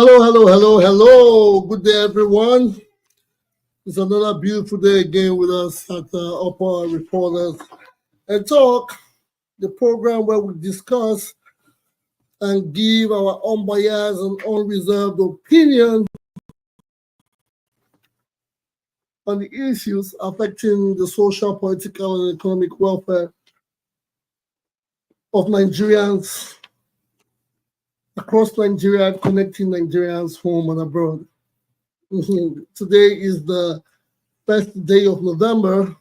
Hello, hello, hello, hello. Good day, everyone. It's another beautiful day again with us at Upper Reporters and Talk, the program where we discuss and give our unbiased and unreserved opinion on the issues affecting the social, political, and economic welfare of Nigerians across Nigeria, connecting Nigerians home and abroad. Today is the first day of November,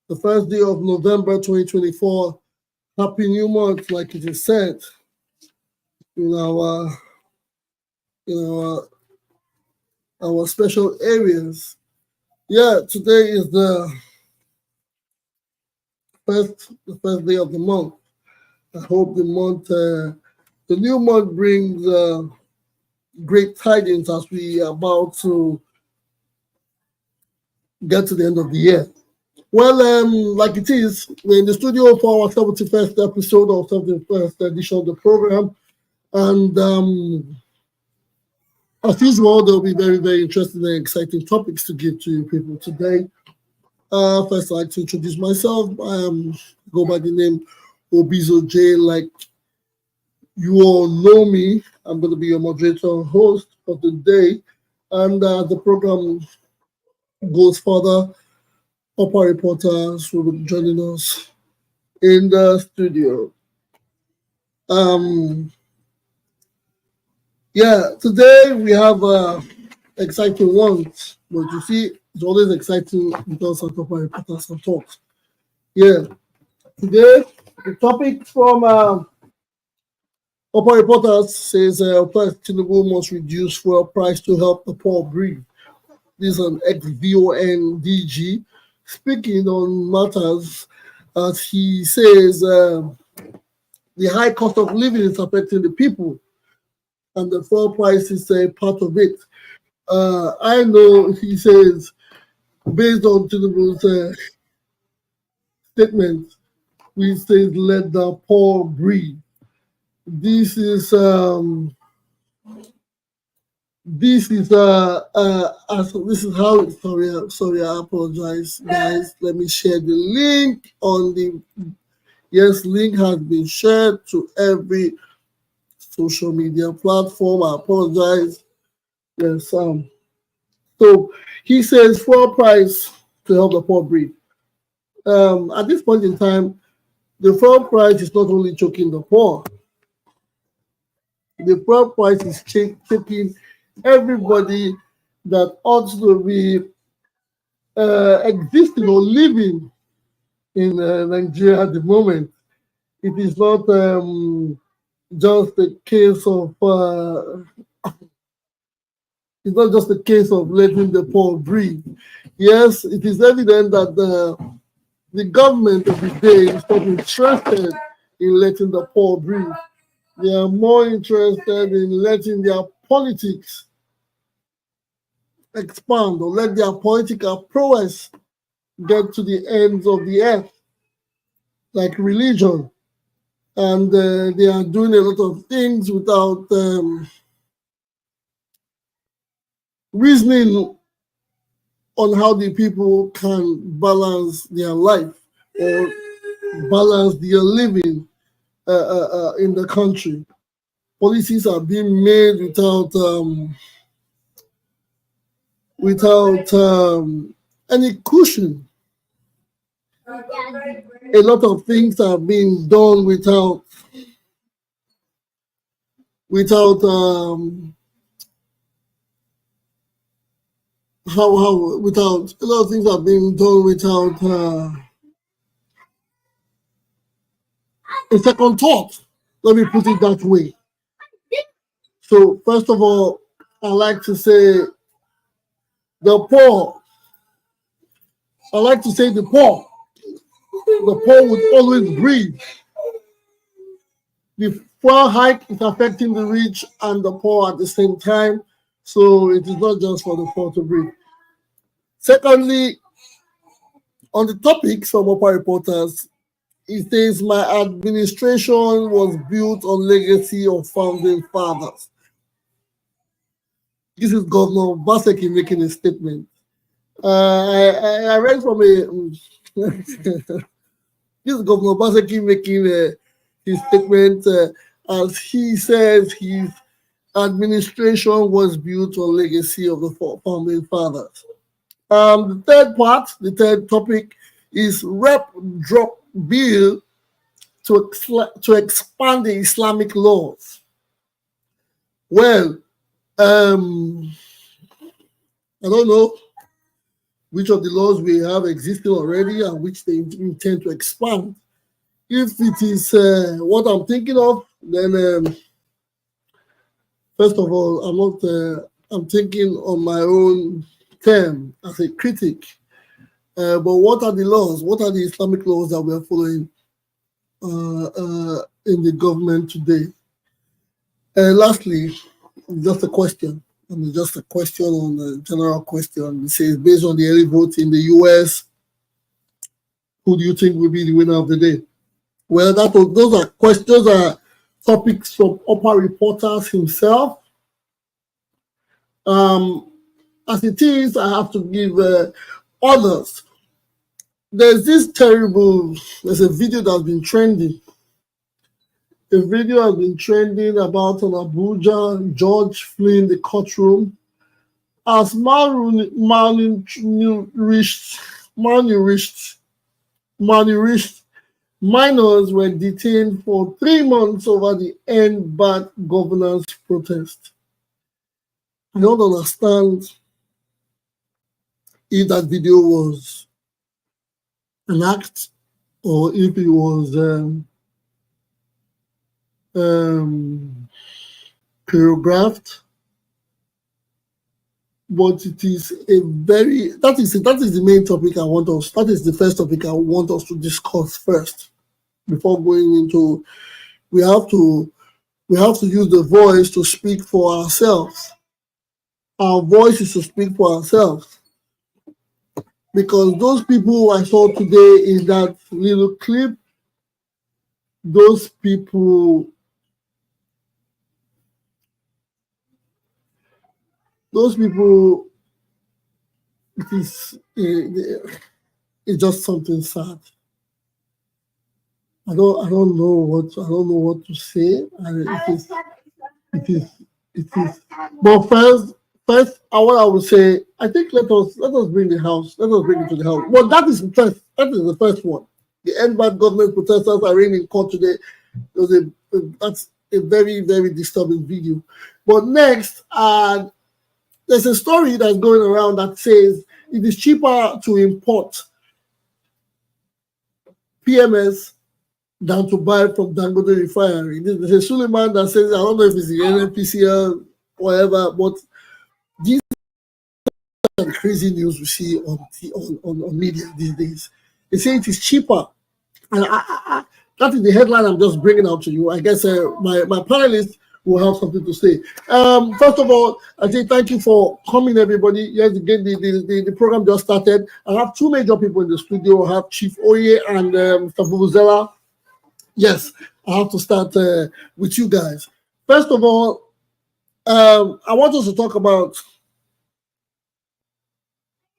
2024. Happy New Month, like it is said in our special areas. Yeah, today is the first day of the month. I hope the new month brings great tidings as we are about to get to the end of the year. Well, like it is, we're in the studio for our 71st episode of 71st edition of the program. And as usual, there'll be very, very interesting and exciting topics to give to you people today. First, I'd like to introduce myself. I go by the name Obizo J. Like you all know me, I'm going to be your moderator and host for the day. And the program goes further. Upper reporters will be joining us in the studio. Today we have exciting ones, but you see, it's always exciting because of Upper reporters and talks. Yeah, today the topic from Upper reporters says Tinubu must reduce fuel price to help the poor breathe. This is an ex-VON DG speaking on matters as he says the high cost of living is affecting the people and the fuel price is a part of it. I know, he says, based on Tinubu's statement, we say let the poor breathe. This is how, sorry, I apologize, guys. Let me share the link on link has been shared to every social media platform. I apologize. Yes, so he says fuel price to help the poor breathe. At this point in time, the fuel price is not only choking the poor, the fuel price is choking everybody that ought to be existing or living in Nigeria at the moment. It is not just a case of it's not just a case of letting the poor breathe. Yes, it is evident that the government of the day is not interested in letting the poor breathe. They are more interested in letting their politics expand or let their political prowess get to the ends of the earth, like religion. And they are doing a lot of things without reasoning on how the people can balance their life or balance their living in the country. Policies are being made without any cushion. A lot of things are being done without without a lot of things are being done without a second thought. Let me put it that way. So first of all, I like to say the poor. I like to say the poor. The poor would always breathe. The fuel hike is affecting the rich and the poor at the same time. So it is not just for the poor to breathe. Secondly, on the topics from Upper reporters, It says, my administration was built on legacy of founding fathers. This is Governor Obaseki making a statement. I read from a this is Governor Obaseki making his statement as he says his administration was built on legacy of the founding fathers. The third topic is Rep drop bill to expand the Islamic laws. Well, I don't know which of the laws we have existing already and which they intend to expand. If it is what I'm thinking of, then first of all, I'm thinking on my own term as a critic. But what are the laws? What are the Islamic laws that we are following in the government today? Lastly, just a question. Just a question on a general question. It says, based on the early vote in the US, who do you think will be the winner of the day? Well, those are topics from Upper Reporters himself. As it is, I have to give others. There's a video that's been trending. A video has been trending about an Abuja judge fleeing the courtroom as malnourished minors were detained for 3 months over the End Bad Governance protest. I don't understand if that video was an act or if it was choreographed, but it is that is the main topic that is the first topic I want us to discuss first before going into. We have to use the voice to speak for ourselves. Our voice is to speak for ourselves, because those people I saw today in that little clip, those people it's just something sad. I don't know what to say. It is. But first, what I would say, I think let us bring it to the house. Well, that is the first one. The End Bad Government protesters are in court today. That's a very, very disturbing video. But next, there's a story that's going around that says it is cheaper to import PMS than to buy from Dangote Refinery. There's a Suleiman that says, I don't know if it's the NNPCL, whatever, but these are the crazy news we see on media these days. They say it is cheaper. And that is the headline I'm just bringing out to you. I guess my panelists will have something to say. First of all, I say thank you for coming, everybody. Yes, again, the program just started. I have two major people in the studio. I have Chief Oye and Mr. Vuvuzela. Yes, I have to start with you guys. First of all, I want us to talk about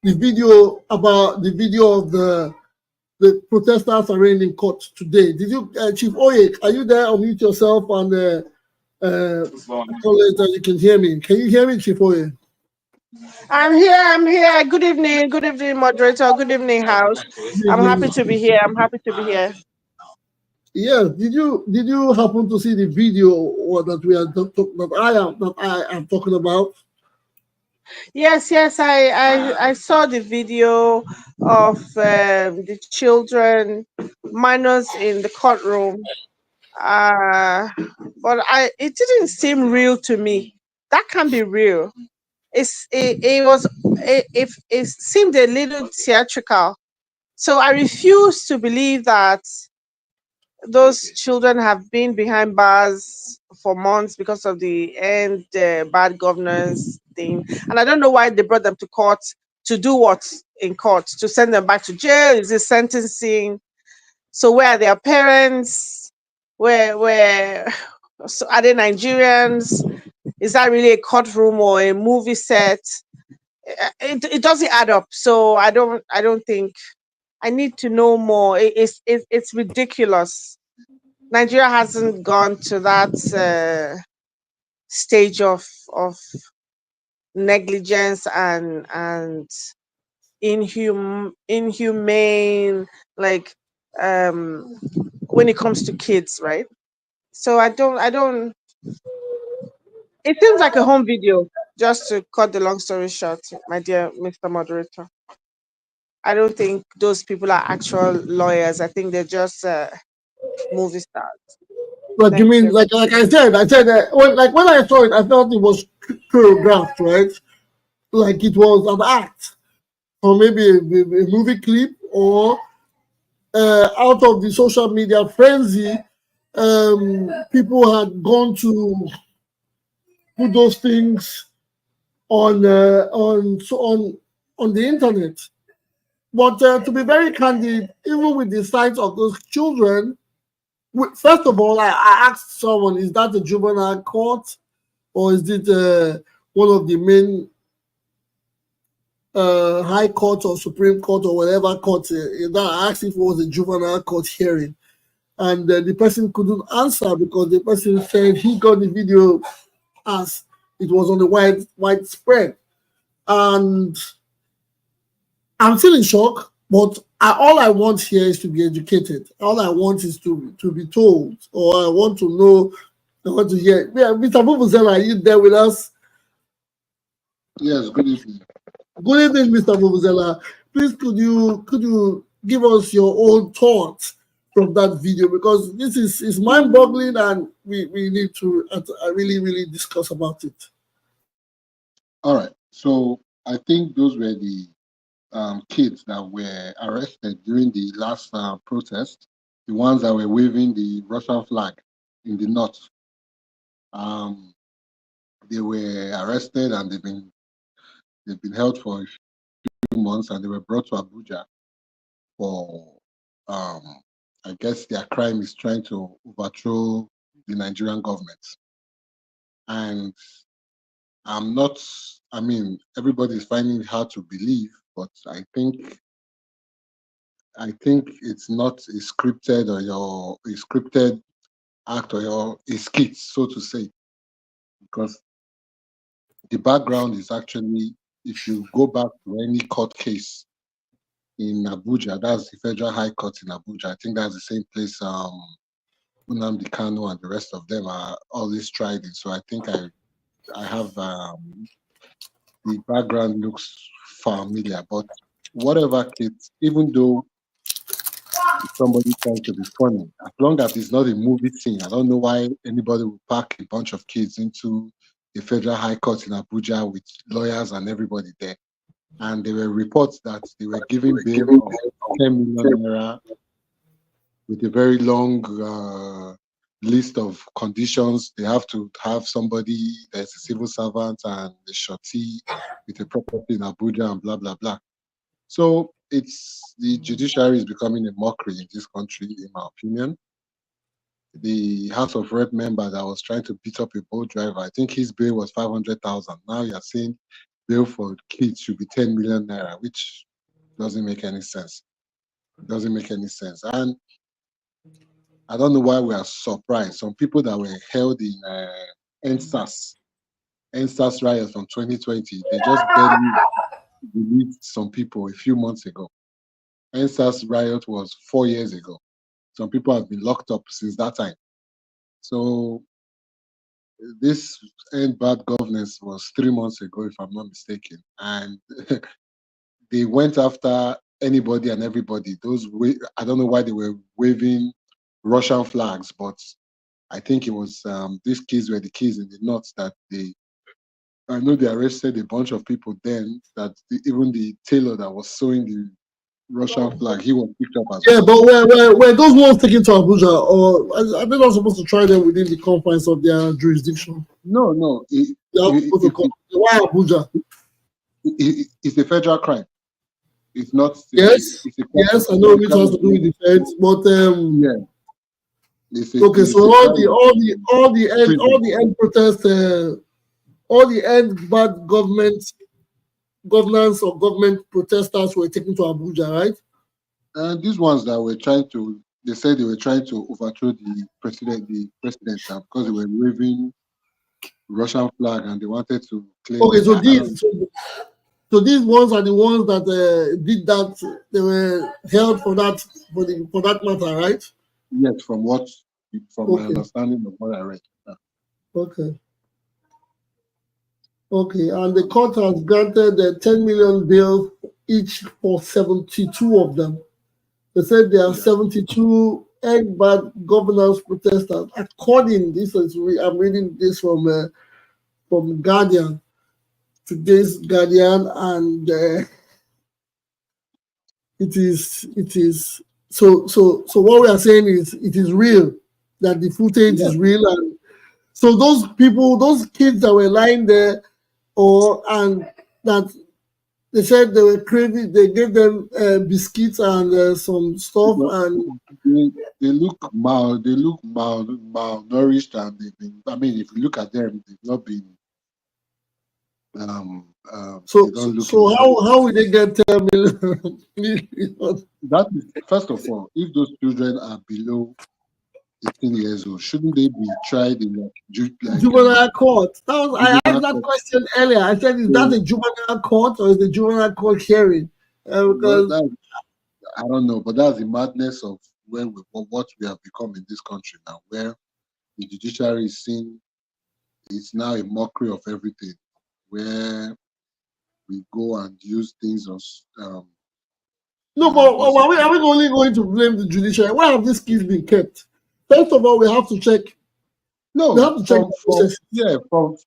the video of the protesters arraigned in court today. Did you, Chief Oye, are you there? Unmute yourself and you can hear me. Can you hear me, Chief Oye? I'm here. Good evening, moderator. Good evening, House. I'm happy to be here. Yes. Did you happen to see the video that I am talking about? Yes. I saw the video of the children, minors in the courtroom. But it didn't seem real to me. That can't be real. It seemed a little theatrical. So I refuse to believe that those children have been behind bars for months because of the End Bad Governance thing. And I don't know why they brought them to court to do what in court, to send them back to jail. Is it sentencing? So where are their parents? Where so are they Nigerians? Is that really a courtroom or a movie set? It doesn't add up. So I don't think I need to know more. It's ridiculous. Nigeria hasn't gone to that stage of negligence and inhumane, like um when it comes to kids, right? So I don't it seems like a home video, just to cut the long story short, my dear Mr. Moderator. I don't think those people are actual lawyers. I think they're just movie stars. Like you Thank mean, you. like I said that when I saw it, I felt it was choreographed, right? Like it was an act, or maybe a movie clip, or out of the social media frenzy, people had gone to put those things on the internet. But to be very candid, even with the sight of those children, first of all, I asked someone, is that a juvenile court or is it one of the main high court or Supreme Court or whatever court? I asked if it was a juvenile court hearing. And the person couldn't answer because the person said he got the video as it was on the widespread. And I'm still in shock, but all I want here is to be educated. All I want is to be told, or I want to know, I want to hear. Yeah, Mr. Vuvuzela, are you there with us? Yes, good evening. Good evening, Mr. Vuvuzela. Please, could you give us your own thoughts from that video, because this is mind-boggling and we need to really discuss about it. All right. So I think those were the kids that were arrested during the last protest, the ones that were waving the Russian flag in the north. They were arrested and they've been held for a few months, and they were brought to Abuja for I guess their crime is trying to overthrow the Nigerian government. And I mean, everybody's finding it hard to believe, but I think it's not a scripted act or a skit, so to say, because the background is actually, if you go back to any court case in Abuja, that's the Federal High Court in Abuja. I think that's the same place Nnamdi Kanu and the rest of them are always tried in. So I think I have the background looks familiar, but whatever case, even though somebody trying to be funny, as long as it's not a movie scene, I don't know why anybody would pack a bunch of kids into the Federal High Court in Abuja with lawyers and everybody there. And there were reports that they were giving bail of 10 million naira with a very long list of conditions. They have to have somebody that's a civil servant and a shorty with a property in Abuja and blah, blah, blah. So the judiciary is becoming a mockery in this country, in my opinion. The House of Rep member that was trying to beat up a boat driver, I think his bail was 500,000. Now you're saying bail for kids should be 10 million naira, which doesn't make any sense. It doesn't make any sense. And I don't know why we are surprised. Some people that were held in NSAS riot from 2020, they just barely released some people a few months ago. NSAS riot was 4 years ago. Some people have been locked up since that time. So this end bad governance was 3 months ago, if I'm not mistaken. And they went after anybody and everybody. I don't know why they were waving Russian flags, but I think it was these kids were the kids in the north that I know they arrested a bunch of people then, that even the tailor that was sewing the Russian flag, he was picked up as Yeah, well. but were those ones taken to Abuja, or are they not supposed to try them within the confines of their jurisdiction? No. They are supposed to come. Why Abuja? It's a federal crime. It's not. Yes, It's a yes, I know which has to do with defense, but yeah. Okay, so all the end protests, all the end bad governance or government protesters were taken to Abuja, right? And these ones that were trying to, they said they were trying to overthrow the president because they were waving Russian flag and they wanted to claim. Okay, so these ones are the ones that did that. They were held for that matter, right? Yes, from my understanding of what I read. Okay. Okay, and the court has granted 10 million bail each for 72 of them. They said there are 72 end bad governance protesters. I'm reading this from Guardian, today's Guardian, and it is so what we are saying is it is real, that the footage is real, and so those kids that were lying there, and that they said they were craving, they gave them biscuits and some stuff, and they look malnourished, and they've been. I mean, if you look at them, they've not been. So how will they get 10 million? That is, first of all, if those children are below 18 years old, shouldn't they be tried in juvenile court? I asked that question earlier. I said, is that a juvenile court or is the juvenile court hearing? Because I don't know, but that's the madness of what we have become in this country now, where the judiciary is seen, it's now a mockery of everything, where we go and use things on. No, but are we only going to blame the judiciary? Why have these kids been kept? First of all, we have to check. No, we have to check from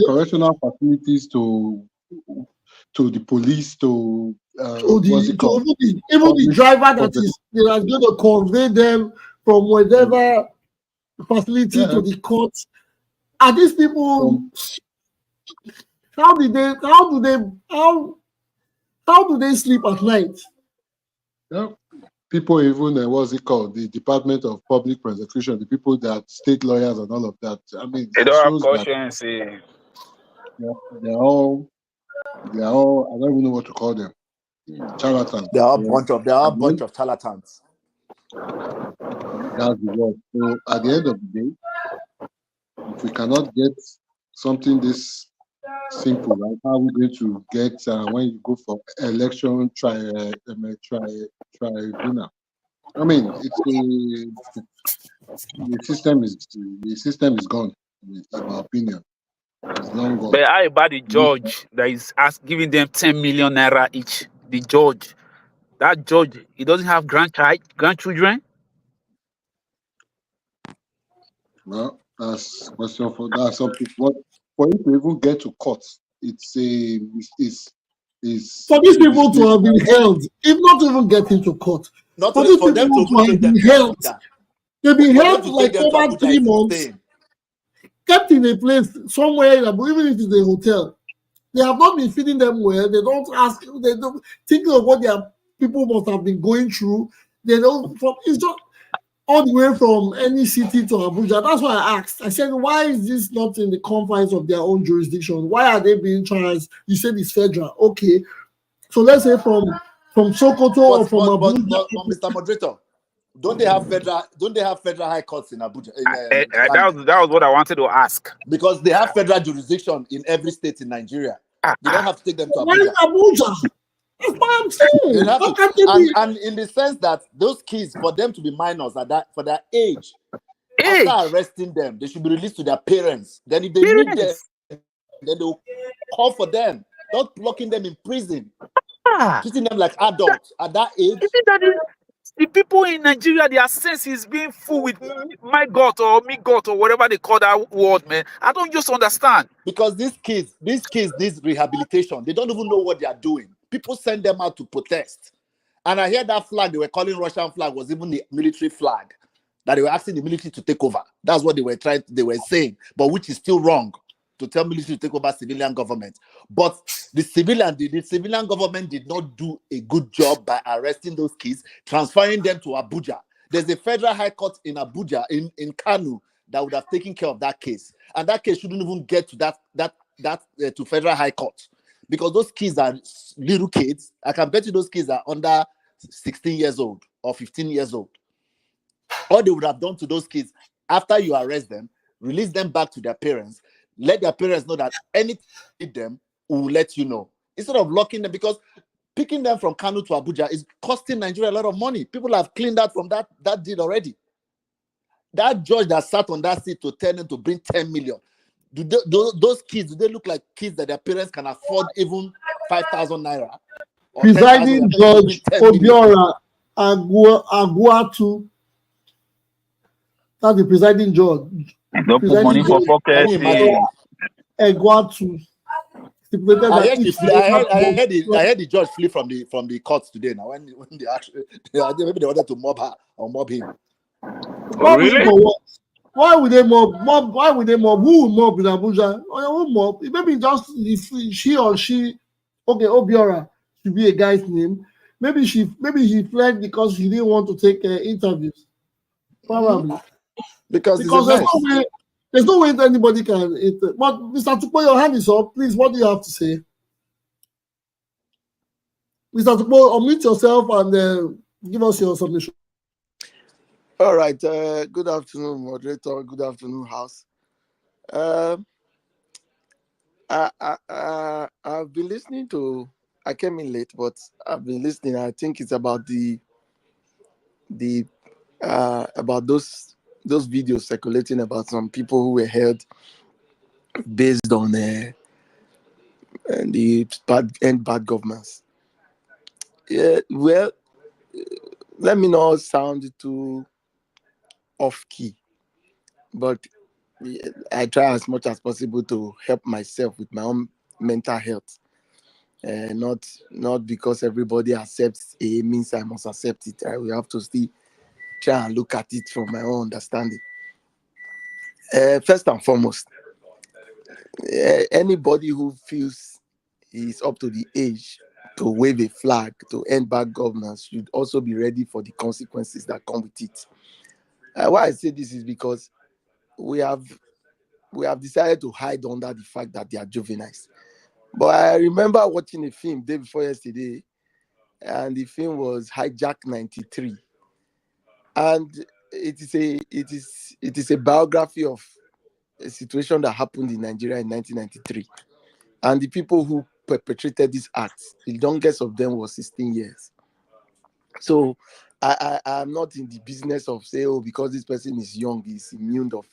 correctional facilities to the police to even the driver that is going to convey them from whatever facility to the court. Are these people? How do they sleep at night? Yeah. People even the Department of Public Prosecution, the people that state lawyers and all of that. I mean, they don't have conscience. They're all. I don't even know what to call them. Charlatans. They are a bunch of charlatans. That's the word. So at the end of the day, if we cannot get something this simple, right? How are we going to get when you go for election tribunal? I mean, the system is gone, in my opinion. It's long gone. But how about the judge that is giving them 10 million naira each? The judge, that judge, he doesn't have grandchildren. Well, that's question for that. Some people, for you to even get to court, it's for these people to have been held, if not even getting to court, for these people to have been held, they've been held like over 3 months, kept in a place somewhere, even if it's a hotel. They have not been feeding them well. They don't ask. They don't think of what their people must have been going through. They don't. It's just all the way from any city to Abuja. That's why I asked. I said, why is this not in the confines of their own jurisdiction? Why are they being charged? You said it's federal. Okay. So let's say from Sokoto or from Abuja. But Mr. Moderator, don't they have federal high courts in Abuja? That was what I wanted to ask. Because they have federal jurisdiction in every state in Nigeria. They don't have to take them to Abuja. Why Abuja? That's what I'm saying. And in the sense that those kids, for them to be minors for their age, after arresting them, they should be released to their parents. Then if they need them, then they will call for them, not locking them in prison, treating them like adults at that age. The people in Nigeria, their sense is being full with my God or me God or whatever they call that word, man. I don't just understand. Because these kids need rehabilitation. They don't even know what they are doing. People send them out to protest. And I hear that flag they were calling Russian flag was even the military flag that they were asking the military to take over. That's what they were saying, but which is still wrong. to tell military to take over civilian government. But the civilian government did not do a good job by arresting those kids, transferring them to Abuja. There's a federal high court in Abuja, in Kanu, that would have taken care of that case. And that case shouldn't even get to to federal high court, because those kids are little kids. I can bet you those kids are under 16 years old or 15 years old. All they would have done to those kids, after you arrest them, release them back to their parents, let their parents know that anything them will let you know. Instead of locking them, because picking them from Kanu to Abuja is costing Nigeria a lot of money. People have cleaned out from that deal already. That judge that sat on that seat to tell them to bring 10 million. Those kids, do they look like kids that their parents can afford even 5,000 naira? Presiding Judge Obiora Aguatu. That's the presiding judge. Don't put money for pocket. Aguatu. I heard the judge flee from the courts today. Now, when they actually, maybe they wanted to mob her or mob him. Oh, really? Why would they mob? Why would they mob? Who would mob in Abuja? Who mob? Maybe just if she or she. Okay, Obiora should be a guy's name. Maybe he fled because he didn't want to take interviews. Probably. Because there's no way that anybody can. But Mr. Tukpo, your hand is up. Please, what do you have to say? Mr. Tukpo, unmute yourself and give us your submission. All right. Good afternoon, moderator. Good afternoon, House. I've been listening to. I came in late, but I've been listening. I think it's about about those videos circulating about some people who were held based on the bad governance. Yeah, well, let me not sound too off key, but I try as much as possible to help myself with my own mental health. Not because everybody accepts A means I must accept it. I will have to still try and look at it from my own understanding. First and foremost, anybody who feels is up to the age to wave a flag to end bad governance should also be ready for the consequences that come with it. Why I say this is because we have decided to hide under the fact that they are juveniles. But I remember watching a film day before yesterday, and the film was Hijack 93, and it is a biography of a situation that happened in Nigeria in 1993, and the people who perpetrated these acts, the youngest of them was 16 years. So I'm not in the business of saying, oh, because this person is young, he's immune of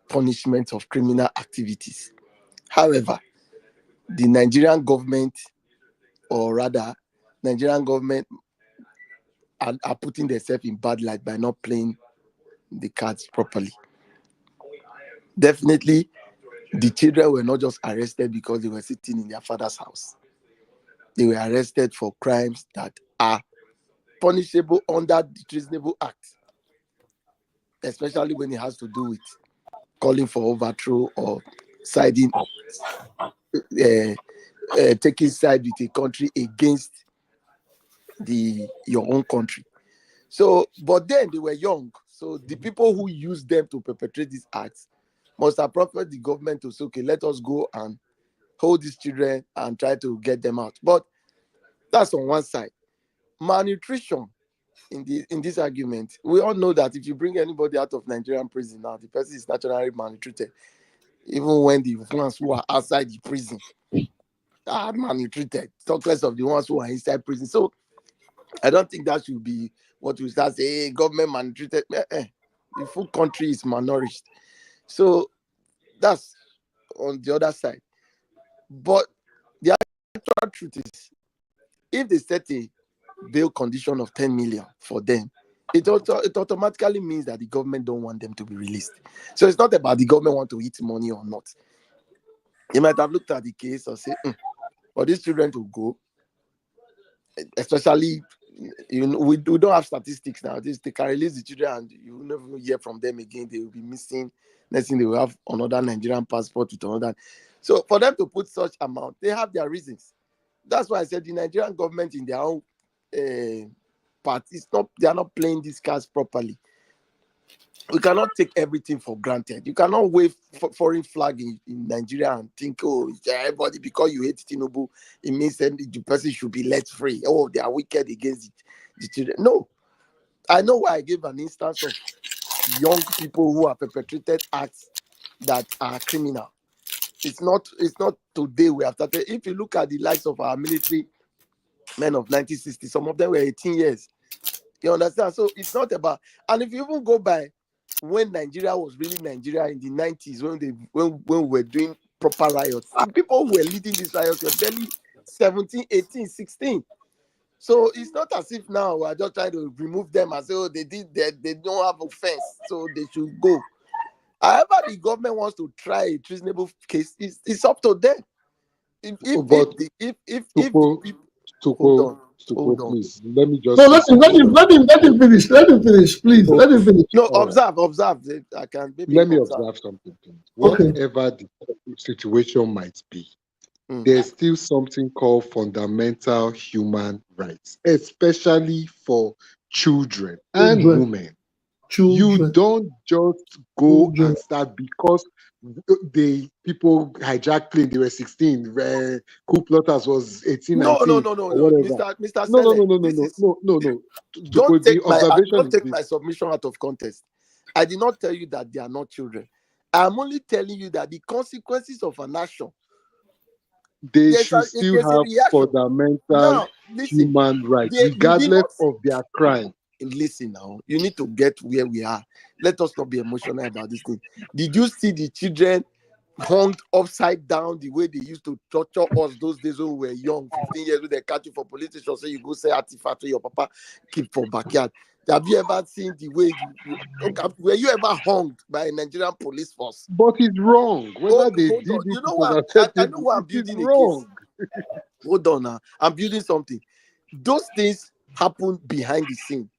punishment of criminal activities. However, the Nigerian government, or rather, Nigerian government are putting themselves in bad light by not playing the cards properly. Definitely, the children were not just arrested because they were sitting in their father's house. They were arrested for crimes that are punishable under the Treasonable Act, especially when it has to do with calling for overthrow or siding, taking side with a country against your own country. So, but then they were young. So the people who used them to perpetrate these acts must have prompted the government to say, okay, let us go and hold these children and try to get them out. But that's on one side. Malnutrition in this argument, we all know that if you bring anybody out of Nigerian prison now, the person is naturally malnutrited. Even when the ones who are outside the prison are malnutrited, talk less of the ones who are inside prison. So I don't think that should be what we start saying, hey, government malnutrited. The full country is malnourished. So that's on the other side. But the actual truth is, if they set a bail condition of 10 million for them, it automatically means that the government don't want them to be released. So it's not about the government want to eat money or not. You might have looked at the case or say, for these children to go, especially we don't have statistics now. They can release the children and you will never hear from them again. They will be missing. Next thing they will have another Nigerian passport with another. So for them to put such amount, they have their reasons. That's why I said the Nigerian government in their own part, they are not playing these cards properly. We cannot take everything for granted. You cannot wave foreign flag in Nigeria and think, oh, everybody, because you hate Tinubu, it means that the person should be let free. Oh, they are wicked against the children. No. I know why I gave an instance of young people who have perpetrated acts that are criminal. It's not today we have started. If you look at the likes of our military men of 1960, some of them were 18 years. You understand? So it's not about, and if you even go by when Nigeria was really Nigeria in the 90s, when we were doing proper riots, the people who were leading these riots were barely 17, 18, 16. So it's not as if now we're just trying to remove them and say, oh, they did that, they don't have offense, so they should go. However, the government wants to try a treasonable case, it's up to them. Hold on, please. Let me just. No, let him finish. Let him finish, please. Let him finish. No, observe. I can. Let me observe something. Whatever the situation might be, there's still something called fundamental human rights, especially for children and women. You don't just go and start because people hijacked plane. They were 16. Coup plotters was 18. No. Mr. No. Don't take my submission out of context. I did not tell you that they are not children. I'm only telling you that the consequences of an action, they should still have fundamental human rights, regardless of their crime. Listen now, you need to get where we are. Let us not be emotional about this thing. Did you see the children hung upside down the way they used to torture us those days when we were young, 15 years, when they catch you for police station, so you go say artifact to your papa, keep for backyard? Have you ever seen the way were you ever hung by a Nigerian police force? But it's wrong. Whether they did it, you know what? I know why I'm building a case. Hold on now. I'm building something. Those things happen behind the scene.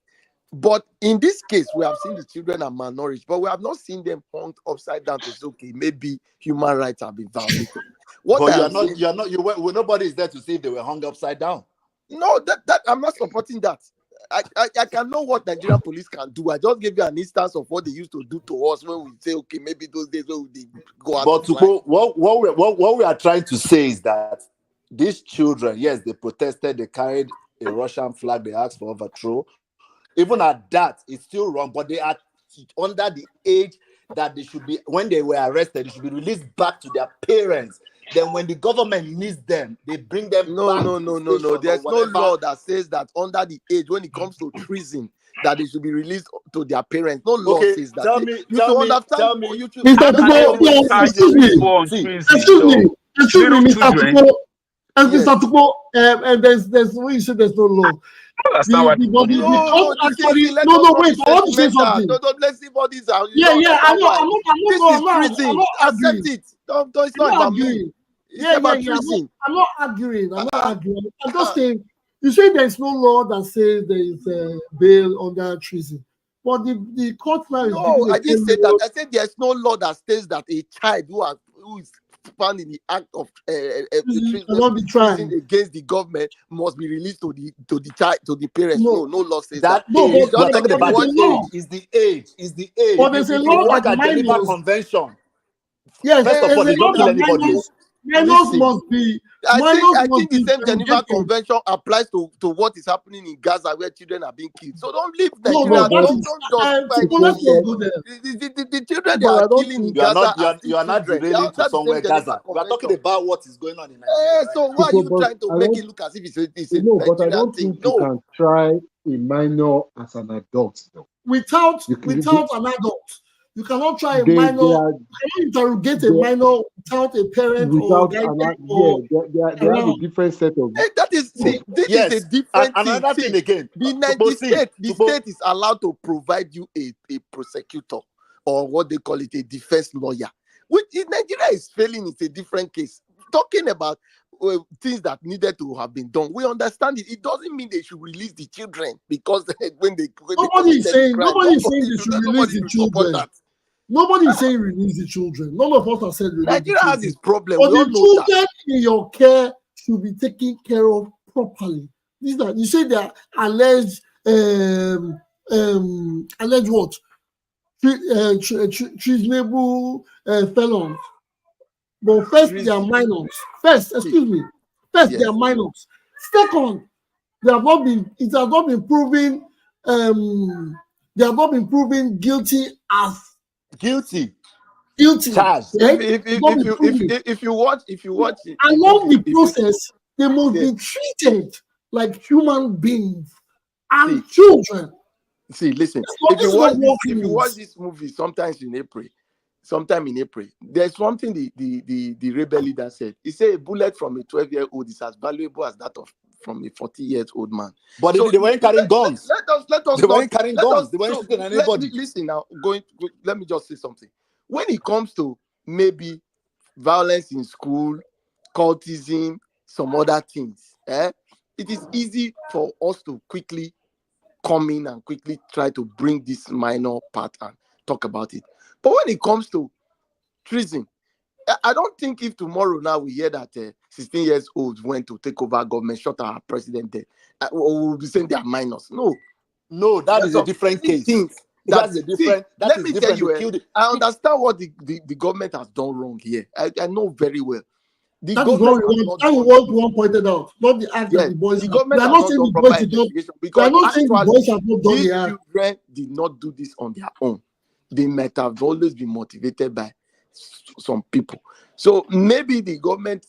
But in this case, we have seen the children are malnourished, but we have not seen them hung upside down to say, okay, maybe human rights have been violated. Nobody is there to see if they were hung upside down. No, that I'm not supporting that. I can know what Nigerian police can do. I just gave you an instance of what they used to do to us when we say, okay, maybe those days when they go out. But what we are trying to say is that these children, yes, they protested, they carried a Russian flag, they asked for overthrow. Even at that, it's still wrong, but they are under the age that they should be, when they were arrested, they should be released back to their parents. Then when the government needs them, they bring them back. No. There's no law that says that under the age, when it comes to treason, that they should be released to their parents. No law says that. Tell me. Excuse me, Mr. Tupo. Mr. Tupo, and there's when you say there's no law. Wait, I want to say something. Let's see what these are. I'm not Accept it. It's not about me. I'm not arguing. I'm just saying, you say there's no law that says there is bail under treason. But the court now is... No, I didn't say that. I said there's no law that states that a child who is found in the act of treason against the government must be released to the parents. No law says that. We're talking about the age. Is the age. But there's a law that Geneva Convention. Yes, first of all, they don't kill anybody. Minors must be. I think the same Geneva Convention applies to what is happening in Gaza, where children are being killed. So don't leave Nigeria. The children they are killing in Gaza. You are not derailing to somewhere Gaza. We are talking about what is going on in Nigeria. So why are you trying to make it look as if it's a but I don't think you can try a minor as an adult, though. Without an adult. You cannot try a minor. You cannot interrogate a minor without a parent they have a different set of. This is a different another thing again. The state is allowed to provide you a prosecutor or what they call it, a defense lawyer. Which in Nigeria is failing. It's a different case. Talking about things that needed to have been done. We understand it. It doesn't mean they should release the children because when they Nobody is saying they should release the support children. that. Nobody is saying release the children. None of us have said release Nigeria the has children. this problem. But We all the know children that. in your care should be taken care of properly. This is that you say they are alleged what? Treasonable felons. But first, they are minors. First, excuse me. First, they are minors. Second, they have not been. It has not been proven. They have not been proven guilty as Guilty. Charged. Right? If you watch it, along the process, they must be treated like human beings and children. See, listen. If you watch this movie, sometime in April, there's something the rebel leader said. He said a bullet from a 12-year-old is as valuable as that from a 40-year-old man. But they weren't carrying guns. Let us they weren't carrying guns. They weren't shooting anybody. Listen now. Let me just say something. When it comes to maybe violence in school, cultism, some other things, it is easy for us to quickly come in and quickly try to bring this minor part and talk about it. But when it comes to treason, I don't think if tomorrow now we hear that 16 years old went to take over government, shot our president dead, we'll be saying they are minors. No, that is a different case. That's a different. Let me tell you, I understand what the government has done wrong here. I know very well. That is what we want pointed out, not the act that the boys have. We are not saying the boys did not. We are not saying the boys have not done the act. Children did not do this on their own. They might have always been motivated by some people. So maybe the government.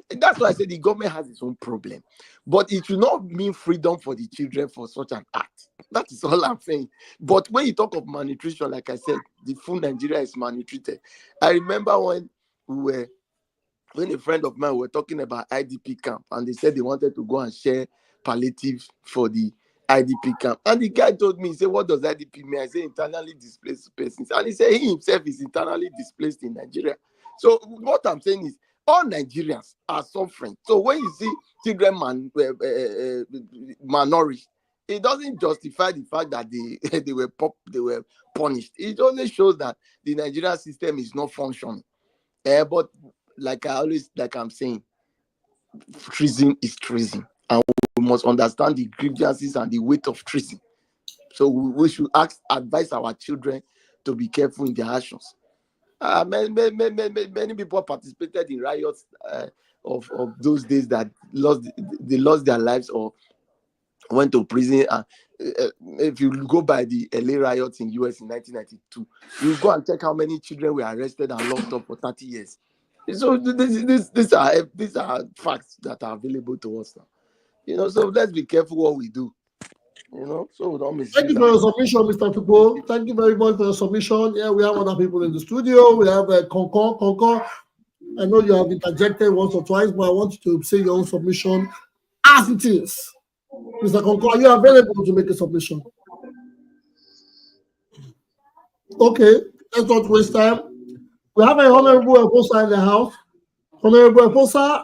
That's why I said the government has its own problem, but it should not mean freedom for the children for such an act. That is all I'm saying. But when you talk of malnutrition, like I said, the full Nigeria is malnutrited. I remember when a friend of mine were talking about IDP camp, and they said they wanted to go and share palliative for the IDP camp. And the guy told me, he said, what does IDP mean? I said, internally displaced persons. And he said he himself is internally displaced in Nigeria. So what I'm saying is, all Nigerians are suffering. So when you see children malnourished, it doesn't justify the fact that they were punished. It only shows that the Nigerian system is not functioning. But like I'm saying, treason is treason, and we must understand the grievances and the weight of treason. So we should advise our children to be careful in their actions. Many people participated in riots of those days that they lost their lives or went to prison. If you go by the LA riots in US in 1992, you go and check how many children were arrested and locked up for 30 years. So these are facts that are available to us now. So let's be careful what we do. So we don't miss. Thank you for your submission, Mr. Tupo. Thank you very much for your submission. Yeah, we have other people in the studio. We have Concor. I know you have interjected once or twice, but I want you to say your own submission as it is. Mr. Concor, are you available to make a submission? Okay, let's not waste time. We have an Honorable Efosa in the house. Honorable Efosa,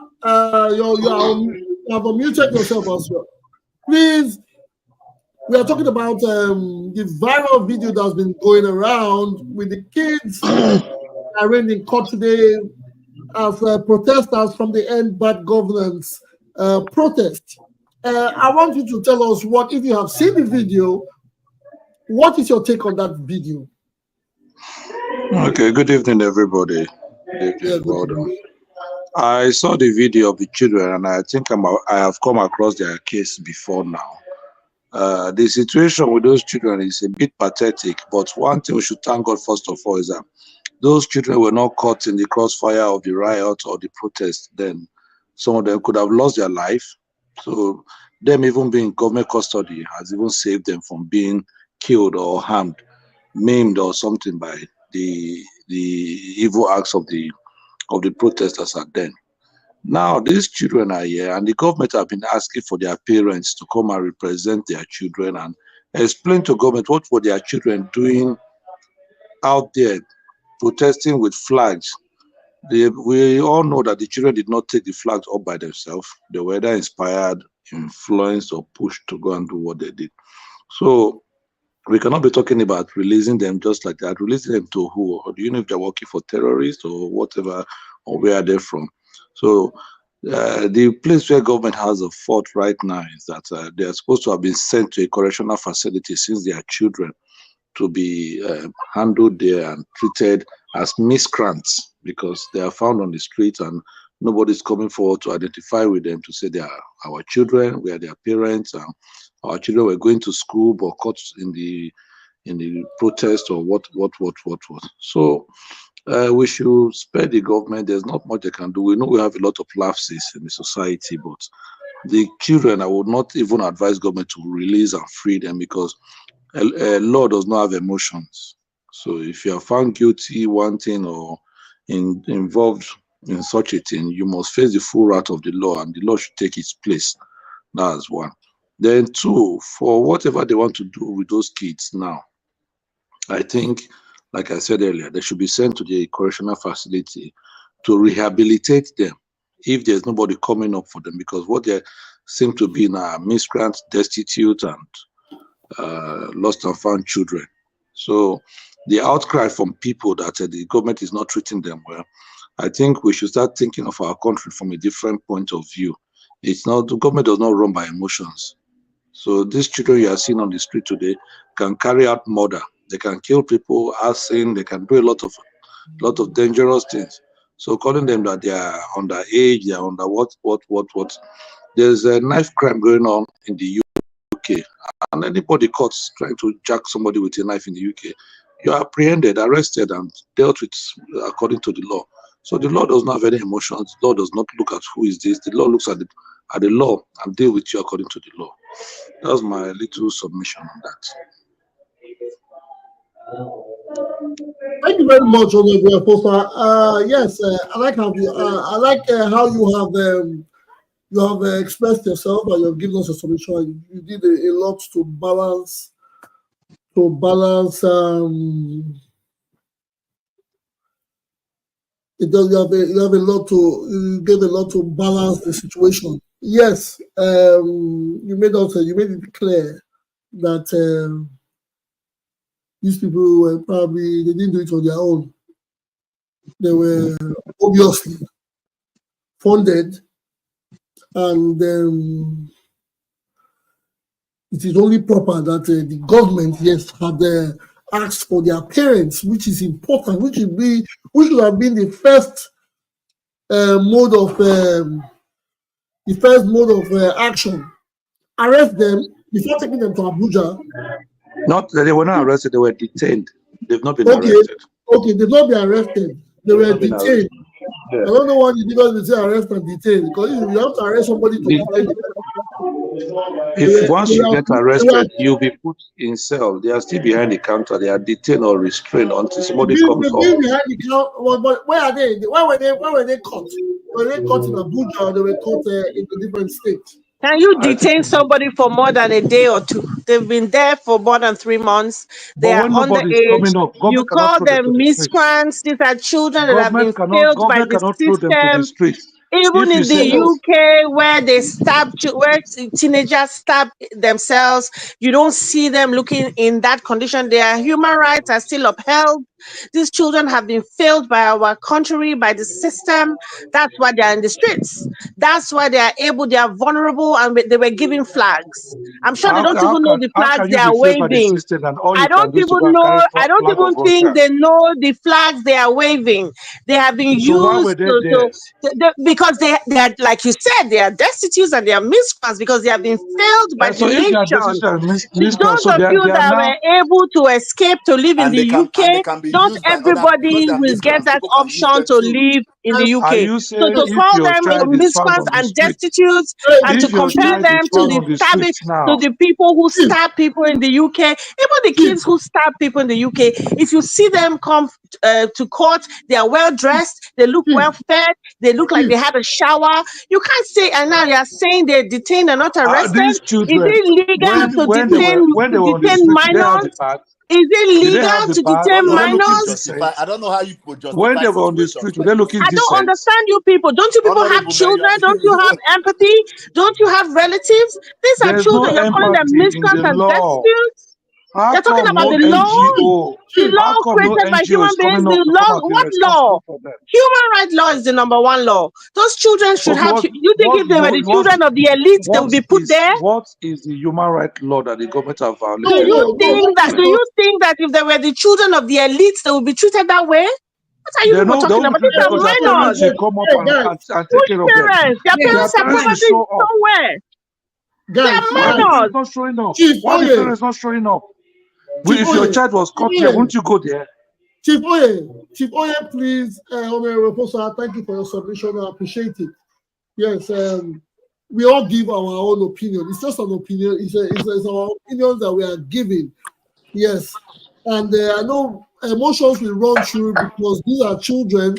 you have unmuted yourself as well. Please, we are talking about the viral video that's been going around with the kids arraigned in court today as protesters from the End Bad Governance protest. I want you to tell us if you have seen the video, what is your take on that video? Okay, good evening, everybody. Good evening. I saw the video of the children, and I think I have come across their case before now. The situation with those children is a bit pathetic, but one thing we should thank God first of all is that those children were not caught in the crossfire of the riot or the protest. Then some of them could have lost their life. So them even being in government custody has even saved them from being killed or harmed, maimed or something by the evil acts of the protesters at then. Now these children are here, and the government have been asking for their parents to come and represent their children and explain to government what were their children doing out there protesting with flags we all know that the children did not take the flags up by themselves. They were either inspired, influenced, or pushed to go and do what they did. So we cannot be talking about releasing them just like that. Releasing them to who? Or do you know if they're working for terrorists or whatever, or where are they from? So the place where government has a fault right now is that they are supposed to have been sent to a correctional facility since they are children, to be handled there and treated as miscreants, because they are found on the street and nobody's coming forward to identify with them to say they are our children, we are their parents, and our children were going to school but caught in the protest or what. So we should spare the government. There's not much they can do. We know we have a lot of lapses in the society, but the children, I would not even advise government to release and free them, because a law does not have emotions. So if you are found guilty, wanting, or involved in such a thing, you must face the full wrath of the law, and the law should take its place. That's one. Then two, for whatever they want to do with those kids now, I think, like I said earlier, they should be sent to the correctional facility to rehabilitate them if there's nobody coming up for them, because what they seem to be now miscreants, destitute, and lost and found children. So the outcry from people that the government is not treating them well, I think we should start thinking of our country from a different point of view. It's not, the government does not run by emotions. So these children you are seeing on the street today can carry out murder. They can kill people, arson, they can do a lot of dangerous things. So calling them that they are underage, they are under what. There's a knife crime going on in the UK, and anybody caught trying to jack somebody with a knife in the UK, you are apprehended, arrested, and dealt with according to the law. So the law does not have any emotions. The law does not look at who is this. The law looks at the law and deal with you according to the law. That's my little submission on that. Thank you very much, Honorable Apostle. Yes, I like how you have expressed yourself and you have given us a submission. You did a lot to balance. You gave a lot to balance the situation. Yes, you made it clear that these people were probably, they didn't do it on their own. They were obviously funded, and it is only proper that the government, yes, had asked for their parents, which is important, which should have been the first mode of action. Arrest them before taking them to Abuja. They were not arrested, they were detained. They've not been arrested. Okay, they've not been arrested. They were detained. Yeah. I don't know why the difference between arrest and detain, because you have to arrest somebody to detain them. If once you get arrested, you'll be put in cell. They are still behind the counter. They are detained or restrained until somebody comes up. Behind the counter, but where are they? Where were they caught? Were they caught in Abuja or they were caught in a different state? Can you detain somebody for more than a day or two? They've been there for more than 3 months. They are underage. You call them miscreants. These are children that have been failed by the system. Even in the UK, where teenagers stab themselves, you don't see them looking in that condition. Their human rights are still upheld. These children have been failed by our country, by the system. That's why they are in the streets. That's why they are vulnerable, and they were given flags. I'm sure they don't even know the flags they are waving. I don't even think they know the flags they are waving. They have been used because they are, like you said, they are destitute and they are miscreants because they have been failed by the nation. Those of you that were able to escape to live in the UK, not everybody will get that option to live in the UK. So to call them miscreants and destitute and to compare them to the people who stab people in the UK, even the kids who stab people in the UK, if you see them come to court, they are well dressed, they look well fed, they look like they had a shower. You can't say, and now they are saying they're detained and not arrested. Is it legal to detain minors? Is it Did they have legal the to badge? detain Were they looking minors? Justify. decent? I don't know how you could When justify they were on the situations street, were like they this. looking I don't decent? understand you people. Don't you people have Honorable man, children? Don't you have empathy? Don't you have relatives? These are There's no children. You're calling them empathy in miscreants the and law. destitutes. How You're talking come about no the law. NGO? The law How come no created by NGO human is beings. coming up The to come law. and be What law? responsible for them? Human rights law is the number one law. Those children should Okay, have. You think if they were the children of the elite, they would be put there? what is the human right law that the government have Do violated? you think that if they were the children of the elites, they would be treated that way? What are you They people know they talking will be about? These treated are because their parents minors. will come up and take Whose care of them. parents? Their Their parents are parents will probably show up. somewhere. They Guys, are Why are the guys, minors. parents not showing up? Chief Why are the Oye, parents not showing up? Chief If your Oye, child was caught here, won't you go there? Chief Oye, please, Honorable Apostle, thank you for your submission. I appreciate it. Yes, we all give our own opinion. It's just an opinion. It's our opinions that we are giving. Yes, and I know emotions will run through because these are children,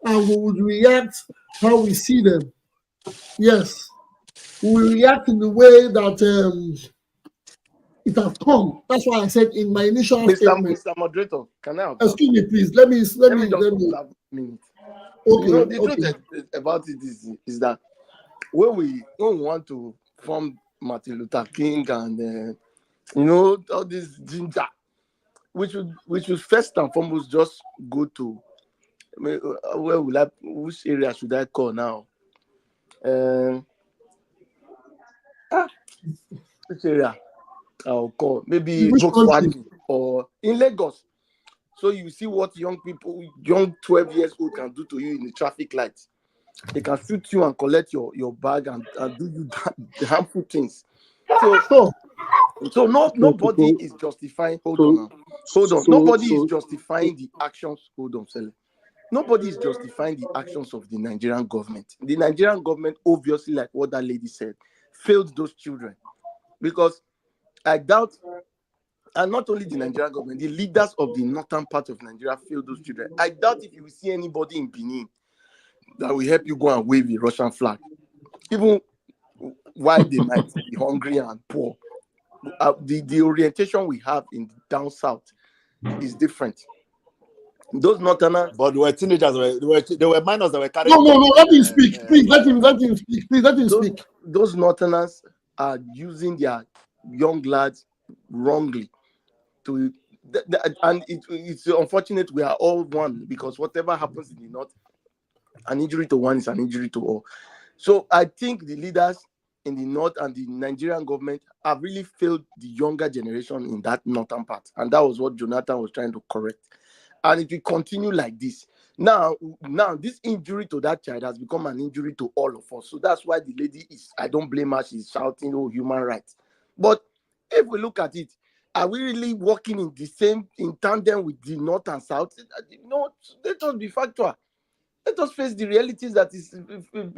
and we would react how we see them. Yes, we will react in the way that it has come. That's why I said in my initial statement. Mr. Moderator, can I observe? Excuse me, please. Let me. Let me just observe a minute. Okay. You know, the Okay. truth about it is that when we want to form Martin Luther King and all this ginger, we should first and foremost just go to which area should I call now? Which area I'll call? Maybe Which country? Volkswagen or in Lagos. So you see what young 12 years old can do to you in the traffic lights. They can shoot you and collect your bag and do you harmful things. So nobody is justifying. Hold on. Nobody is justifying the actions. Hold on, Sele. Nobody is justifying the actions of the Nigerian government. The Nigerian government, obviously, like what that lady said, failed those children. Because I doubt, and not only the Nigerian government, the leaders of the northern part of Nigeria failed those children. I doubt if you will see anybody in Benin that will help you go and wave the Russian flag. Even while they might be hungry and poor, the orientation we have in down south is different. Those northerners, but they were teenagers. They were minors that were carrying. No. Let him speak. Please let him speak. Please let him speak. Those northerners are using their young lads wrongly. And it's unfortunate we are all one, because whatever happens in the north, an injury to one is an injury to all. So I think the leaders in the north and the Nigerian government have really failed the younger generation in that northern part. And that was what Jonathan was trying to correct. And if we continue like this, now this injury to that child has become an injury to all of us. So that's why the lady I don't blame her, she's shouting, oh, human rights. But if we look at it, are we really working in tandem with the north and south? No, let us be factual. Let us face the realities that is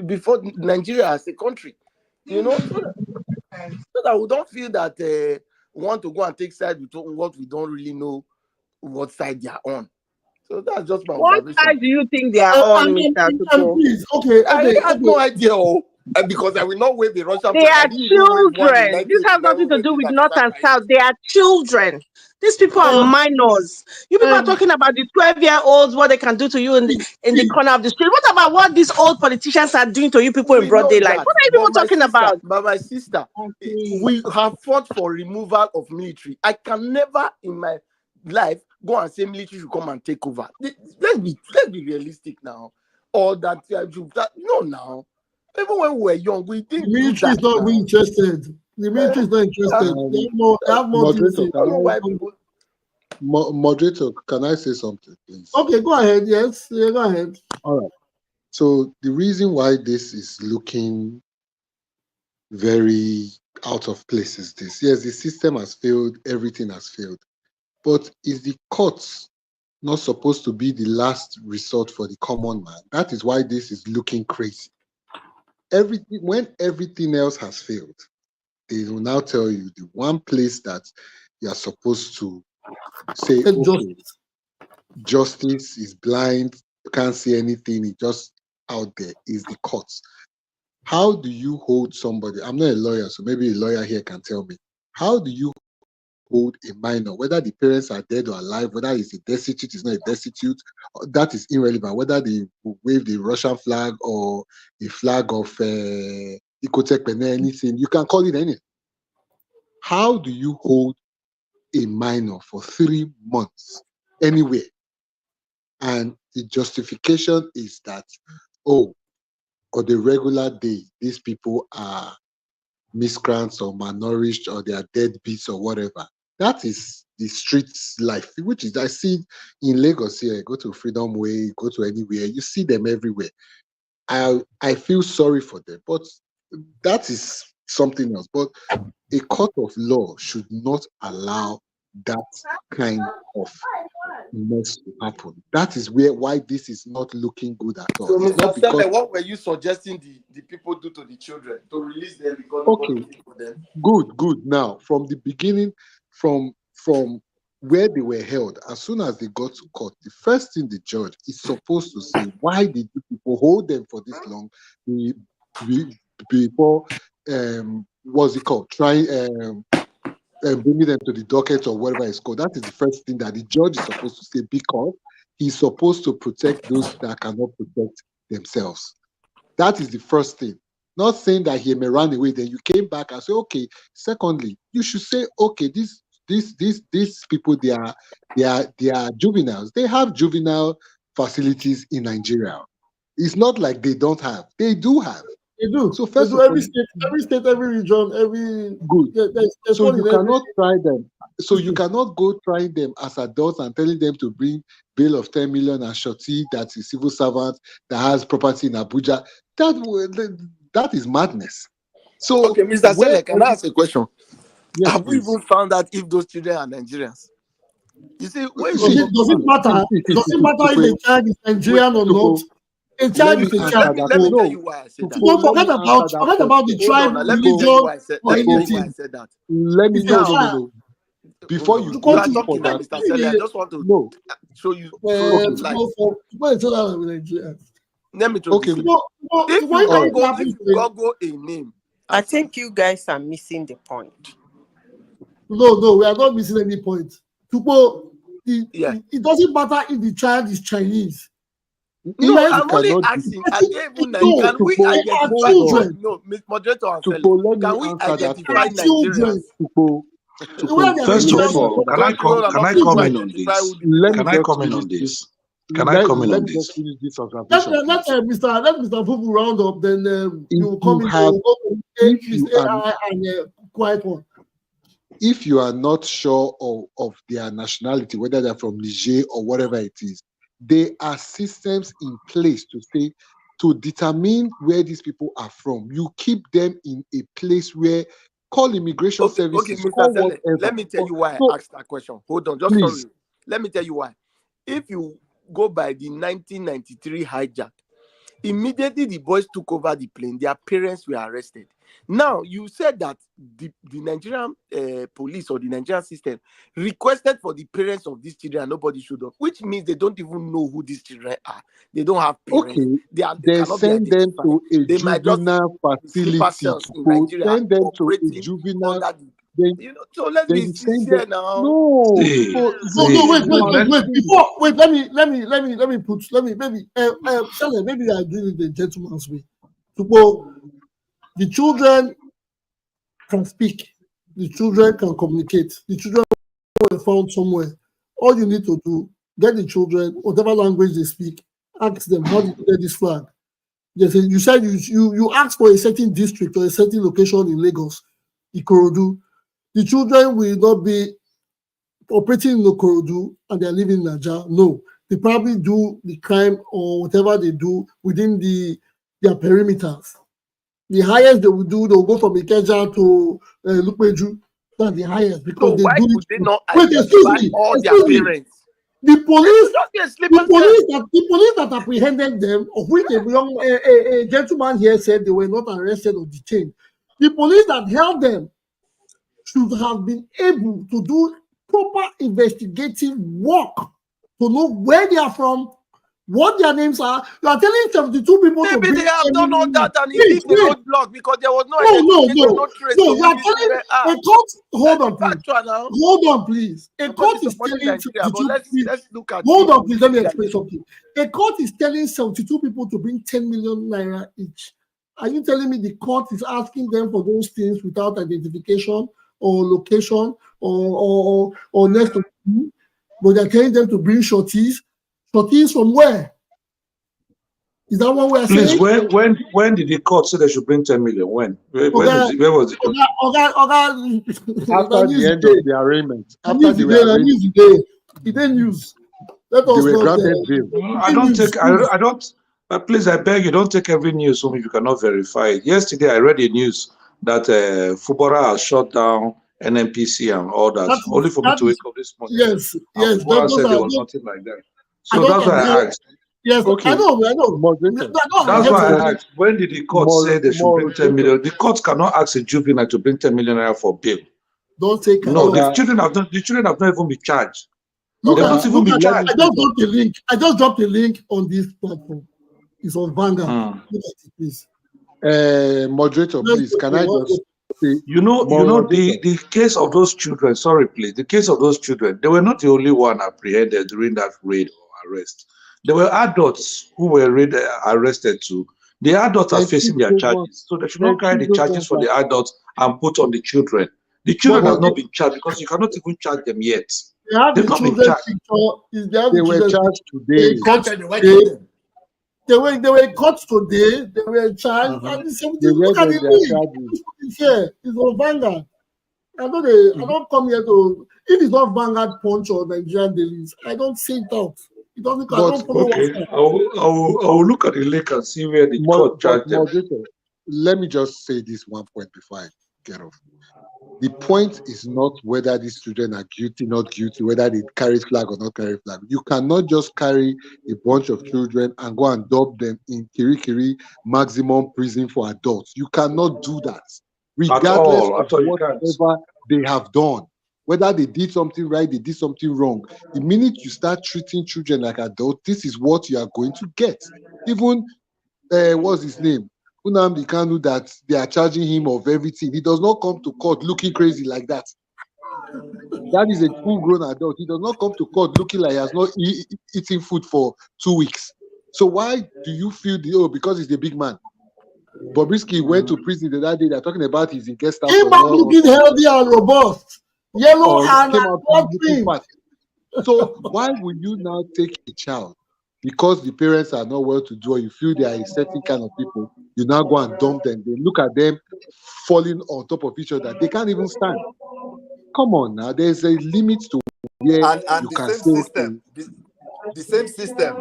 before Nigeria as a country, so that we don't feel that we want to go and take side with what we don't really know what side they are on. So that's just my What observation. side do you think they are on, Mr. Tuko? Please, okay. I have no idea, because I will not wave the Russian They flag. are children. This has nothing to do with north and south. They are children. These people are minors. You people are talking about the 12-year-olds, what they can do to you in the corner of the street. What about what these old politicians are doing to you people in broad daylight? What are you people talking about? But my sister, we have fought for removal of military. I can never in my life go and say military should come and take over. Let's be realistic now. Or that no now. Even when we were young, we didn't The military is not interested. The military is not interested. They have more things to do. Moderator, can I say something, please? Okay, go ahead. Yes, go ahead. All right. So the reason why this is looking very out of place is this. Yes, the system has failed. Everything has failed. But is the courts not supposed to be the last resort for the common man? That is why this is looking crazy. When everything else has failed, they will now tell you the one place that you are supposed to say, okay, justice is blind, you can't see anything, it's just out there, is the courts. How do you hold somebody? I'm not a lawyer, so maybe a lawyer here can tell me. How do you hold a minor, whether the parents are dead or alive, whether it's a destitute, it's not a destitute, that is irrelevant. Whether they wave the Russian flag or a flag of Ecotech and anything, you can call it anything. How do you hold a minor for 3 months anywhere? And the justification is that, on the regular day, these people are miscreants or malnourished or they are deadbeats or whatever. That is the streets life, which is, I see in Lagos here. Go to Freedom Way, go to anywhere, you see them everywhere. I feel sorry for them, but that is something else. But a court of law should not allow that kind of mess to happen. That is why this is not looking good at all. So, It's not Mr. because, Sele, what were you suggesting the people do to the children to release them because nobody did for them? good. Now, from the beginning, from where they were held, as soon as they got to court, the first thing the judge is supposed to say, why did you people hold them for this long before what's it called? Bringing them to the docket or whatever it's called. That is the first thing that the judge is supposed to say, because he's supposed to protect those that cannot protect themselves. That is the first thing. Not saying that he may run away, then you came back and say, okay. Secondly, you should say, okay, these people, they are juveniles. They have juvenile facilities in Nigeria. It's not like they don't have. They do have. They do. So first of every state, every region, every good. There's So you cannot try them. So you cannot go trying them as adults and telling them to bring bail of 10 million and shorty that is civil servant that has property in Abuja. That is madness. So okay, Mr. Sele, can I ask a question? Yes, have we even found out if those children are Nigerians? You see, does it matter? Does it matter if the child is Nigerian or not? A child is a child. Let me tell you why I said that. Don't forget about the tribe, let me tell you why I said that. Let me know. Before you are talking now, Mr. Sele, I just want to show you. Let me tell you. If you Google a name, I think you guys are missing the point. No, we are not missing any point. It doesn't matter if the child is Chinese. No, I'm only asking. Can we identify children? No, moderator and fellow. Can we identify Nigerians? First of all, can I comment on this? Can I comment on this? Let Mr. Fufu round up, then you will come in and quiet one. If you are not sure of their nationality, whether they're from Niger or whatever it is, there are systems in place to determine where these people are from. You keep them in a place where call immigration services. Okay, Mr. Sele, let me tell you why I asked that question. Hold on, sorry. Let me tell you why. If you go by the 1993 hijack, immediately the boys took over the plane, their parents were arrested. Now, you said that the Nigerian police or the Nigerian system requested for the parents of these children and nobody showed up, which means they don't even know who these children are. They don't have parents. Okay, they send them to a juvenile facility. Send them to a juvenile. So let's be sincere now. No, wait. Let me put. Maybe I do it the gentleman's way. The children can speak. The children can communicate. The children were found somewhere. All you need to do, get the children, whatever language they speak, ask them, how did you get this flag? You said you asked for a certain district or a certain location in Lagos, Ikorodu. The children will not be operating in Ikorodu and they're living in Nigeria. No, they probably do the crime or whatever they do within their perimeters. The highest they will do, they'll go from Ikeja to Lukpeju. That's the highest because they not excuse me. Parents? The police that apprehended them, of which a gentleman here said they were not arrested or detained. The police that held them should have been able to do proper investigative work to know where they are from, what their names are. You are telling 72 people to Maybe bring they have 10 done all million. that and he Wait, hit the wait. roadblock because there was no No, identification, no trace no. to You are who these telling children are. a court. Hold on, That's please. factual now. Hold on, please. A court Nobody is supporting telling Nigeria, but 72 people. let's look at Hold it on, please. Let me explain realistically. something. A court is telling 72 people to bring 10 million naira each. Are you telling me the court is asking them for those things without identification or location or next to you? But they're telling them to bring shorties? Shorties from where? Is that what we're Please, saying? when did the court say they should bring 10 million? When? Where was the court? After the end of the arraignment, after they were arraigned, He didn't use. Let us they were not. granted bail. I don't. Please, I beg you, don't take every news home if you cannot verify it. Yesterday, I read a news that Fubara has shut down NNPC and all that. Only for me to wake up this morning. Yes. Fubara said there was nothing like that. So don't that's why I asked. Yes, Okay. I know. That's why I asked. When did the court say they should bring 10 million? The court cannot ask a juvenile to bring 10 million naira for bail. Don't say No, the children have not even been charged. Look, They haven't even been charged. I just dropped the link. I just dropped the link on this platform. It's on Vanguard. Look at it, please. Moderator, please, can I just say, you know the case of those children, sorry please, the case of those children, they were not the only one apprehended during that raid or arrest. There were adults who were arrested too. The adults are facing their charges, so they should not carry the charges for the adults and put on the children. The children have not been charged because you cannot even charge them yet. They've not been charged. They were charged today. They were caught today. They were charged. Look at the link. It's on Vanguard. I don't come here to. If it's not Vanguard Punch or Nigerian dailies, I don't say it out. It doesn't. I don't follow. Okay, I will look at the link and see where the court charged them. Let me just say this one point before I get off. The point is not whether these children are guilty, not guilty, whether they carry flag or not carry flag. You cannot just carry a bunch of children and go and dump them in Kirikiri maximum prison for adults. You cannot do that, regardless of whatever they have done. Whether they did something right, they did something wrong. The minute you start treating children like adults, this is what you are going to get. Even, what's his name? Nnamdi Kanu, that they are charging him of everything. He does not come to court looking crazy like that. That is a full-grown adult. He does not come to court looking like he has not eaten food for 2 weeks. So why do you feel because he's the big man? Bobrisky went to prison the other day. They're talking about his guest house. Came out looking healthy and robust. Yellow and so why would you now take a child because the parents are not well to do or you feel they are a certain kind of people? You now go and dump them. They look at them falling on top of each other. They can't even stand. Come on now. There's a limit to where you can say the same system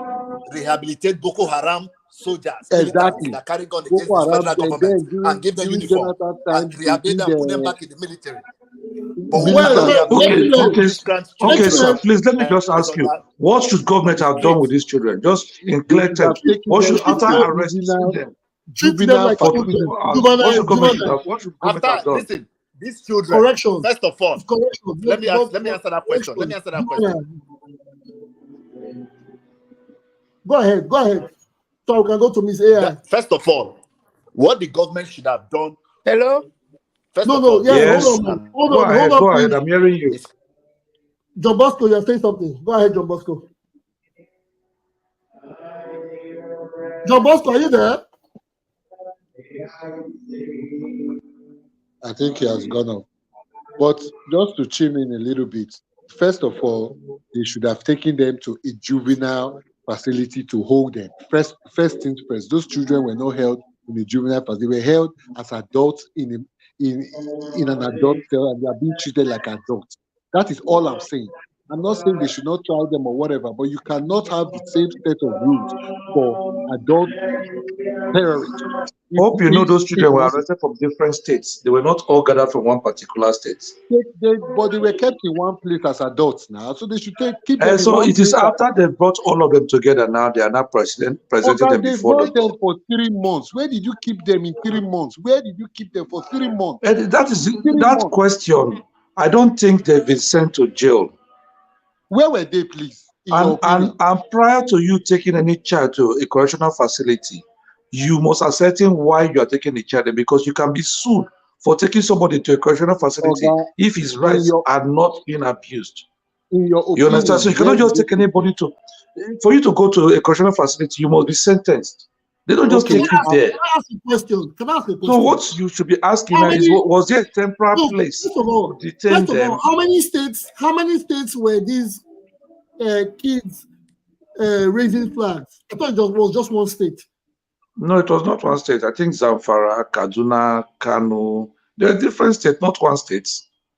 rehabilitate Boko Haram soldiers. Exactly. That carry gun against the federal government and give them uniform and rehabilitate them, put them back in the military. Okay, sir. Please let me just ask you: what should government have done with these children? Just in clear terms, what should after arresting them? Juvenile for 24 hours. What should government have done? Listen, these children. Correction. First of all, let me answer that question. Go ahead. So we can go to Ms. AI. First of all, what the government should have done. Hello? Yes. Hold on. Go ahead. I'm hearing you. John Bosco, you're saying something. Go ahead, John Bosco. John Bosco, are you there? I think he has gone up. But just to chime in a little bit, first of all, they should have taken them to a juvenile facility to hold them. First things first. Those children were not held in a juvenile facility. They were held as adults in an adult cell, and they are being treated like adults. That is all I'm saying. I'm not saying they should not try them or whatever, but you cannot have the same set of rules for adult terrorists. Hope you know those children were arrested from different states. They were not all gathered from one particular state. But they were kept in one place as adults now, so they should keep them. So it is after they brought all of them together now, they are now presenting them before them for 3 months. Where did you keep them in 3 months? Where did you keep them for 3 months? Question. I don't think they've been sent to jail. Where were they, please? And prior to you taking any child to a correctional facility, you must ascertain why you are taking the child there, because you can be sued for taking somebody to a correctional facility if his rights are not being abused. In your opinion, you understand? So you cannot just take anybody to. For you to go to a correctional facility, you must be sentenced. They don't just take you there. Can I ask a question? So what you should be asking now is, was there a temporary place First of all, to detain them? how many states were these kids raising flags? I thought it was just one state. No, it was not one state. I think Zamfara, Kaduna, Kano. There are different states, not one state.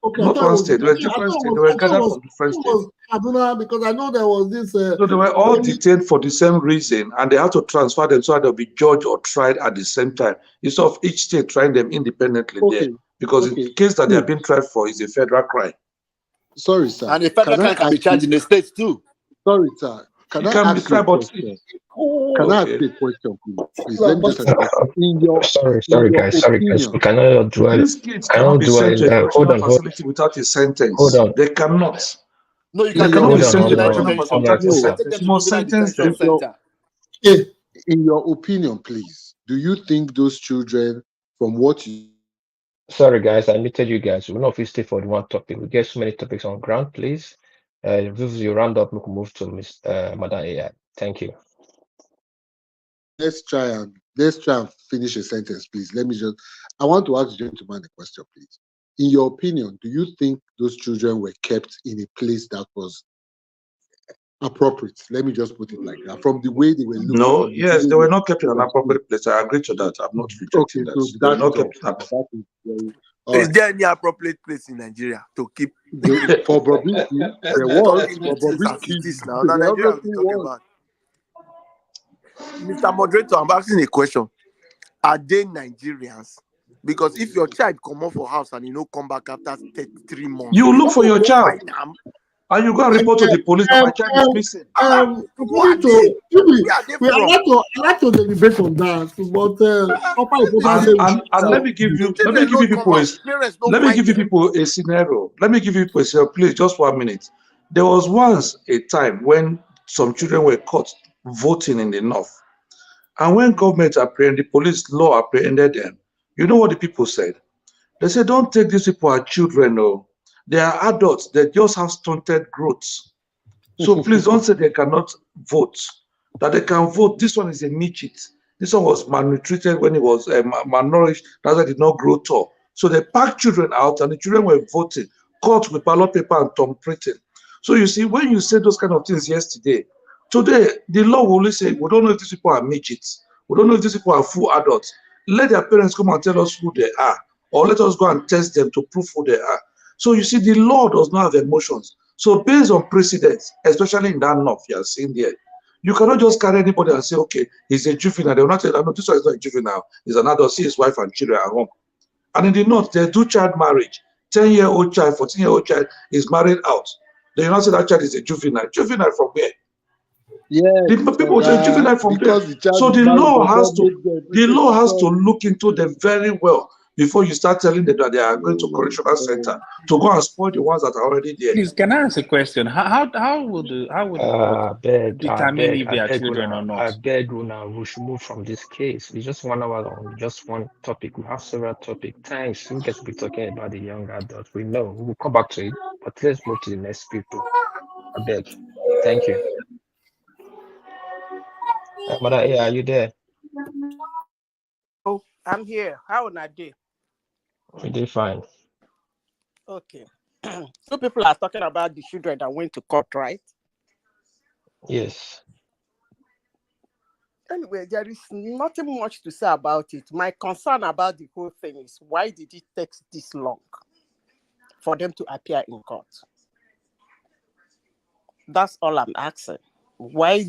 Okay, not one state. There were different states. They were gathered from different states. Kaduna, because I know there was this. So they were all detained for the same reason, and they had to transfer them so that they'll be judged or tried at the same time, instead of each state trying them independently there. Because in the case that they are being tried for is a federal crime. Sorry, sir. And a federal crime can be charged in the states too. Sorry, sir. Can I ask you a question? Can I ask you a question, please? Let me just in your sorry, guys. We cannot do it. These kids cannot be sent to a correctional facility without a sentence. Hold on. They cannot. No, you They cannot be sent to a correctional facility without a sentence. You must sentence them. In your opinion, please, do you think those children, from what you... Sorry, guys, I muted you guys. We're not stay for the one topic. We get so many topics on ground, please. If you round up, we can move to Miss Madam AI. Thank you. Let's try and finish a sentence, please. I want to ask the gentleman a question, please. In your opinion, do you think those children were kept in a place that was appropriate? Let me just put it like that. From the way they were looking. No, yes, they were not kept in an appropriate place. I agree to that. I'm not rejecting that. So They were not kept in appropriate. Is there any appropriate place in Nigeria to keep? For Bobrisky, there was. For Bobrisky, now Nigeria we're talking about. Mr. Moderator, I'm asking a question. Are they Nigerians? Because if your child come off for house and come back after 3 months, you look for your child. And you go and report to the police that my child is missing. We are like to debate on that, but and let me give you people a scenario. Let me give you people a scenario, please, just for a minute. There was once a time when some children were caught voting in the north, and when government apprehended, the police law apprehended them. You know what the people said? They said, "Don't take these people as children, no. They are adults. They just have stunted growth. So please don't say they cannot vote. That they can vote. This one is a midget. This one was malnutrited when he was malnourished. That's why they did not grow tall. So they packed children out, and the children were voting, caught with ballot paper and thumb printing. So you see, when you said those kind of things yesterday, today the law will only say, we don't know if these people are midgets. We don't know if these people are full adults. Let their parents come and tell us who they are, or let us go and test them to prove who they are. So you see, the law does not have emotions. So based on precedents, especially in that north you are seeing there, you cannot just carry anybody and say, okay, he's a juvenile. They will not say, no, this one is not a juvenile. He's an adult, see his wife and children at home. And in the north, they do child marriage. 10-year-old child, 14-year-old child is married out. They will not say that child is a juvenile. Juvenile from where? Yeah, people say juvenile from there. So the law has to look into them very well before you start telling them that they are going to correctional center to go and spoil the ones that are already there. Please, can I ask a question? How would determine if they are children or not? I beg you now, we should move from this case. It's just 1 hour on just one topic. We have several topics. Thanks. We get to be talking about the young adults. We know. We will come back to it, but let's move to the next people. I beg. Thank you. Madam, yeah, are you there? Oh, I'm here. How are you? We did fine. Okay. So people are talking about the children that went to court, right? Yes. Anyway, there is nothing much to say about it. My concern about the whole thing is, why did it take this long for them to appear in court? That's all I'm asking. Why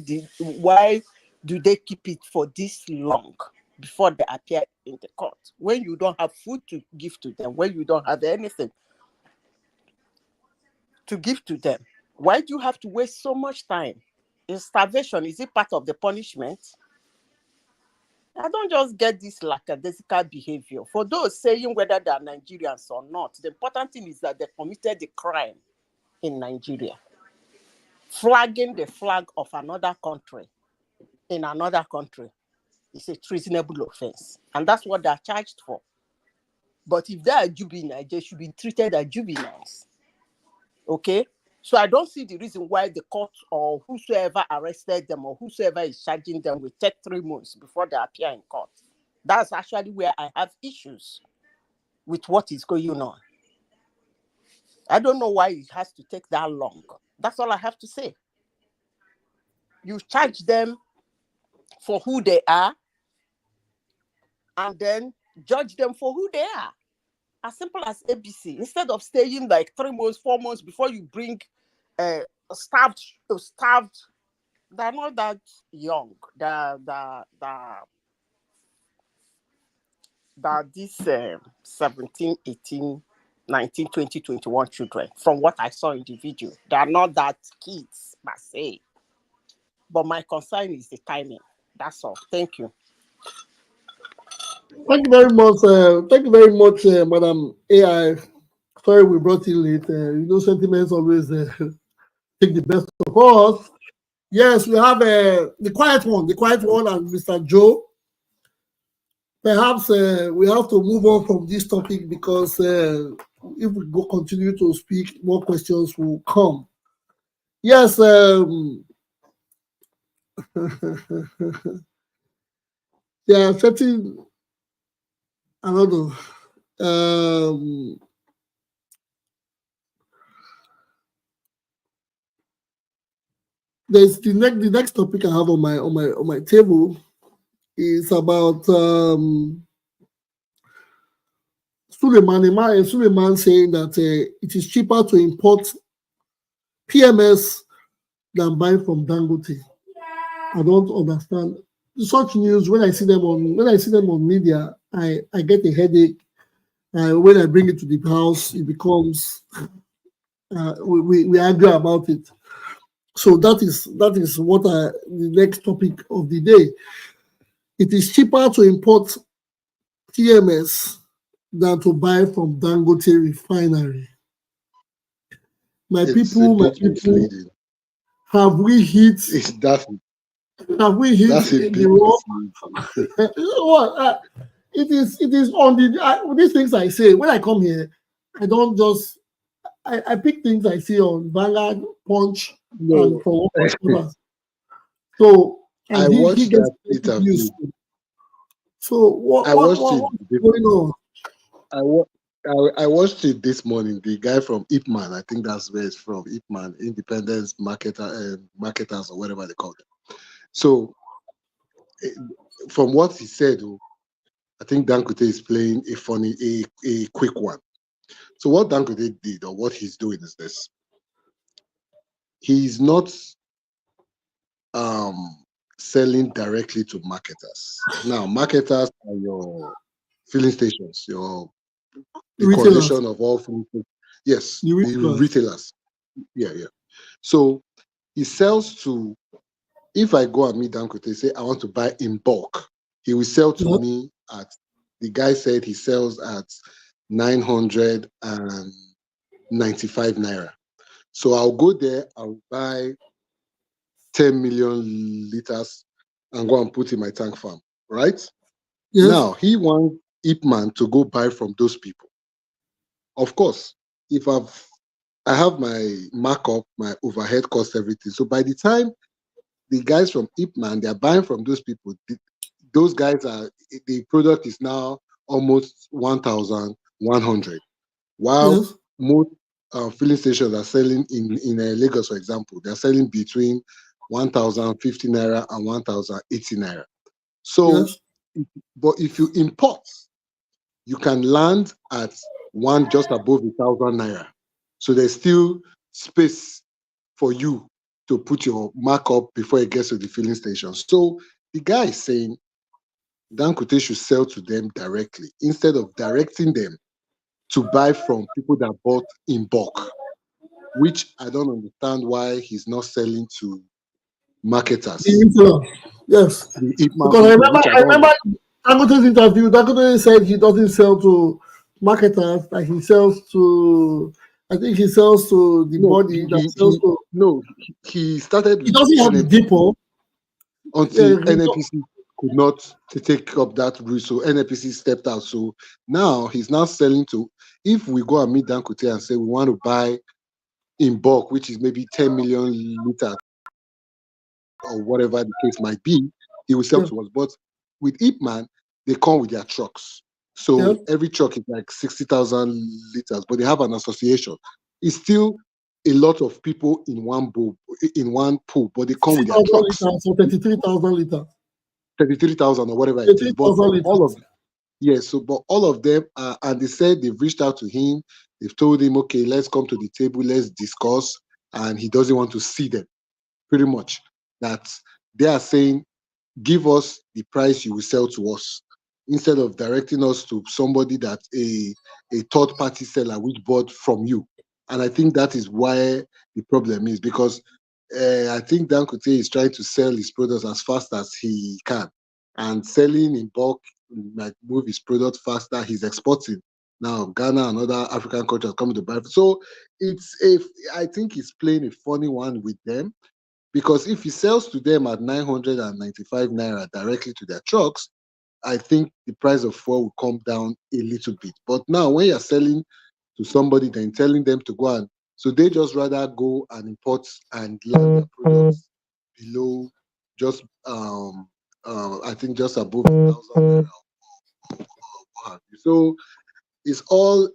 do they keep it for this long before they appear in the court? When you don't have food to give to them, when you don't have anything to give to them, why do you have to waste so much time? Is starvation, is it part of the punishment? I don't just get this lackadaisical behavior. For those saying whether they are Nigerians or not, the important thing is that they committed the crime in Nigeria. flagging the flag of another country in another country is a treasonable offense. And that's what they're charged for. But if they are juveniles, they should be treated as juveniles. Okay? So I don't see the reason why the court or whosoever arrested them or whosoever is charging them will take 3 months before they appear in court. That's actually where I have issues with what is going on. I don't know why it has to take that long. That's all I have to say. You charge them for who they are and then judge them for who they are. As simple as ABC. Instead of staying like 3 months, 4 months before you bring starved, they're not that young. These 17, 18, 19, 20, 21 children, from what I saw in the video, they are not that kids per se. But my concern is the timing. That's all. Thank you. Thank you very much. Thank you very much, Madam AI. Sorry we brought you late. Sentiments always take the best of us. Yes, we have the quiet one, and Mr. Joe. Perhaps we have to move on from this topic because if we continue to speak, more questions will come. Yes. They are setting another. There's the next topic I have on my table is about Suleiman saying that it is cheaper to import PMS than buy from Dangote. I don't understand such news. When I see them on media, I get a headache. When I bring it to the house, it becomes we argue about it. So that is what the next topic of the day. It is cheaper to import TMS than to buy from Dangote refinery. My people, have we hit the wrong? What? It is on the these things I say when I come here. I don't just I pick things I see on Vanguard, Punch, and from others. So and he gets used to. So what's going on? I watched it this morning. The guy from Ipman, I think that's where it's from. Ipman, Independence Marketers or whatever they call it. So from what he said, I think Dangote is playing a quick one. So what Dangote did or what he's doing is this. He's not selling directly to marketers. Now, marketers are your filling stations, the coalition of all filling stations. Yes, the retailers. Yeah. So he sells to, if I go and meet Dangote, say I want to buy in bulk, he will sell to me at, the guy said he sells at 995 naira. So I'll go there, I'll buy 10 million liters and go and put in my tank farm, right? Yes. Now, he wants Ipman to go buy from those people. Of course, if I have my markup, my overhead cost, everything. So by the time the guys from Ipman, they're buying from those people, those guys the product is now almost 1,100. While most filling stations are selling in Lagos, for example, they're selling between 1,050 naira and 1,080 naira. So, but if you import, you can land at just above 1,000 naira. So there's still space for you to put your markup before it gets to the filling station. So the guy is saying Dangote should sell to them directly instead of directing them to buy from people that bought in bulk, which I don't understand why he's not selling to marketers. Yes. Because I remember Dangote's interview, Dangote said he doesn't sell to marketers, like he sells to I think he sells to the body that sells to. No, he started. He doesn't have the depot until NNPC could not take up that route, so NNPC stepped out. So now he's now selling to. If we go and meet Dangote and say we want to buy in bulk, which is maybe 10 million liters or whatever the case might be, he will sell to us. But with Ipman, they come with their trucks. So every truck is like 60,000 liters, but they have an association. It's still a lot of people in one pool, but they come with their trucks. So 33,000 liters. 33,000 or whatever it is. But all of but all of them are, and they said they've reached out to him. They've told him, okay, let's come to the table, let's discuss, and he doesn't want to see them. Pretty much that they are saying, give us the price you will sell to us, instead of directing us to somebody that a third-party seller which bought from you. And I think that is why the problem is, because I think Dangote is trying to sell his products as fast as he can, and selling in bulk might move his product faster. He's exporting now. Ghana and other African countries coming to buy. So I think he's playing a funny one with them, because if he sells to them at 995 naira directly to their trucks, I think the price of fuel will come down a little bit. But now when you're selling to somebody, then telling them to go and, so they just rather go and import and land their products below just I think just above 1,000 naira. So it's all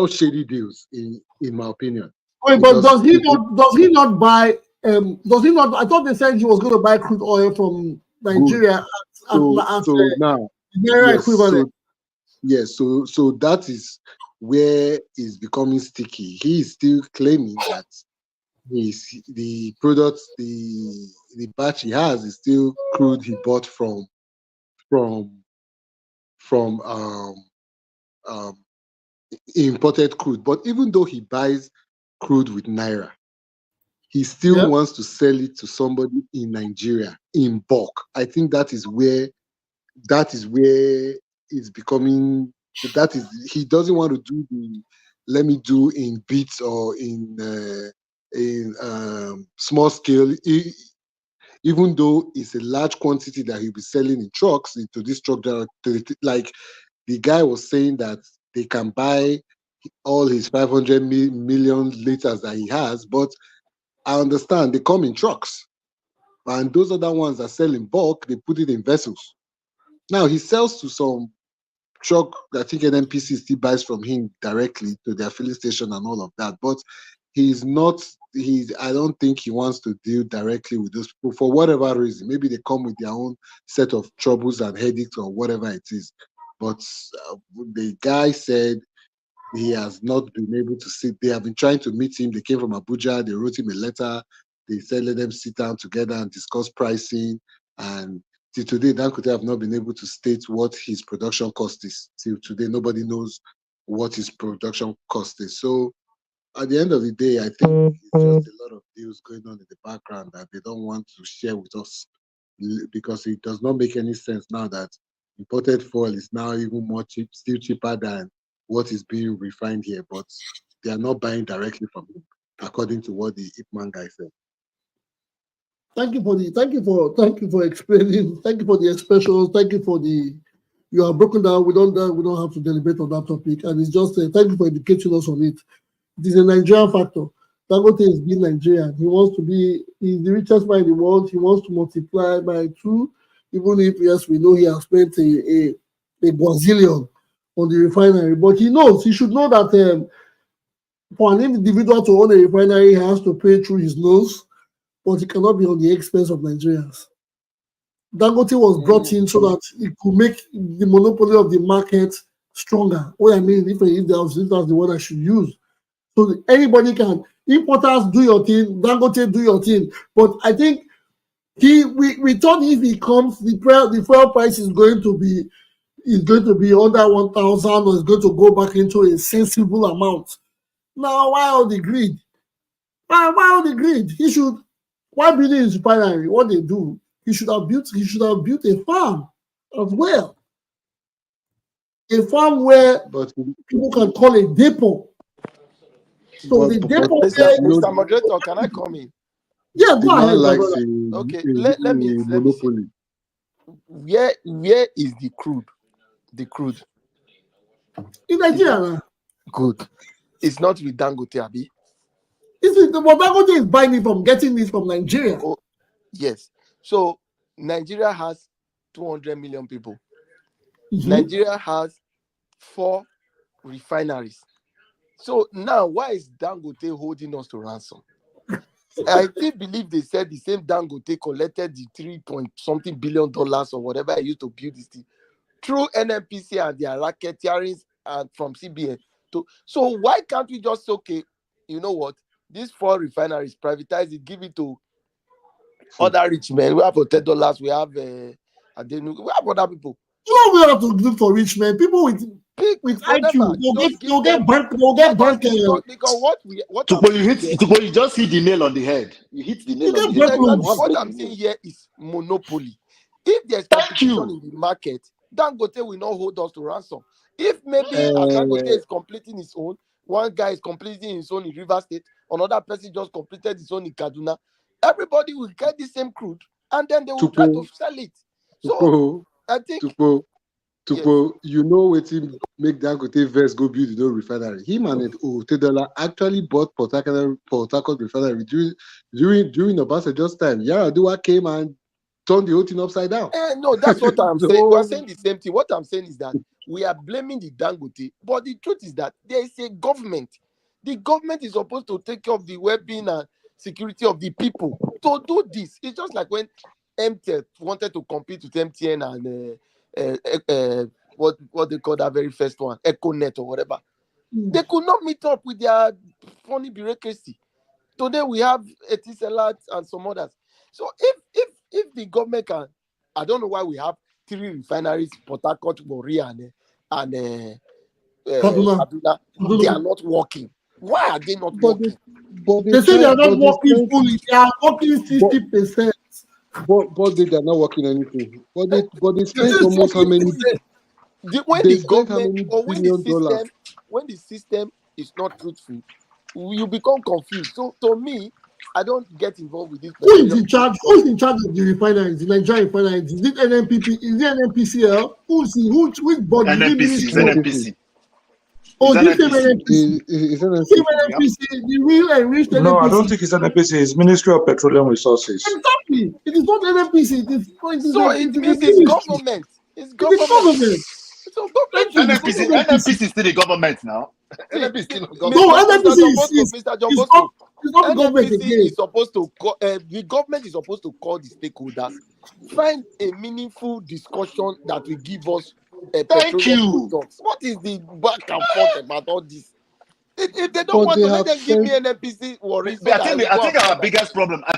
shady deals in my opinion. Wait, but does he not buy does he not? I thought they said he was going to buy crude oil from Nigeria at now equivalent. So that is where it's becoming sticky. He is still claiming that the products, the batch he has is still crude he bought from imported crude. But even though he buys crude with naira, he still wants to sell it to somebody in Nigeria in bulk. I think that is where it's becoming. He doesn't want to do the let me do in bits or in small scale. Even though it's a large quantity that he'll be selling in trucks into this truck driver, like the guy was saying that they can buy all his 500 million liters that he has, but I understand they come in trucks, and those other ones that sell in bulk, they put it in vessels. Now he sells to some truck that I think NNPC still buys from him directly to their filling station and all of that, but I don't think he wants to deal directly with those people for whatever reason. Maybe they come with their own set of troubles and headaches or whatever it is. But the guy said he has not been able to sit. They have been trying to meet him. They came from Abuja. They wrote him a letter. They said let them sit down together and discuss pricing. And till today, Dangote have not been able to state what his production cost is. Till today, nobody knows what his production cost is. So at the end of the day, I think it's just a lot of deals going on in the background that they don't want to share with us, because it does not make any sense now that imported fuel is now even more cheap, still cheaper than what is being refined here, but they are not buying directly from him, according to what the Ipman guy said. Thank you for explaining. Thank you for the expressions. Thank you for you have broken down. We don't have to deliberate on that topic, and it's just thank you for educating us on it. It is a Nigerian factor. Dangote is being Nigerian. He's the richest man in the world. He wants to multiply by 2, even if, yes, we know he has spent a gazillion on the refinery. But he should know that for an individual to own a refinery, he has to pay through his nose, but it cannot be on the expense of Nigerians. Dangote was brought in so that it could make the monopoly of the market stronger. What I mean, if that's the word I should use. So anybody can, importers do your thing, Dangote do your thing. But I think we thought if he comes, the fuel price is going to be under 1,000, or is going to go back into a sensible amount. Now, why all the greed? Why all the greed? Why building his refinery? What they do? He should have built a farm as well. a farm where But people can call a depot. So the depot Mr. Moderator, can I come in? Yeah, the go man ahead, likes Okay, a let me monopoly. Where is the crude? The crude in Nigeria. Good. It's not with Dangote, Abi. Dangote is buying it from, getting it from Nigeria. Oh, yes. So Nigeria has 200 million people. Nigeria has 4 refineries. So now, why is Dangote holding us to ransom? I still believe they said the same Dangote collected the $3-something billion or whatever he used to build this thing through NNPC and their racketeerings and from CBN. So why can't we just say, okay, you know what? These 4 refineries, privatize it, give it to other rich men. We have for $10. We have other people. You know, we have to look for rich men. People with IQ. You'll get bank. Because you just hit the nail on the head. You hit the nail on the head. What I'm saying here is monopoly. If there's competition in the market, Dangote will not hold us to ransom. If maybe Dangote is completing his own, one guy is completing his own in River State, another person just completed his own in Kaduna, everybody will get the same crude, and then they will try to sell it. So I think Tupo, you know what make Dangote first go build the refinery. Him and Otedola actually bought Port Harcourt refinery during Obasanjo's time. Yar'Adua came and turned the whole thing upside down. No, that's what I'm saying. We're saying the same thing. What I'm saying is that we are blaming the Dangote, but the truth is that there is a government. The government is supposed to take care of the well-being and security of the people. To do this, it's just like when MTN wanted to compete with MTN and what they call that very first one, EcoNet or whatever. They could not meet up with their funny bureaucracy. Today we have Etisalat and some others. So if the government can, I don't know why we have 3 refineries, Port Harcourt, Warri, and Kaduna. They are not working. Why are they not working? They say they are not working fully. They are working 60%. But they are not working anything. But they spend almost how many? When the government or when the system is not truthful, you become confused. So to me, I don't get involved with this. Who is in charge? Who is in charge of the refineries, the Nigerian refineries? Is it NNPP? Is it NNPCL? Which body? NNPC. Oh, this is NNPC. Is NNPC, the real and rich NNPC. No, I don't think it's NNPC. It's Ministry of Petroleum Resources. Exactly. It is not NNPC. It means it's government. It's government. So NNPC is still the government now. NNPC is still government. No, NNPC is Mr. John Bosco. It's not government again. Is supposed to the government is supposed to call the stakeholders, find a meaningful discussion that will give us Thank you. Products. What is the back and forth about all this? If they don't want to, let them give me NNPC worries. I think our biggest problem. I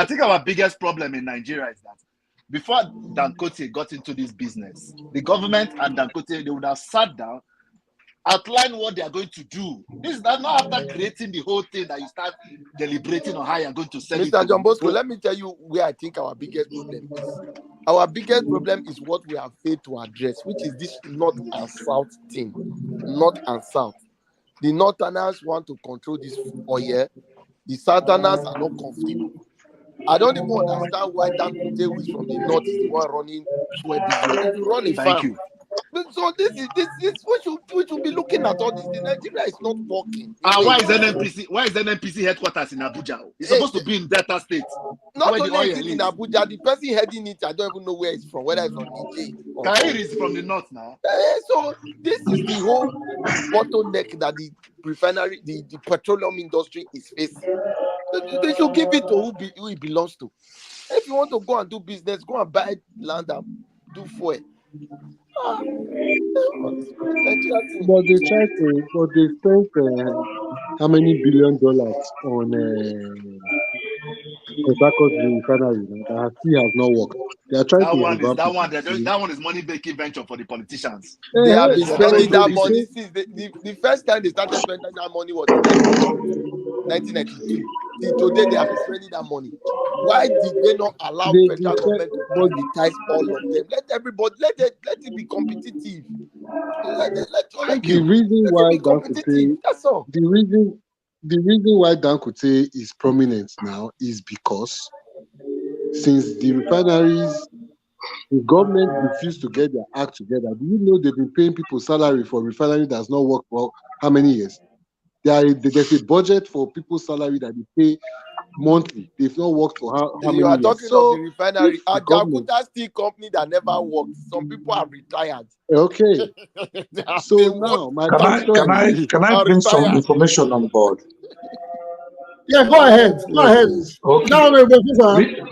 think our biggest problem in Nigeria is that before Dangote got into this business, the government and Dangote, they would have sat down, outline what they are going to do. This is not after creating the whole thing that you start deliberating on how you are going to sell it. Mr. John Bosco, let me tell you where I think our biggest problem is. Our biggest problem is what we have failed to address, which is this North and South thing. North and South. The Northerners want to control this oil. The Southerners are not comfortable. I don't even understand why Dangote, who is from the North, is the one running fuel business. If you run a farm. So this we should be looking at all this. Nigeria is not working. Why is NNPC headquarters in Abuja? It's supposed to be in Delta State. Not only is it in Abuja, the person heading it, I don't even know where it's from, whether it's from DJ. Kairi is from the north now. So this is the whole bottleneck that the refinery, the petroleum industry is facing. They should give it to who it belongs to. If you want to go and do business, go and buy land and do fuel. But they spent how many $1 billion on Port Harcourt refinery that still has not worked. They are trying that one is money making venture for the politicians. They have been spending that money since the first time they started spending that money was in 1992. till today they have been spending that money. Why did they not allow federal government to privatize all of them? Let everybody, let it be competitive. The reason why Dangote, that's all. The reason why Dangote is prominent now is because since the refineries, the government refused to get their act together. Do you know they've been paying people salary for refinery that's not worked for how many years? There's a budget for people's salary that they pay monthly. They've not worked for how many years? You are talking of the refinery. The government, Jakarta Steel Company that never worked. Some people are retired. Okay. So now my question can I bring some information on board? Yeah, go ahead. Go ahead. Okay.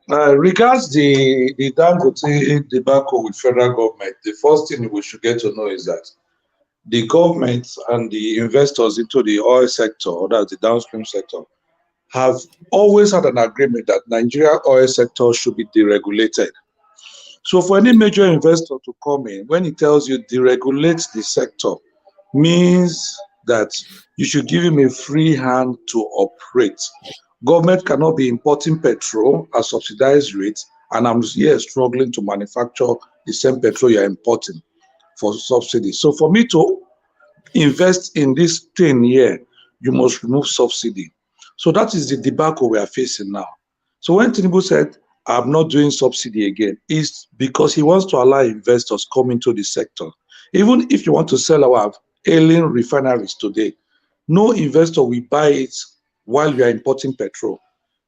Regards the Dangote debacle with federal government, the first thing we should get to know is that the government and the investors into the oil sector, or that's the downstream sector, have always had an agreement that Nigeria oil sector should be deregulated. So for any major investor to come in, when he tells you deregulate the sector, means that you should give him a free hand to operate. Government cannot be importing petrol at subsidized rates, and I'm here struggling to manufacture the same petrol you're importing for subsidy. So for me to invest in this thing here, you must remove subsidy. So that is the debacle we are facing now. So when Tinubu said, I'm not doing subsidy again, it's because he wants to allow investors come into the sector. Even if you want to sell our ailing refineries today, no investor will buy it while you are importing petrol,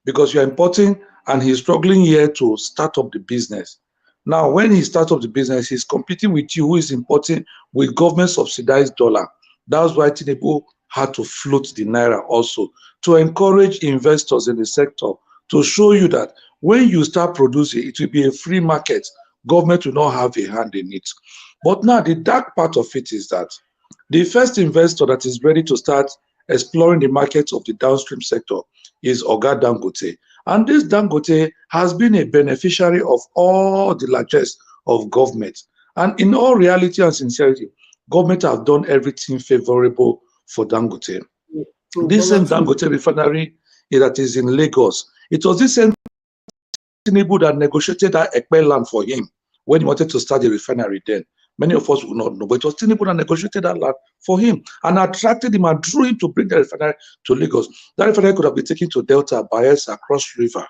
because you are importing and he's struggling here to start up the business. Now, when he starts up the business, he's competing with you who is importing with government subsidized dollar. That's why Tinubu had to float the naira also, to encourage investors in the sector, to show you that when you start producing, it will be a free market. Government will not have a hand in it. But now the dark part of it is that the first investor that is ready to start exploring the markets of the downstream sector is Oga Dangote. And this Dangote has been a beneficiary of all the largesse of government. And in all reality and sincerity, government have done everything favorable for Dangote. This same Dangote refinery that is in Lagos, it was this same Tinubu that negotiated that Ekpe land for him when he wanted to start the refinery then. Many of us will not know, but it was Tinubu that negotiated that land for him and attracted him and drew him to bring the refinery to Lagos. That refinery could have been taken to Delta, Bayelsa, Cross River,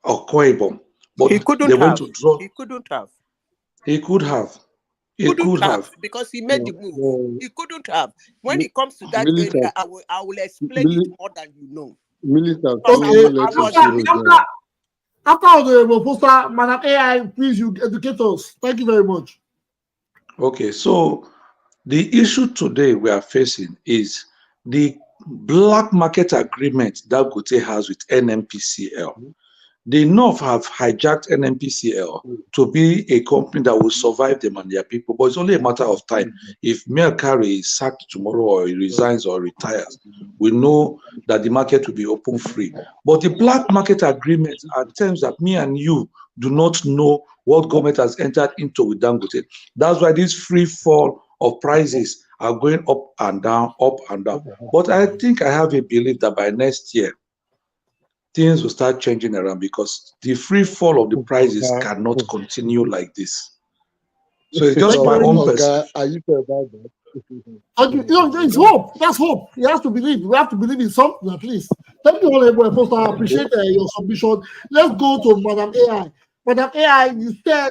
or Koibom. But he couldn't they went have. to draw. He couldn't have. He could have. He could have. Because he made the move. He couldn't have. When it comes to that area, I will explain it more than you know. After the poster, Madam AI, please, you educate us. Thank you very much. Okay, so the issue today we are facing is the black market agreement that Dangote has with NNPCL. The North have hijacked NNPCL to be a company that will survive them and their people, but it's only a matter of time. If Mel Carey is sacked tomorrow, or he resigns or retires, we know that the market will be open free. But the black market agreement are terms that me and you do not know what government has entered into with Dangote. That's why this free fall of prices are going up and down, up and down. But I think I have a belief that by next year, things will start changing around, because the free fall of the prices cannot continue like this. So it's just my own perspective. Are you sure about that? It's hope. That's hope. You have to believe. We have to believe in something at least. Thank you, Honorable Foster. I appreciate your submission. Let's go to Madam AI. Madam AI, you said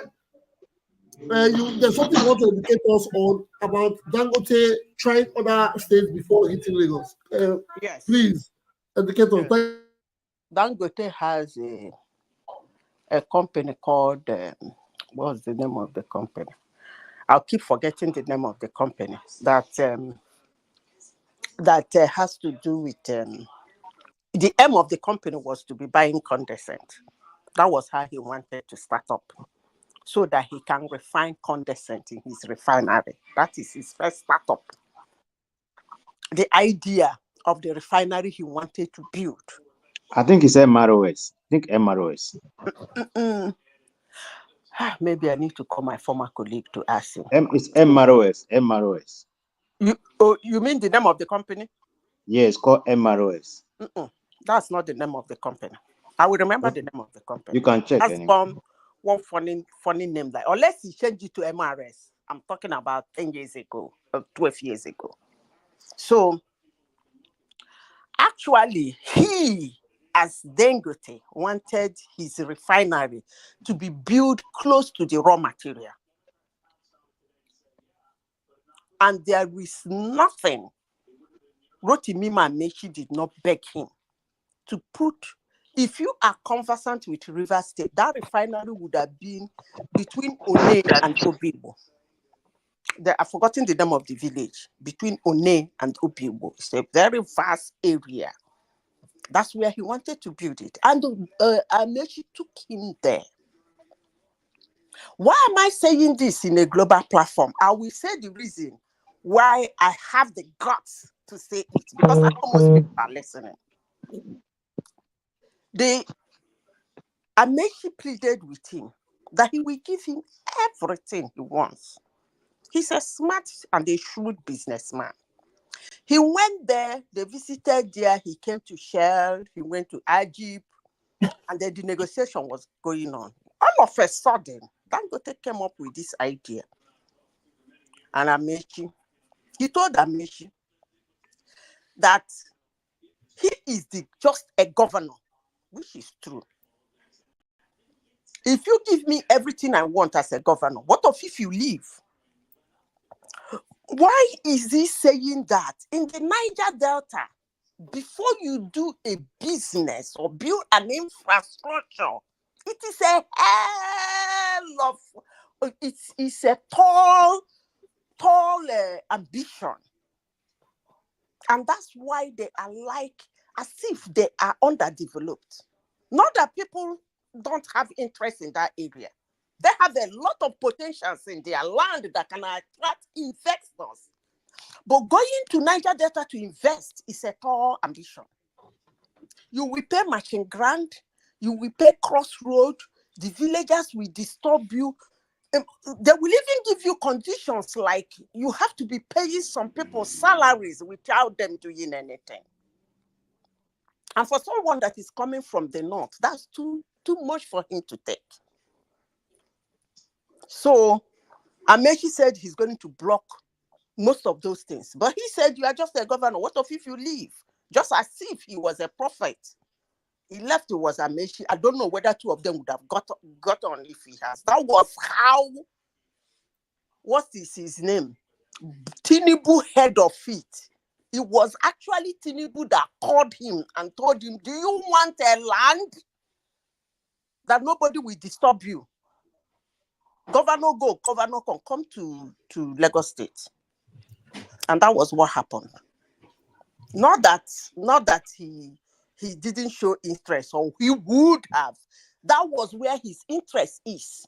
there's something you want to educate us on about Dangote trying other states before hitting Lagos. Yes. Please, educate us. Yes. Dangote has a company called, what's the name of the company? I'll keep forgetting the name of the company that has to do with, the aim of the company was to be buying condensate. That was how he wanted to start up, so that he can refine condensate in his refinery. That is his first startup. The idea of the refinery he wanted to build. I think it's MROS. MROS. Maybe I need to call my former colleague to ask him. It's MROS. MROS. You mean the name of the company? Yes, called MROS. That's not the name of the company. I will remember the name of the company. You can check. That's one funny name. Like, unless he changed it to MRS. I'm talking about 10 years ago, 12 years ago. So, actually, he, as Dangote, wanted his refinery to be built close to the raw material. And there is nothing Rotimi Amaechi did not beg him to put. If you are conversant with Rivers State, that refinery would have been between One and Obibo. I've forgotten the name of the village. Between One and Obibo. It's a very vast area. That's where he wanted to build it. And Amaechi took him there. Why am I saying this in a global platform? I will say the reason why I have the guts to say it, because I know most people are listening. Amaechi pleaded with him that he will give him everything he wants. He's a smart and a shrewd businessman. He went there, they visited there, he came to Shell, he went to Egypt, and then the negotiation was going on. All of a sudden, Dangote came up with this idea. And Amaechi, he told Amaechi that he is just a governor, which is true. If you give me everything I want as a governor, what if you leave? Why is he saying that? In the Niger Delta, before you do a business or build an infrastructure, it is a hell of, it's a tall ambition. And that's why they are like, as if they are underdeveloped. Not that people don't have interest in that area. They have a lot of potentials in their land that can attract investors. But going to Niger Delta to invest is a tall ambition. You will pay machine grant, you will pay crossroad, the villagers will disturb you. They will even give you conditions like you have to be paying some people's salaries without them doing anything. And for someone that is coming from the north, that's too much for him to take. So Amaechi said he's going to block most of those things. But he said, you are just a governor. What if you leave? Just as if he was a prophet. He left, it was Amaechi. I don't know whether two of them would have got on if he has. That was how, what is his name? Tinubu heard of it. It was actually Tinubu that called him and told him, do you want a land that nobody will disturb you? Governor go, governor come to Lagos State. And that was what happened. Not that he didn't show interest, or he would have. That was where his interest is.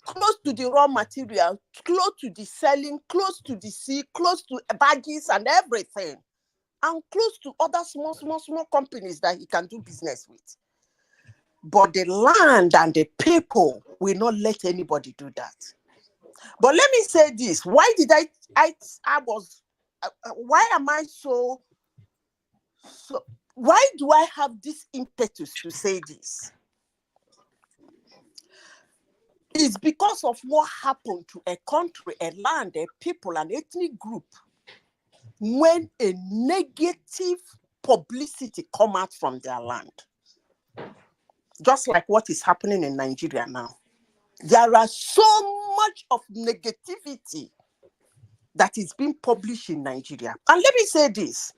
Close to the raw material, close to the selling, close to the sea, close to baggies and everything. And close to other small companies that he can do business with. But the land and the people will not let anybody do that. But let me say this. Why did why am I so why do I have this impetus to say this? It's because of what happened to a country, a land, a people, an ethnic group when a negative publicity come out from their land. Just like what is happening in Nigeria now. There are so much of negativity that is being published in Nigeria. And let me say this.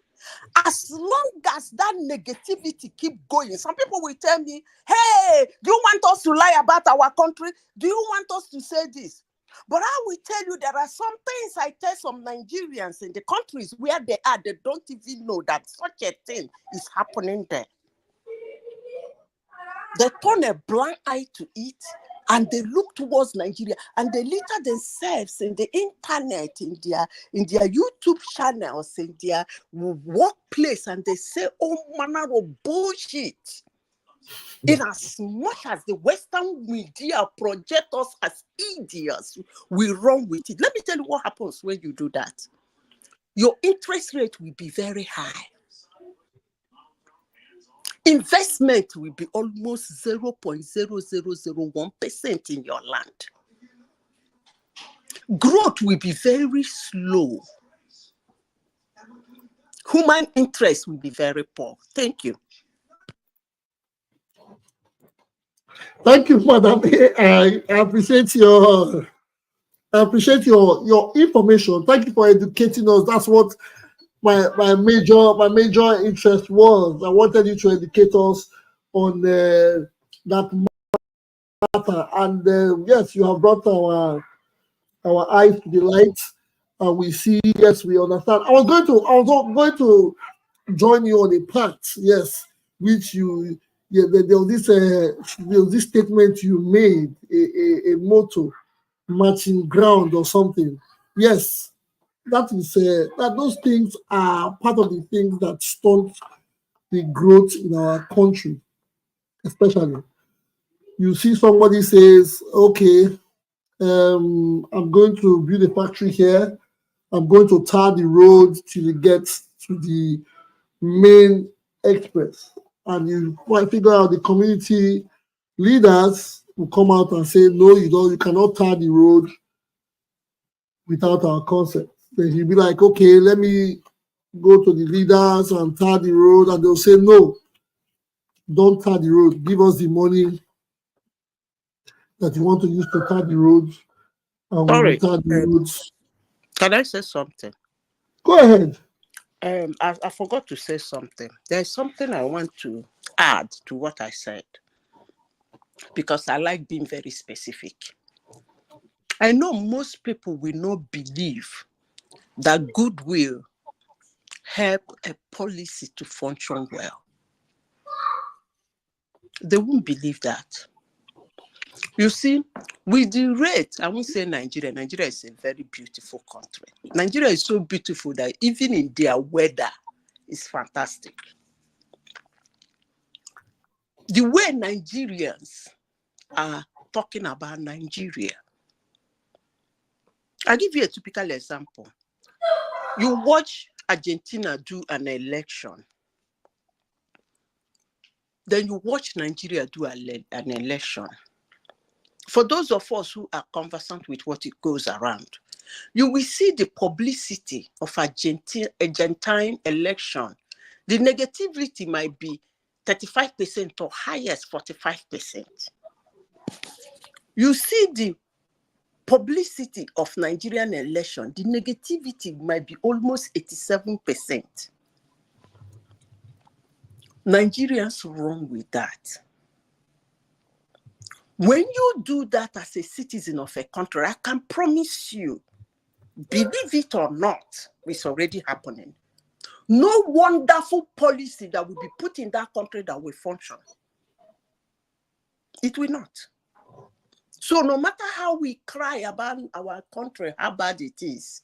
As long as that negativity keep going, some people will tell me, hey, do you want us to lie about our country? Do you want us to say this? But I will tell you, there are some things I tell some Nigerians in the countries where they are, they don't even know that such a thing is happening there. They turn a blind eye to it and they look towards Nigeria and they litter themselves in the internet, in their YouTube channels, in their workplace, and they say all manner of bullshit. In as much as the Western media project us as idiots, we run with it. Let me tell you what happens when you do that. Your interest rate will be very high. investment will be almost 0.0001% in your land. Growth will be very slow. Human interest will be very poor. Thank you. Thank you, Madam. I appreciate your information. Thank you for educating us. That's what my major interest was. I wanted you to educate us on that matter. And yes, you have brought our eyes to the light, and we see. Yes, we understand. I was going to join you on a part. Yes, which you. Yeah, there was this statement you made, a motto, matching ground or something. Yes, that is that those things are part of the things that stunt the growth in our country, especially. You see somebody says, okay, I'm going to build a factory here. I'm going to tar the road till it gets to the main express. And you might figure out the community leaders will come out and say, no, you cannot tar the road without our consent. Then he'll be like, okay, let me go to the leaders and tar the road. And they'll say, no, don't tar the road. Give us the money that you want to use to tar the road. And we will tar the roads. Can I say something? Go ahead. I forgot to say something. There's something I want to add to what I said, because I like being very specific. I know most people will not believe that goodwill help a policy to function well. They won't believe that. You see, with the rate, I won't say Nigeria. Nigeria is a very beautiful country. Nigeria is so beautiful that even in their weather, it's fantastic. The way Nigerians are talking about Nigeria. I'll give you a typical example. You watch Argentina do an election. Then you watch Nigeria do an election. For those of us who are conversant with what it goes around, you will see the publicity of Argentine election. The negativity might be 35% or highest 45%. You see the publicity of Nigerian election, the negativity might be almost 87%. Nigerians wrong with that. When you do that as a citizen of a country, I can promise you, believe it or not, it's already happening. No wonderful policy that will be put in that country that will function. It will not. So no matter how we cry about our country, how bad it is,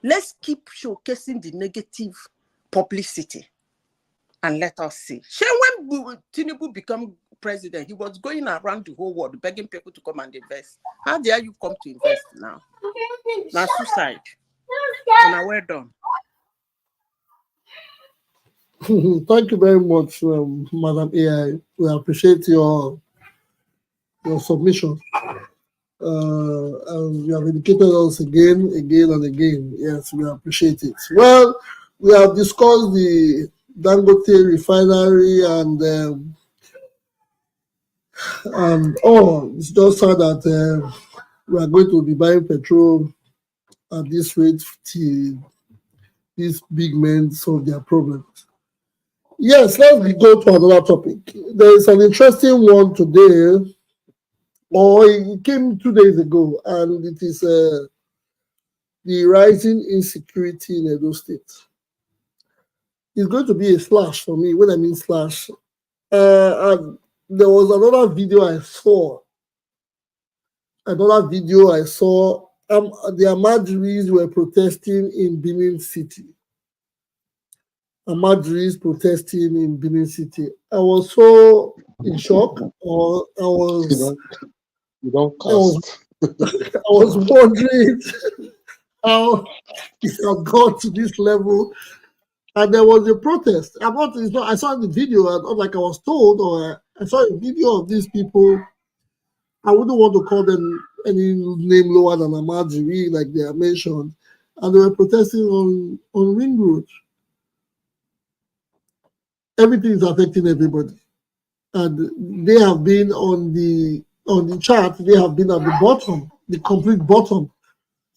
let's keep showcasing the negative publicity and let us see. When Tinubu became president, he was going around the whole world begging people to come and invest. How dare you come to invest now? Now suicide. And well done. Thank you very much, Madam AI. We appreciate your submission. And you have educated us again and again. Yes, we appreciate it. Well, we have discussed the Dangote refinery and it's just sad that we are going to be buying petrol at this rate till these big men solve their problems. Yes, let's go to another topic. There is an interesting one today, or it came 2 days ago, and it is the rising insecurity in Edo State. It's going to be a slash for me. When I mean slash, and there was another video I saw. The Amajuris were protesting in Benin City. Amajuris protesting in Benin City. I was so in shock, or I was. You don't cast. I was wondering how it has got to this level. And there was a protest. I saw the video, not like I was told, or I saw a video of these people. I wouldn't want to call them any name lower than Amadiri, like they are mentioned. And they were protesting on Ring Road. Everything is affecting everybody. And they have been on the chart, they have been at the bottom, the complete bottom.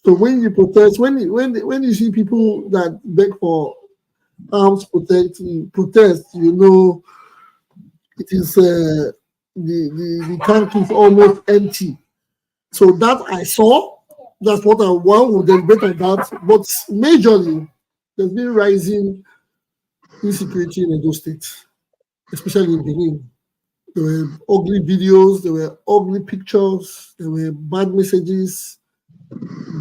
So when you protest, when you see people that beg for arms protest, you know it is the tank is almost empty. So that I saw, that's what I want. We'll debate on that. But majorly, there's been rising insecurity in Edo State, especially in Benin. There were ugly videos, there were ugly pictures, there were bad messages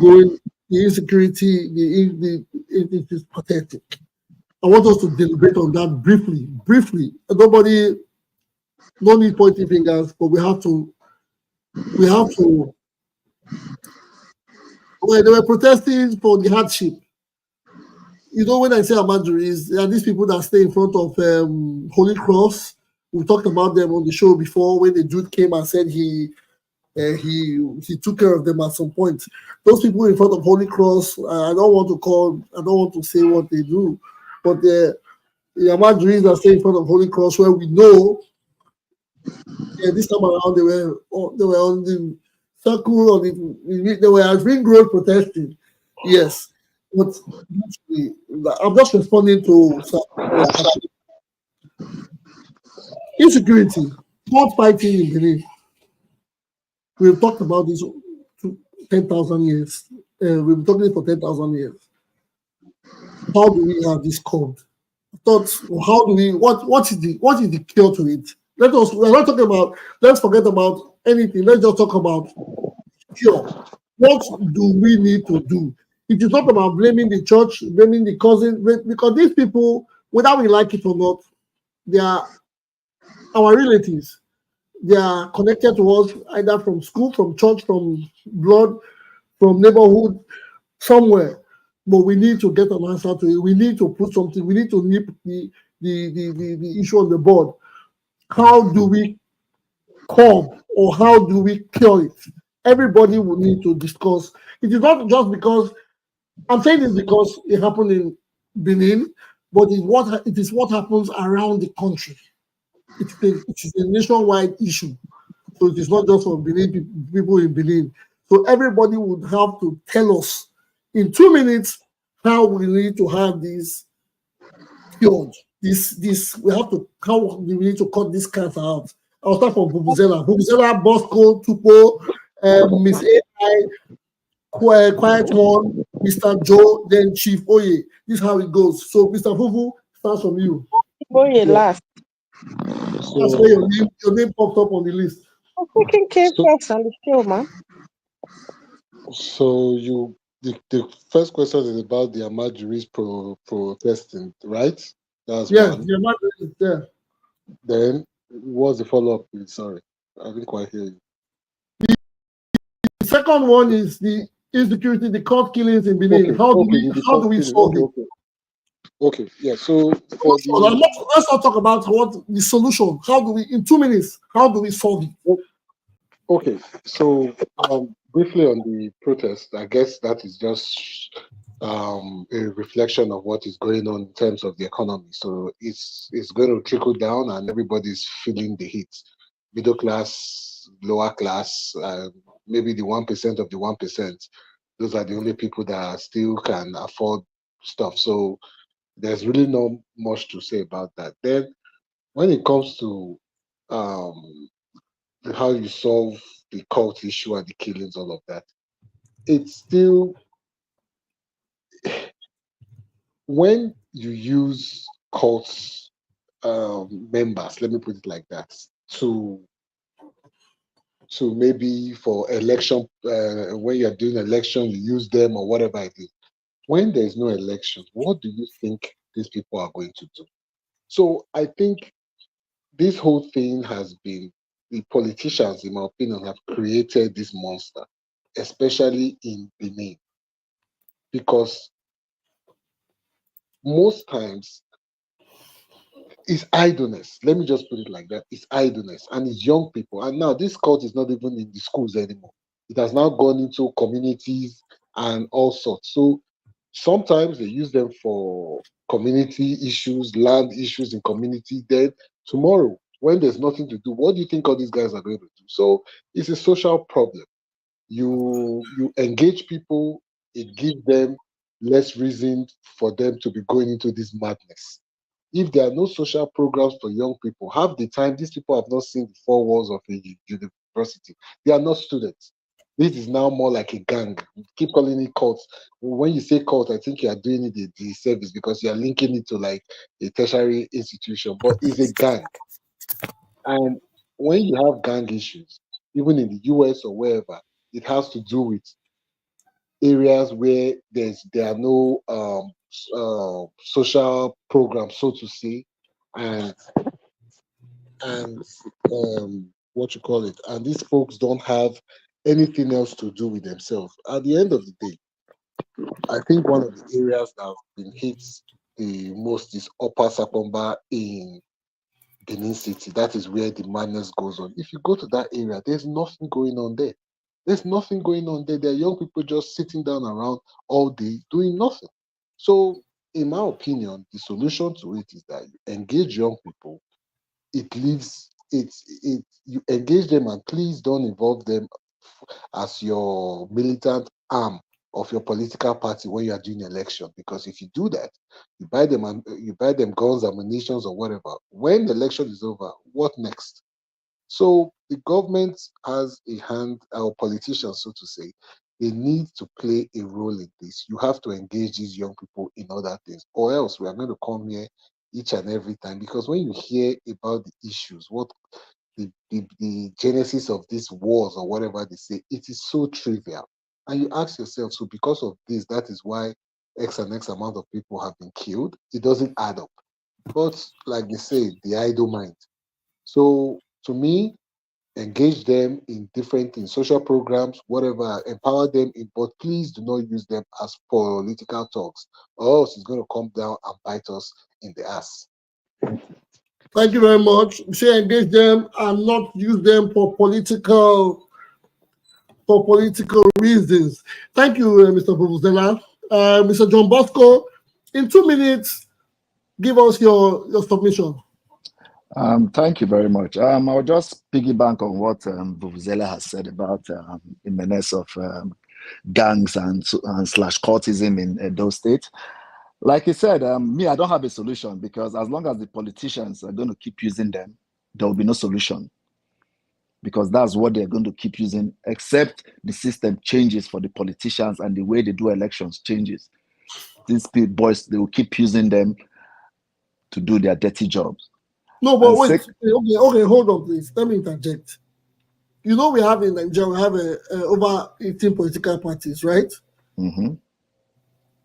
going. The insecurity, it is pathetic. I want us to deliberate on that briefly. Nobody, no need pointing fingers, but we have to. Well, they were protesting for the hardship. You know, when I say Amajuris, there are these people that stay in front of Holy Cross. We talked about them on the show before when the dude came and said he took care of them at some point. Those people in front of Holy Cross, I don't want to say what they do, but the Amajuris that stay in front of Holy Cross, where we know this time around they were on the circle, they were at Ring Road protesting. Yes, but I'm just responding to insecurity, not fighting in Benin. We've talked about this 10,000 years. We've been talking for 10,000 years. How do we have this code? How do we? What is the cure to it? We're not talking about. Let's forget about anything. Let's just talk about cure. What do we need to do? It is not about blaming the church, blaming the cousin, because these people, whether we like it or not, they are our relatives. They are connected to us either from school, from church, from blood, from neighborhood, somewhere. But we need to get an answer to it. We need to put something. We need to nip the issue on the board. How do we curb or how do we cure it? Everybody will need to discuss. It is not just because I'm saying this because it happened in Benin, but it is what happens around the country. It is a nationwide issue. So it is not just for Benin, people in Benin. So everybody would have to tell us in 2 minutes how we need to have this cured. How we need to cut this cancer out. I'll start from Vuvuzela. Vuvuzela, Bosco, Tupo, Miss AI, Quiet One, Mr. Joe, then Chief Oye. This is how it goes. So Mr. Fufu starts from you. Oye last. That's where your name popped up on the list. I'm thinking came first on the show, man. So the first question is about the Amajuris protesting, right? That's one. The Amajuris is there. Then what's the follow-up? Sorry, I didn't quite hear you. The second one is the insecurity, the court killings in Benin. How do we solve it? Okay, yeah. So let's not talk about what the solution. How do we, in 2 minutes, how do we solve it? Okay, so briefly on the protest, I guess that is just a reflection of what is going on in terms of the economy. So it's going to trickle down, and everybody's feeling the heat. Middle class, lower class, maybe the 1% of the 1%. Those are the only people that still can afford stuff. So there's really not much to say about that. Then, when it comes to how you solve the cult issue and the killings, all of that, it's still when you use cults members, let me put it like that, to maybe for election, when you're doing election, you use them or whatever it is. When there's no election, what do you think these people are going to do? So I think this whole thing has been, the politicians, in my opinion, have created this monster, especially in Benin, because most times it's idleness. Let me just put it like that. It's idleness, and it's young people. And now this cult is not even in the schools anymore. It has now gone into communities and all sorts. So sometimes they use them for community issues, land issues in community. Then tomorrow, when there's nothing to do, what do you think all these guys are going to do? So it's a social problem. You engage people, it gives them less reason for them to be going into this madness. If there are no social programs for young people, half the time these people have not seen the four walls of a university. They are not students. This is now more like a gang. You keep calling it cults. When you say cult, I think you are doing it a disservice because you are linking it to like a tertiary institution, but it's a gang. And when you have gang issues, even in the US or wherever, it has to do with areas where there are no social programs, so to say, and and what you call it, and these folks don't have anything else to do with themselves. At the end of the day, I think one of the areas that have been hit the most is Upper Sakomba in Benin City. That is where the madness goes on. If you go to that area, there's nothing going on there. There's nothing going on there. There are young people just sitting down around all day doing nothing. So, in my opinion, the solution to it is that you engage young people. It leaves it you engage them, and please don't involve them as your militant arm of your political party when you are doing election. Because if you do that, you buy them guns, ammunition, or whatever. When the election is over, what next? So the government has a hand, our politicians, so to say, they need to play a role in this. You have to engage these young people in other things, or else we are going to come here each and every time. Because when you hear about the issues, what the genesis of these wars or whatever they say, it is so trivial. And you ask yourself, so because of this, that is why X and X amount of people have been killed. It doesn't add up. But like they say, the idle mind. So to me, engage them in different things, social programs, whatever, empower them in, but please do not use them as political talks, or else it's going to come down and bite us in the ass. Thank you very much. Say engage them and not use them for political reasons. Thank you, Mr. Vuvuzela. Mr. John Bosco, in 2 minutes, give us your submission. Thank you very much. I'll just piggyback on what Vuvuzela has said about the menace of gangs and slash cultism in those states. Like he said, me, I don't have a solution, because as long as the politicians are going to keep using them, there will be no solution, because that's what they're going to keep using, except the system changes for the politicians and the way they do elections changes. These boys, they will keep using them to do their dirty jobs. No, but wait. Okay, hold on, please. Let me interject. You know, we have in Nigeria, we have over 18 political parties, right? Mm-hmm.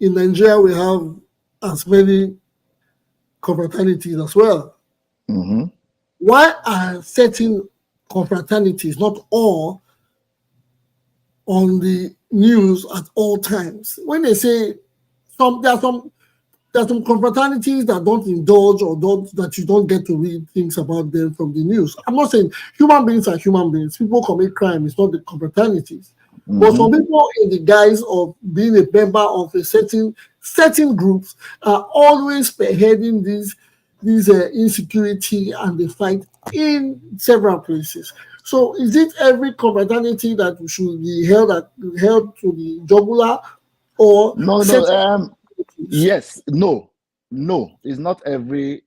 In Nigeria, we have as many confraternities as well. Mm-hmm. Why are certain confraternities, not all, on the news at all times? When they say there are some confraternities that don't indulge, or that you don't get to read things about them from the news. I'm not saying human beings are human beings. People commit crime. It's not the confraternities. Mm-hmm. But some people, in the guise of being a member of a certain groups, are always spearheading these insecurity and the fight in several places. So is it every confraternity that should be held to the jugular, or no? Yes, no, it's not every.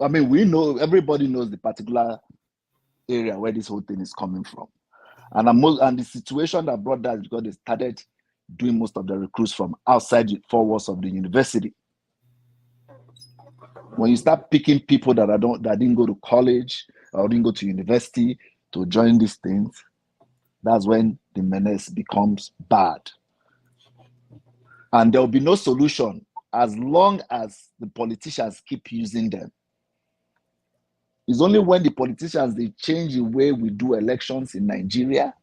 I mean, we know, everybody knows the particular area where this whole thing is coming from, and the situation that brought that is because they started doing most of the recruits from outside the four walls of the university. When you start picking people that didn't go to college or didn't go to university to join these things, that's when the menace becomes bad. And there will be no solution as long as the politicians keep using them. It's only when the politicians, they change the way we do elections in Nigeria,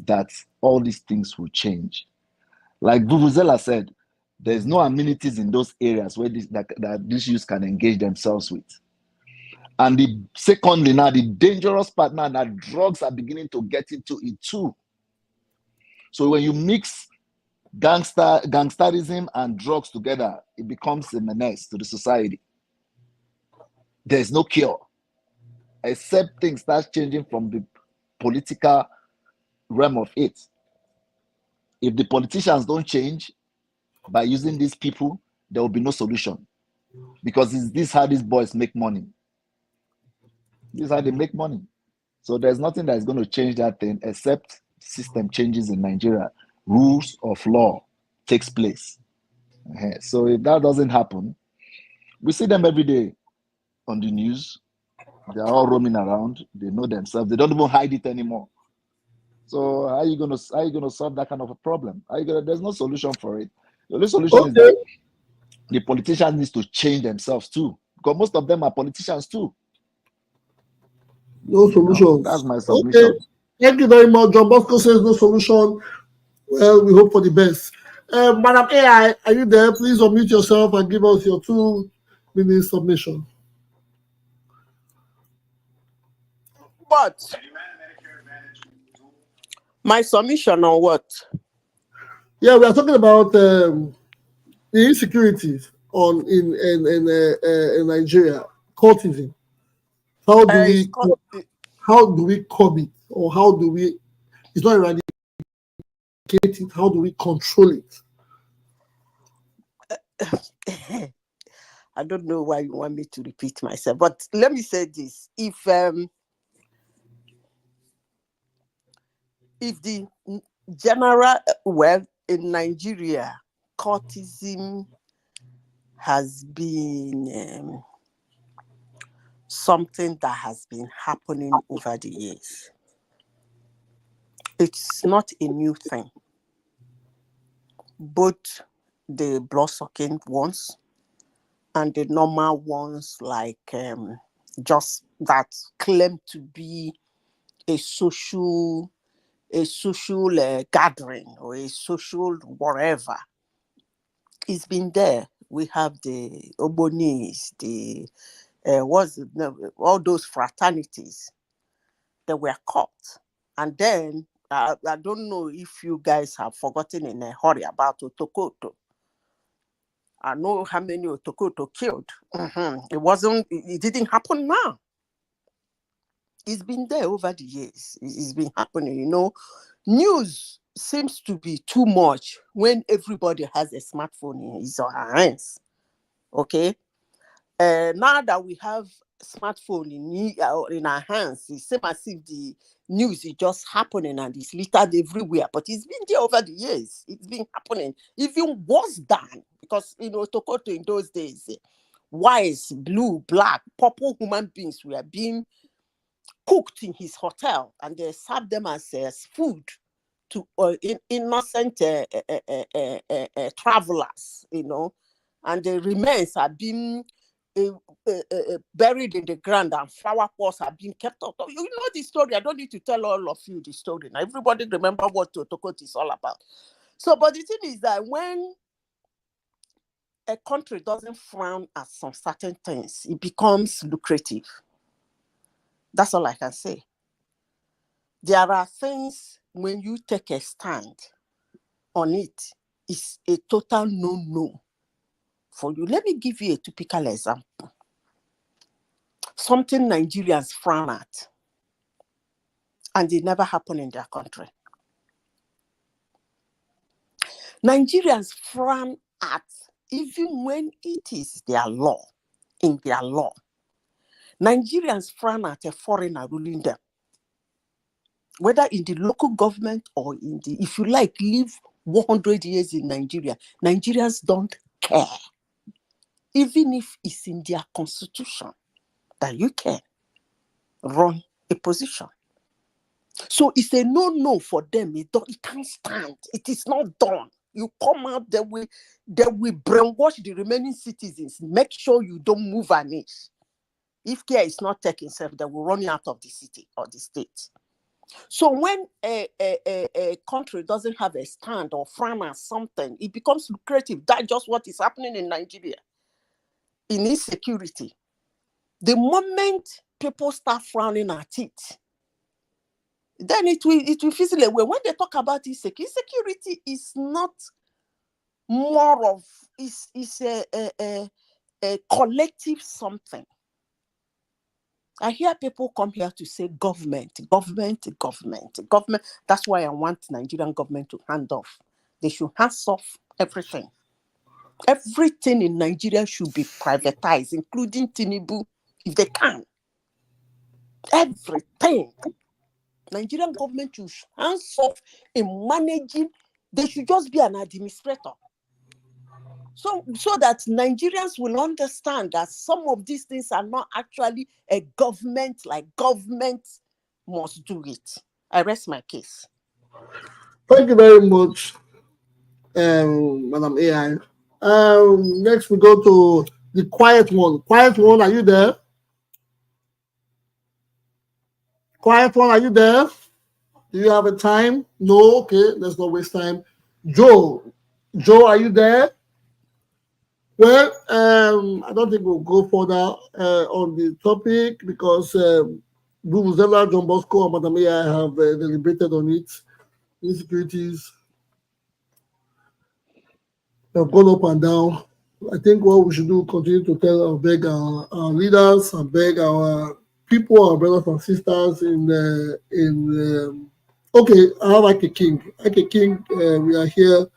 that all these things will change. Like Vuvuzela said, There's no amenities in those areas where that these youths can engage themselves with. And secondly, now the dangerous part now that drugs are beginning to get into it too. So when you mix gangsterism and drugs together, it becomes a menace to the society. There's no cure, except things start changing from the political realm of it. If the politicians don't change by using these people, there will be no solution. Because this is how these boys make money. This is how they make money. So there's nothing that is going to change that thing except system changes in Nigeria. Rules of law takes place. So if that doesn't happen, we see them every day on the news. They're all roaming around. They know themselves. They don't even hide it anymore. So how are you gonna solve that kind of a problem? There's no solution for it. The only solution is that the politicians need to change themselves too, because most of them are politicians too. No solution. That's my submission. Okay. Thank you very much. John Bosco says no solution. Well, we hope for the best. Madam AI, are you there? Please unmute yourself and give us your 2-minute submission. What? My submission on what? Yeah, we are talking about the insecurities in Nigeria, cultism. How do we curb it, or how do we? It's not eradicate it. How do we control it? I don't know why you want me to repeat myself, but let me say this: if the general, well, in Nigeria, cultism has been something that has been happening over the years. It's not a new thing. Both the blood-sucking ones and the normal ones, like just that claim to be a social gathering or a social whatever. It's been there. We have the Obonis, all those fraternities that were caught. And then, I don't know if you guys have forgotten in a hurry about Otokoto. I know how many Otokoto killed. It didn't happen now. It's been there over the years. It's been happening, News seems to be too much when everybody has a smartphone in his or her hands. Okay? Now that we have smartphone in our hands, it's same as if the news is just happening and it's littered everywhere. But it's been there over the years. It's been happening. Even worse than, because Tokoto in those days, white, blue, black, purple human beings were being cooked in his hotel, and they served them as food to innocent travelers, and the remains are being buried in the ground, and flower pots are being kept up. You know the story. I don't need to tell all of you the story. Now, everybody remember what Tokoti is all about. So, but the thing is that when a country doesn't frown at some certain things, it becomes lucrative. That's all I can say. There are things when you take a stand on it, it's a total no-no for you. Let me give you a typical example. Something Nigerians frown at, and it never happened in their country. Nigerians frown at, even when it is their law, in their law. Nigerians frown at a foreigner ruling them. Whether in the local government or if you like, live 100 years in Nigeria, Nigerians don't care. Even if it's in their constitution that you can run a position. So it's a no-no for them. It can't stand. It is not done. You come out, they will brainwash the remaining citizens. Make sure you don't move an inch. If care is not taken, they will run you out of the city or the state. So when a country doesn't have a stand or frown at something, it becomes lucrative. That's just what is happening in Nigeria. In insecurity, the moment people start frowning at it, then it will fizzle away. When they talk about insecurity is not more of, it's a collective something. I hear people come here to say government. That's why I want Nigerian government to hand off. They should hands off everything. Everything in Nigeria should be privatized, including Tinubu, if they can. Everything. Nigerian government should hands off in managing. They should just be an administrator. So that Nigerians will understand that some of these things are not actually a government, like government must do it. I rest my case. Thank you very much, Madam AI. Next we go to the quiet one. Quiet one, are you there? Quiet one, are you there? Do you have a time? No? Okay, let's not waste time. Joe, are you there? Well, I don't think we'll go further on the topic because Vuvuzela, John Bosco, and Madam AI have deliberated on it. Insecurities have gone up and down. I think what we should do, continue to tell and beg our leaders and beg our people, our brothers and sisters okay, I have Ike King. Ike King, we are here.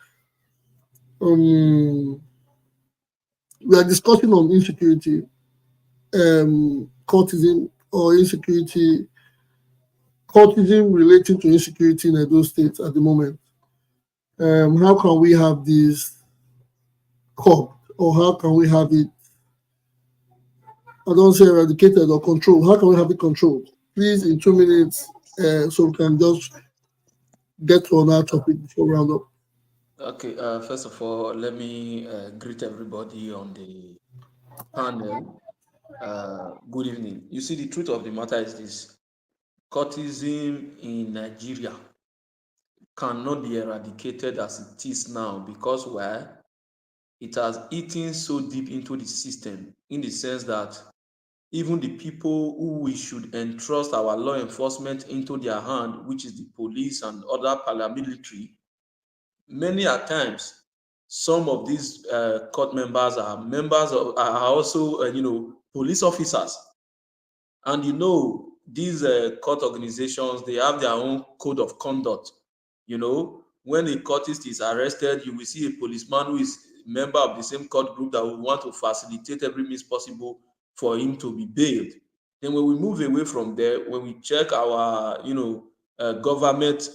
We are discussing on insecurity, cultism or insecurity, cultism relating to insecurity in Edo State at the moment. How can we have this curbed, or how can we have it, I don't say eradicated or controlled, how can we have it controlled? Please, in 2 minutes, so we can just get to another topic before we round up. Okay, first of all, let me greet everybody on the panel. Good evening. You see, the truth of the matter is this: cultism in Nigeria cannot be eradicated as it is now, because why? It has eaten so deep into the system, in the sense that even the people who we should entrust our law enforcement into their hand, which is the police and other paramilitary, many a times, some of these court members are also police officers. And these court organizations, they have their own code of conduct. When a courtist is arrested, you will see a policeman who is a member of the same court group that will want to facilitate every means possible for him to be bailed. Then when we move away from there, when we check our government,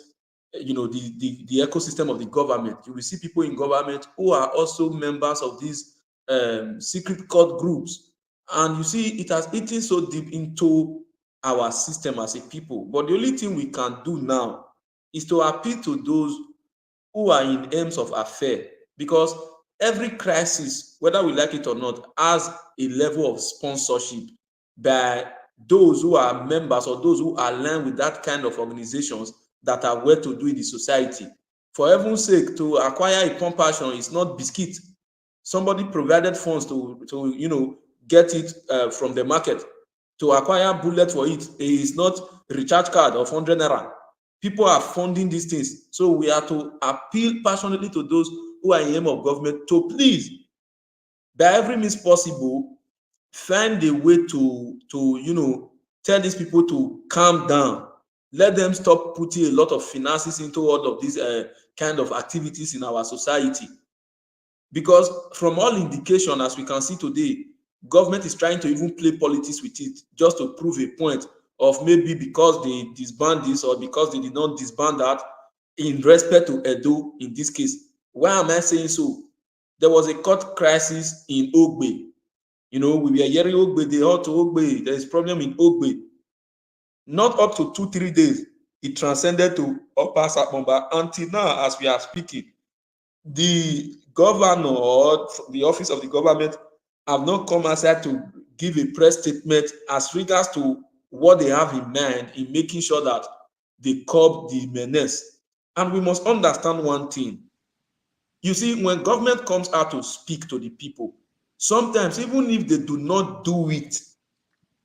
the ecosystem of the government, you will see people in government who are also members of these secret court groups. And you see, it has eaten so deep into our system as a people. But the only thing we can do now is to appeal to those who are in aims of affair, because every crisis, whether we like it or not, has a level of sponsorship by those who are members or those who align with that kind of organizations that are well to do in the society. For heaven's sake, to acquire a pump action is not biscuit. Somebody provided funds to get it from the market. To acquire bullet for it is not a recharge card of 100 naira. People are funding these things. So we have to appeal passionately to those who are in aim of government to please, by every means possible, find a way to tell these people to calm down. Let them stop putting a lot of finances into all of these kind of activities in our society. Because from all indication, as we can see today, government is trying to even play politics with it, just to prove a point of maybe because they disband this or because they did not disband that, in respect to Edo in this case. Why am I saying so? There was a court crisis in Ogbe. We were hearing Ogbe, they ought to Ogbe, there is problem in Ogbe. Not up to 2-3 days, it transcended to Upper Sapomba. Until now, as we are speaking, the governor or the office of the government have not come aside to give a press statement as regards to what they have in mind in making sure that they curb the menace. And we must understand one thing. You see, when government comes out to speak to the people, sometimes even if they do not do it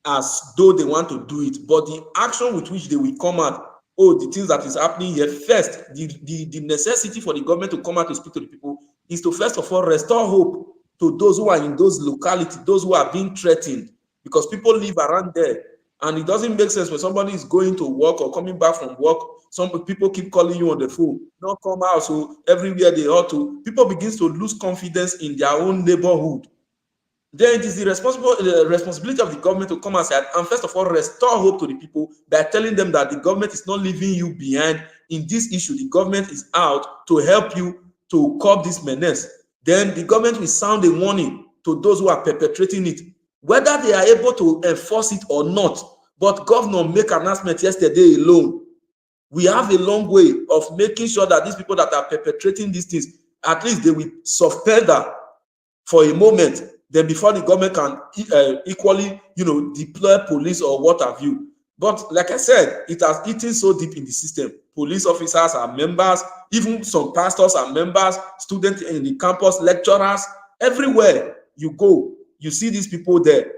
as though they want to do it, but the action with which they will come out, oh, the things that is happening here, first, the necessity for the government to come out to speak to the people is to first of all restore hope to those who are in those localities, those who are being threatened, because people live around there. And it doesn't make sense when somebody is going to work or coming back from work, some people keep calling you on the phone, not come out, so everywhere they ought to, people begin to lose confidence in their own neighborhood. Then it is the responsibility of the government to come aside and first of all restore hope to the people by telling them that the government is not leaving you behind in this issue. The government is out to help you to curb this menace. Then the government will sound a warning to those who are perpetrating it, whether they are able to enforce it or not. But governor make an announcement yesterday alone. We have a long way of making sure that these people that are perpetrating these things, at least they will suspend that for a moment, then before the government can equally, deploy police or what have you. But like I said, it has eaten so deep in the system. Police officers are members, even some pastors are members, students in the campus, lecturers, everywhere you go, you see these people there.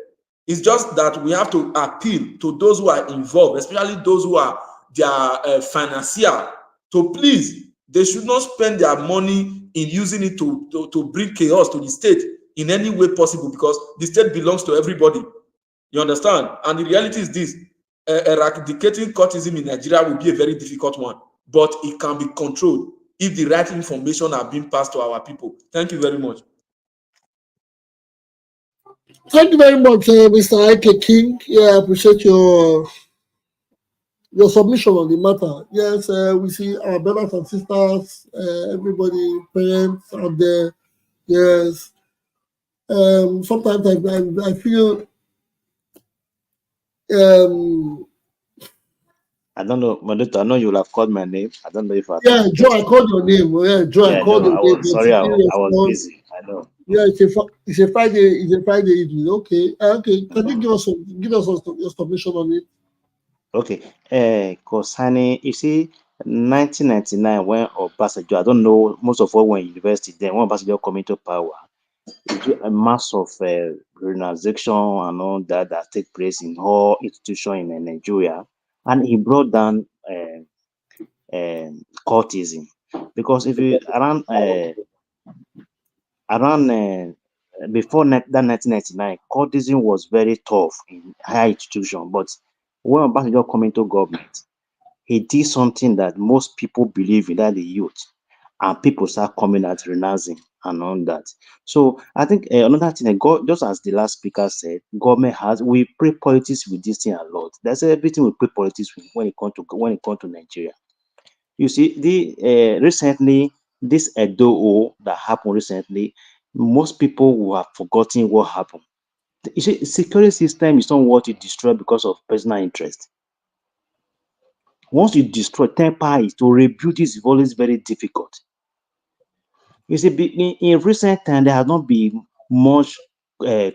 It's just that we have to appeal to those who are involved, especially those who are their financier, to please, they should not spend their money in using it to bring chaos to the state in any way possible, because the state belongs to everybody. You understand? And the reality is this: eradicating cultism in Nigeria will be a very difficult one, but it can be controlled if the right information are being passed to our people. Thank you very much. Thank you very much, Mr. Ike King. Yeah, I appreciate your submission on the matter. Yes, we see our brothers and sisters, everybody, parents out there. Yes. Sometimes I feel I don't know, Maduto, I know you'll have called my name. I don't know if I yeah, Joe, I called your name. Yeah, Joe, I called no, your I name. was sorry, I was busy. I know. Yeah, it's a Friday evening. Okay. Okay. Can you give us your submission on it? Okay. Concerning, you see, 1999 when Obasanjo, I don't know, most of us were in university then, when Obasanjo come into power, a mass of renunciation and all that take place in all institutions in Nigeria, and he brought down cultism, because if you before that 1999, cultism was very tough in higher institutions, but when Obasanjo come into government, he did something that most people believe in, that the youth, and people start coming out renouncing and all that. So I think another thing, just as the last speaker said, we play politics with this thing a lot. That's everything we play politics with when it comes to Nigeria. You see, recently this Edo that happened recently, most people will have forgotten what happened. You see, security system is not what you destroy because of personal interest. Once you destroy, temper is to rebuild is always very difficult. You see, in recent time, there has not been much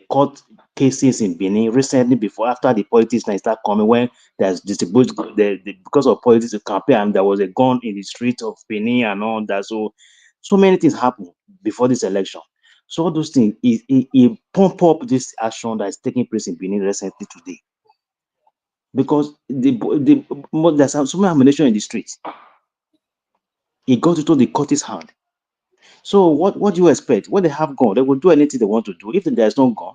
court cases in Benin recently. After the politics now start coming, when there's distributed because of politics campaign, and there was a gun in the street of Benin and all that. So many things happened before this election. So all those things, it pump up this action that is taking place in Benin recently today, because there's so many ammunition in the streets. It got into the court's hand. So what do you expect? When they have gun, they will do anything they want to do. If there's no gun,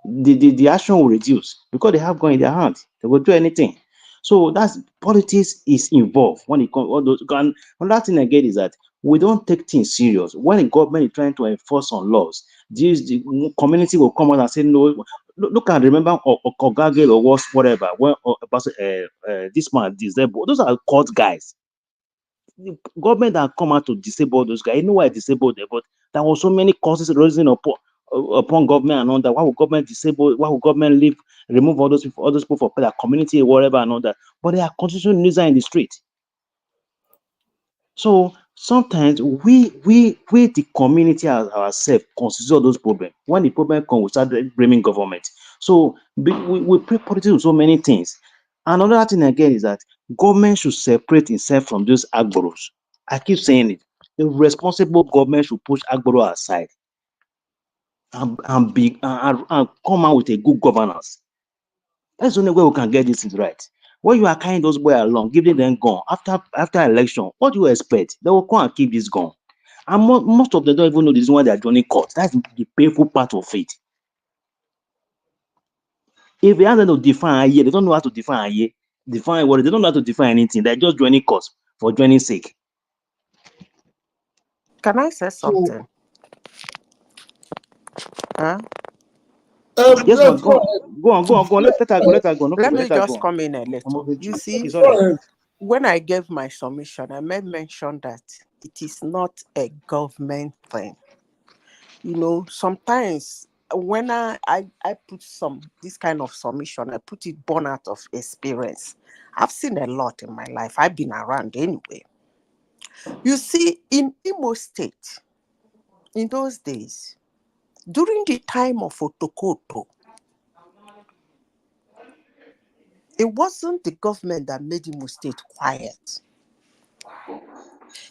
the action will reduce, because they have gun in their hand. They will do anything. So that's politics is involved when it comes all those. And another thing again is that we don't take things serious. When the government is trying to enforce on laws, the community will come out and say no. Look and remember Okogage or whatever. When this man disabled, those are court guys. The government that come out to disable those guys. You know why disabled them, but there was so many causes rising upon government and all that. Why would government disable? Why would government remove all those people for their community, whatever and all that? But they are constitutional users in the street. So sometimes we the community ourselves constitute those problems. When the problem comes, we start blaming government. So we play politics with so many things. Another thing again is that government should separate itself from those agboros. I keep saying it. The responsible government should push Agboro aside and come out with a good governance. That's the only way we can get this right. When you are carrying those boys along, giving them gun after election, what do you expect? They will come and keep this gun. And most of them don't even know this one they are joining court. That's the painful part of it. If they have to define a year, they don't know how to define a year. Define what they don't know how to define anything. They're just joining court for joining sake. Can I say something? Huh? Yes, but go on. Let her go. Let me just come in a little. You see, when I gave my submission, I made mention that it is not a government thing. You know, sometimes when I put this kind of submission, I put it born out of experience. I've seen a lot in my life. I've been around anyway. You see, in Imo State, in those days, during the time of Otokoto, it wasn't the government that made Imo State quiet.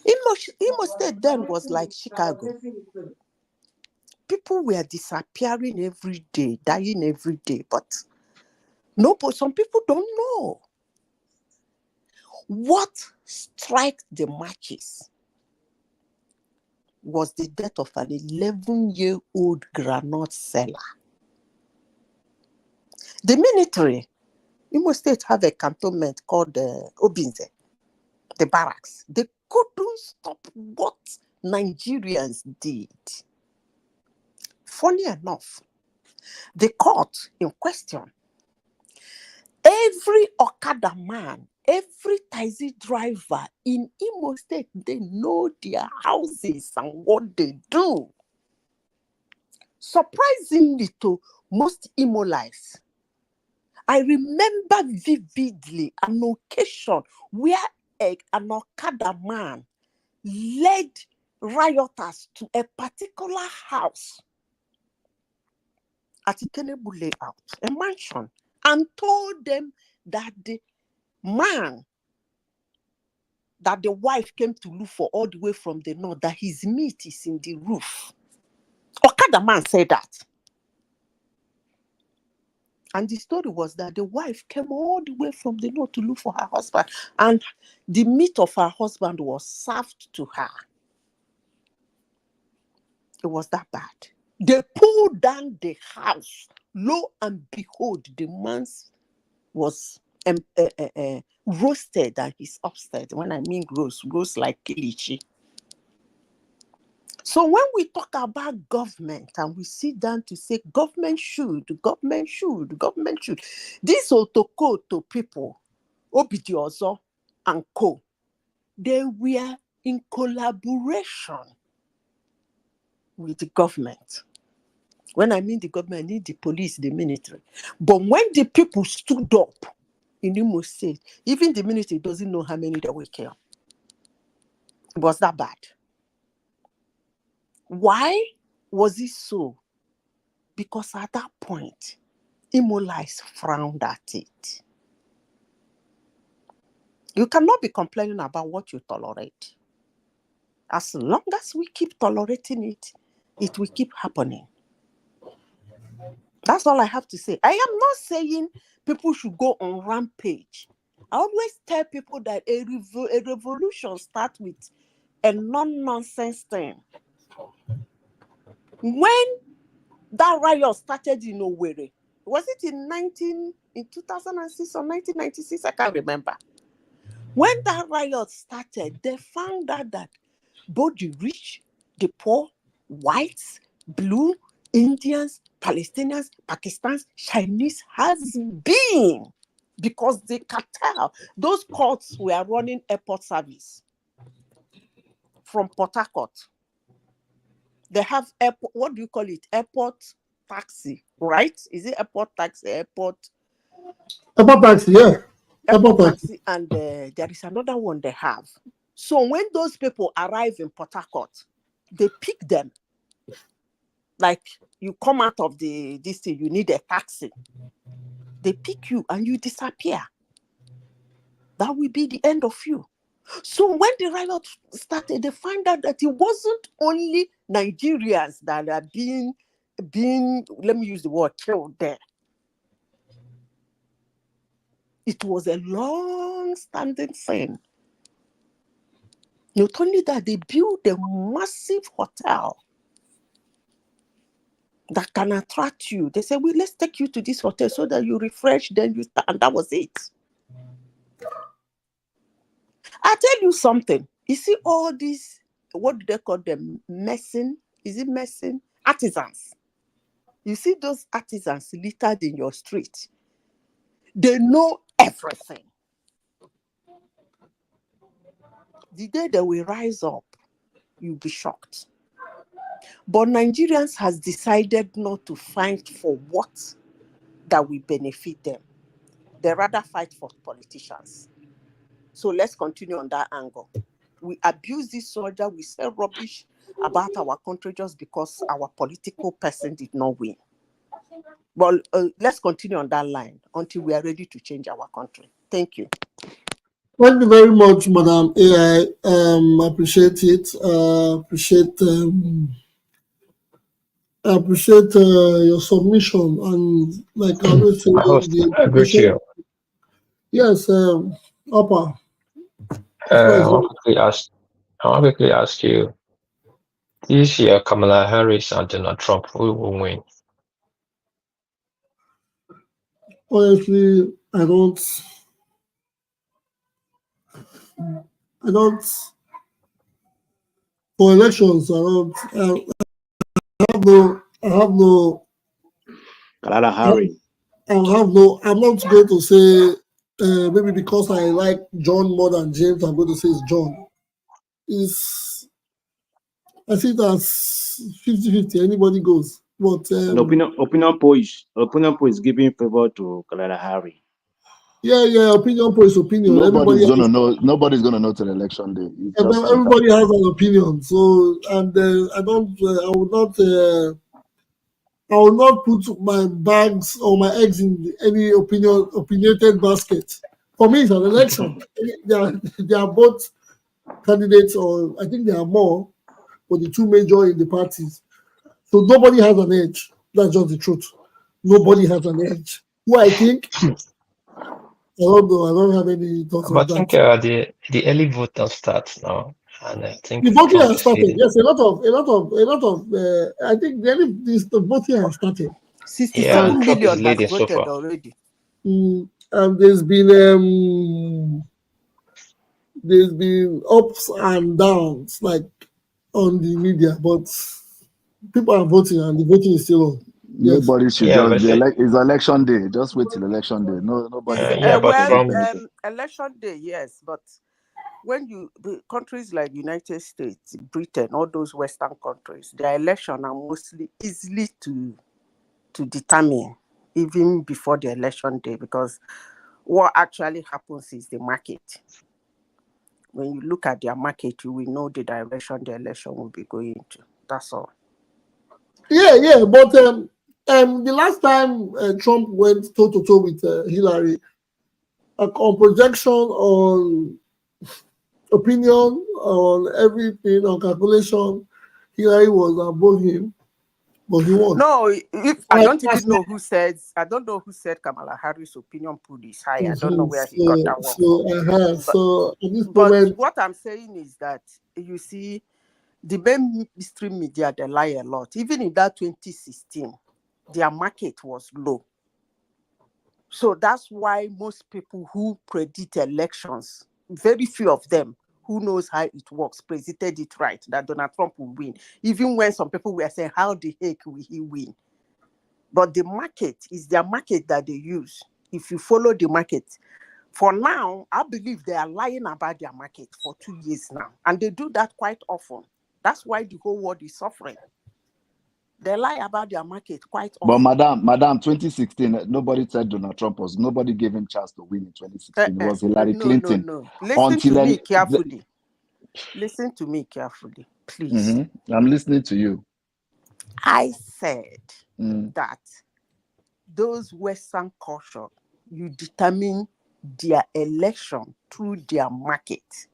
Imo State then was like Chicago. People were disappearing every day, dying every day, but some people don't know. What struck the matches was the death of an 11-year-old groundnut seller. The military, Imo State have a cantonment called Obinze, the barracks. They couldn't stop what Nigerians did. Funny enough, the court in question, every Okada man, every taxi driver in Imo State, they know their houses and what they do. Surprisingly to most Imo lives, I remember vividly an occasion where an Okada man led rioters to a particular house at Tinubu layout, a mansion, and told them that the man that the wife came to look for all the way from the north, that his meat is in the roof. Okada man said that. And the story was that the wife came all the way from the north to look for her husband, and the meat of her husband was served to her. It was that bad. They pulled down the house. Lo and behold, the man was roasted and he's upstairs. When I mean roast like kilichi. So when we talk about government and we sit down to say government should, these Otokoto people, Obidiozo and co, they were in collaboration with the government. When I mean the government, I mean the police, the military. But when the people stood up in Imo State, even the military doesn't know how many they will kill. It was that bad. Why was it so? Because at that point, Imolites frowned at it. You cannot be complaining about what you tolerate. As long as we keep tolerating it, it will keep happening. That's all I have to say. I am not saying people should go on rampage. I always tell people that a revolution starts with a non-nonsense thing. When that riot started in Owerri, was it in 2006 or 1996? I can't remember. When that riot started, they found out that both the rich, the poor, whites, blue, Indians, Palestinians, Pakistanis, Chinese has been, because the cartel, those courts were running airport service from Port Harcourt. They have airport, what do you call it? Airport taxi, right? Is it airport taxi? Airport taxi, yeah. Airport taxi, and there is another one they have. So when those people arrive in Port Harcourt, they pick them. Like you come out of this thing, you need a taxi. They pick you and you disappear. That will be the end of you. So when the riot started, they found out that it wasn't only Nigerians that are being, let me use the word, killed there. It was a long-standing thing. Not only that, they built a massive hotel that can attract you. They said, well, let's take you to this hotel so that you refresh, then you start. And that was it. I'll tell you something. You see all these, what do they call them? Messing? Is it messing? Artisans. You see those artisans littered in your street. They know everything. The day they will rise up, you'll be shocked. But Nigerians has decided not to fight for what that will benefit them. They rather fight for politicians. So let's continue on that angle. We abuse this soldier, we say rubbish about our country just because our political person did not win. Well, let's continue on that line until we are ready to change our country. Thank you. Thank you very much, Madam AI. Appreciate it. Appreciate your submission, and like I always say, My host, I agree with you. Yes, Upper. I want to quickly ask you, this year Kamala Harris and Donald Trump, who will win? Honestly, I don't. For elections, I have no. Kalala Harry. I'm not going to say maybe because I like John more than James, I'm going to say it's John. I see that's 50-50. Anybody goes. But opinion poll is giving favor to Kalala Harry. Yeah. Opinion poll is opinion. Nobody's gonna know till election day. Everybody has an opinion. So, and I will not put my bags or my eggs in any opinionated basket. For me, it's an election. They are both candidates, or I think there are more, for the two major in the parties. So nobody has an edge. That's just the truth. Nobody has an edge. Who I think, I don't know. I don't have any thoughts on that. But I think the early vote starts now, and I think the voting has started. Yes, a lot of. I think the voting has started. 67 million has voted already. And there's been ups and downs like on the media, but people are voting and the voting is still on. Yes. Nobody should it's election day. Just wait till election day. Nobody. Election day, yes, but when countries like United States, Britain, all those Western countries, their election are mostly easily to determine even before the election day, because what actually happens is the market. When you look at their market, you will know the direction the election will be going to. That's all. Yeah, but the last time Trump went toe-to-toe with Hillary, on projection, on opinion, on everything, on calculation, Hillary was above him, but he won. No, I don't even know who said. I don't know who said Kamala Harris' opinion pool is high. I don't know where he got that one. So at this but moment, what I'm saying is that you see, the mainstream media, they lie a lot. Even in that 2016, their market was low. So that's why most people who predict elections, very few of them who knows how it works, predicted it right, that Donald Trump will win. Even when some people were saying, how the heck will he win? But the market is their market that they use. If you follow the market, for now, I believe they are lying about their market for 2 years now. And they do that quite often. That's why the whole world is suffering. They lie about their market quite often. But Madam, 2016, nobody said Donald Trump nobody gave him chance to win in 2016. It was Hillary Clinton. No. Listen to me carefully. Listen to me carefully, please. Mm-hmm. I'm listening to you. I said that those Western culture, you determine their election through their market.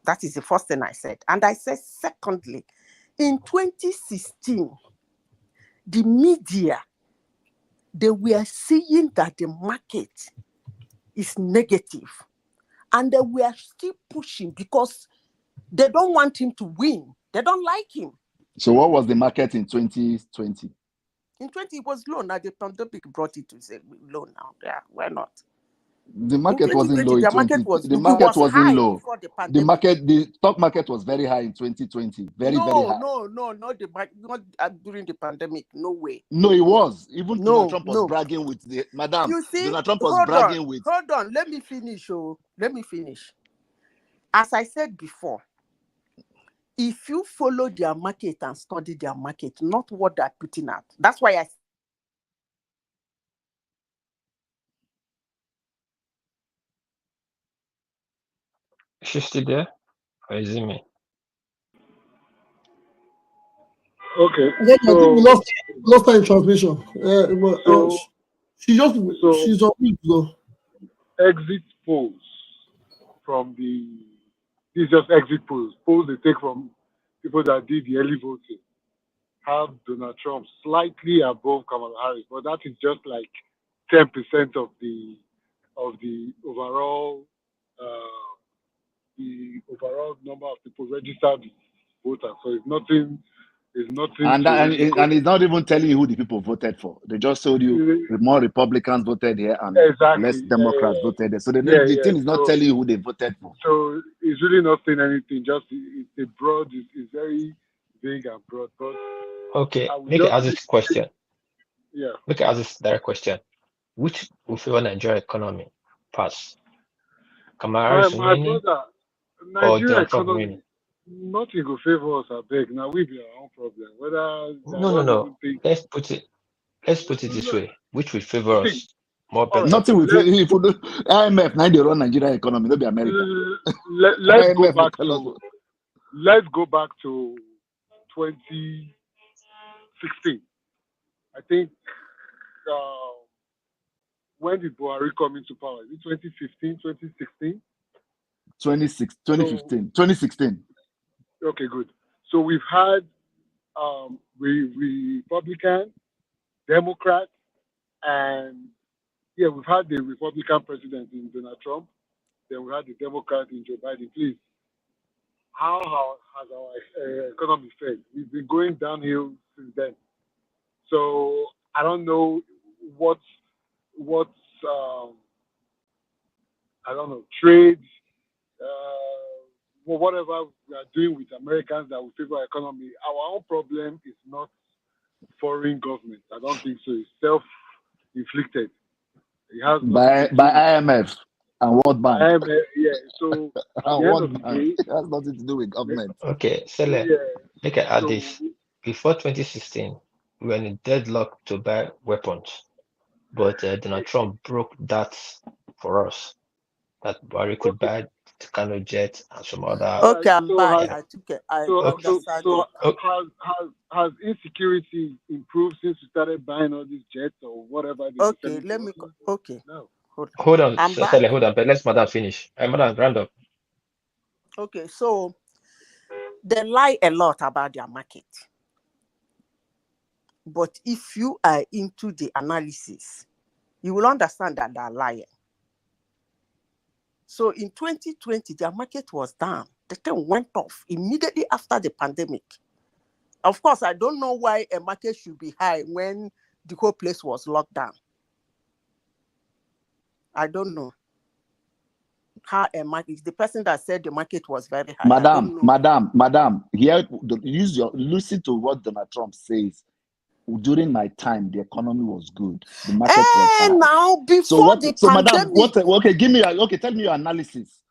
That is the first thing I said. And I said, secondly, in 2016, the media, they were seeing that the market is negative. And they were still pushing because they don't want him to win. They don't like him. So what was the market in 2020? In 20, it was low. Now the pandemic brought it to say low now. Yeah, why not? The market wasn't low in the 20. market was, The market wasn't low. Before the pandemic. The stock market was very high in 2020. Very high. No, not during the pandemic. No way. No, it was. Even Donald Trump was bragging with the madam. You see, Donald Trump was bragging with. Hold on. Let me finish. As I said before, if you follow their market and study their market, not what they're putting out. That's why I. Is she still there? Or is it me? Okay. I think we lost her in transmission. She's on mute though. Exit polls from these just exit polls they take from people that did the early voting have Donald Trump slightly above Kamala Harris, but that is just like 10% of the overall number of people registered voters. So it's nothing. And it's not even telling you who the people voted for. They just showed you more Republicans voted here and less Democrats voted there. So the thing is not telling you who they voted for. So it's really not saying anything. Just it's very vague and broad. But okay, make it ask this question. Yeah. Make it ask this direct question. Which will favor Nigerian economy? Pass. Kamala Harris winning or Donald Trump winning? Nothing will favor us, I beg. Now we be our own problem. No. Let's put it this way. Which will favor us more better? Nothing will favor if IMF now they run Nigerian economy, not be America. Let's go back to 2016. I think when did Buhari come into power? Is it 2015, 2016? 2016. Okay, good. So we've had Republican, Democrat, and we've had the Republican president in Donald Trump. Then we had the Democrat in Joe Biden. Please, how has our economy fared? We've been going downhill since then. So I don't know what's trade. Whatever we are doing with Americans that will favor our economy, our own problem is not foreign government. I don't think so. It's self-inflicted. It has by IMF and World Bank. IMF, so at the end of the day, it has nothing to do with government. Okay, Sele, make I add this. Before 2016, we were in a deadlock to buy weapons, but Donald Trump broke that for us. That Buhari could buy the kind of jet and some other. Okay, I'm back. Has insecurity improved since we started buying all these jets or whatever? Okay, let me. Okay, no. Hold on, Sele, hold on. But let's Madam finish. Madam, round up. Okay, so they lie a lot about their market, but if you are into the analysis, you will understand that they are lying. So in 2020, their market was down. The thing went off immediately after the pandemic. Of course, I don't know why a market should be high when the whole place was locked down. I don't know how a market. The person that said the market was very high. Madam. Here, listen to what Donald Trump says. During my time, the economy was good. The market was high. Now before the pandemic. Madam, tell me your analysis.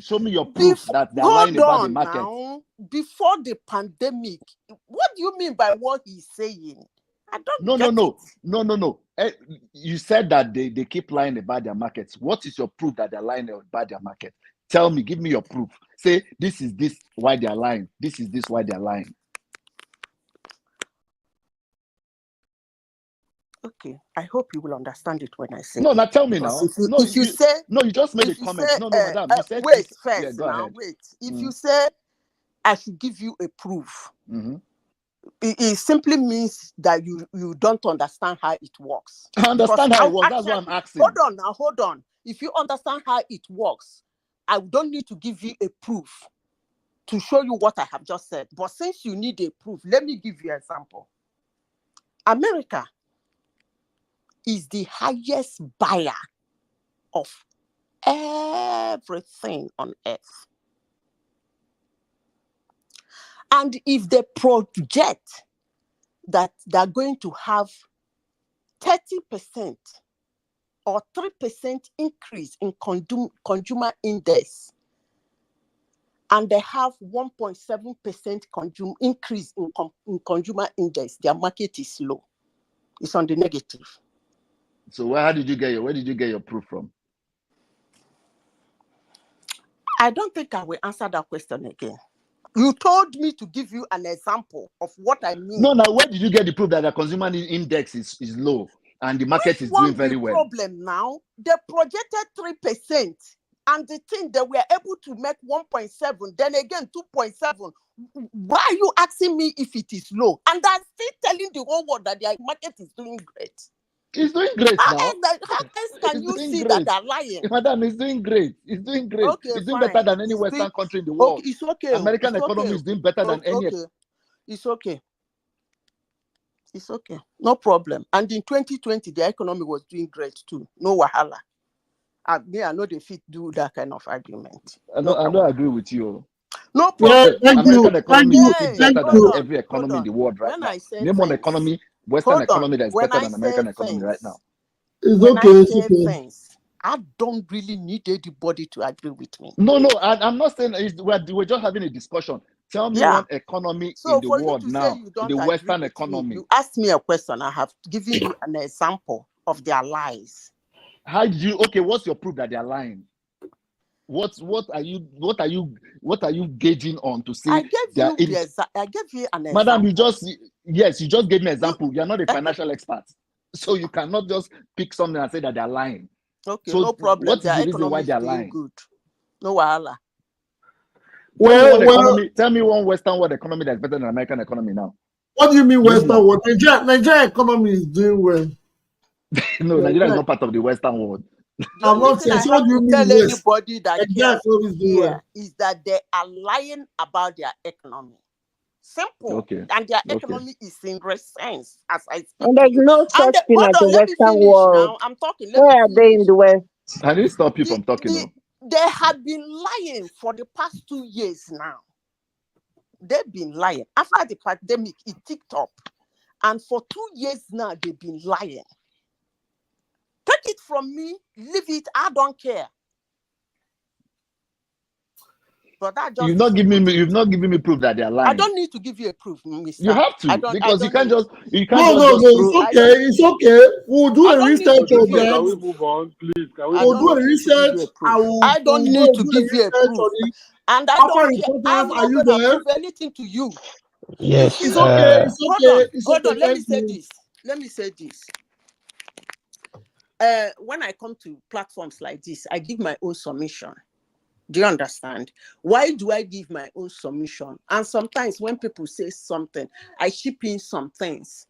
Show me your proof that they're lying about the market. Now, before the pandemic, what do you mean by what he's saying? I don't get it. No. You said that they keep lying about their markets. What is your proof that they're lying about their market? Tell me, give me your proof. Say, this is why they're lying. This is why they're lying. Okay, I hope you will understand it when I say No, it. now tell me now. If you say, no, you just made a if you comment. say, No, madam, you said wait this. first Yeah, go now, ahead. wait. If you say I should give you a proof, Mm-hmm. it simply means that you don't understand how it works. I understand how it works. That's why I'm asking. Hold on. If you understand how it works, I don't need to give you a proof to show you what I have just said. But since you need a proof, let me give you an example. America is the highest buyer of everything on earth. And if they project that they're going to have 30% or 3% increase in consumer index, and they have 1.7% increase in consumer index, their market is low. It's on the negative. So where did you get your proof from? I don't think I will answer that question again. You told me to give you an example of what I mean. No, now where did you get the proof that the consumer index is low and the market is doing very well? Problem now, they projected 3%, and the thing they were able to make 1.7, then again 2.7. Why are you asking me if it is low? And I'm still telling the whole world that their market is doing great. It's doing great now. How else can you see that they're lying? Madam, it's doing great. It's doing great. Okay, it's doing fine. better than any Western country in the world. Okay, it's okay. American economy is doing better than any. It's okay. It's okay. No problem. And in 2020, the economy was doing great too. No wahala. I know they fit do that kind of argument. I don't agree with you. No problem. American economy is better than every economy in the world right now. Name one economy, Western economy that is better than American economy right now. When I say things, I don't really need anybody to agree with me. No, I'm not saying we're just having a discussion. Tell me one economy in the world now, the Western economy. You asked me a question. I have given you an example of their lies. How did you? Okay, what's your proof that they're lying? What are you gauging on to say? I gave you an example. Madam, you just gave me an example. You're not a financial expert, so you cannot just pick something and say that they're lying. Okay, so no problem. What is the reason why they're lying? Good. No wahala. Tell me one Western world economy that's better than American economy now. What do you mean Western world? Nigeria economy is doing well. No, Nigeria is not part of the Western world. I'm not saying. So what do you mean? Tell anybody that is that they are lying about their economy. Simple. Okay. And their economy is in great sense as I speak. And there's no such thing as the Western world. Now. I'm talking. Where are they in the West? I didn't stop you from talking. They have been lying for the past 2 years now. They've been lying. After the pandemic, it ticked up. And for 2 years now, they've been lying. Take it from me, leave it, I don't care. But that just you've not given me proof that they are lying. I don't need to give you a proof, Mr. You have to, because you can't just No, it's okay. We'll do a research on that. Can we move on, please? We'll do a research. I don't need to give you a proof. And I don't care. I'm not going to prove anything to you. Yes. It's okay. Hold on. Let me say this. When I come to platforms like this, I give my own submission. Do you understand? Why do I give my own submission? And sometimes when people say something, I chip in some things.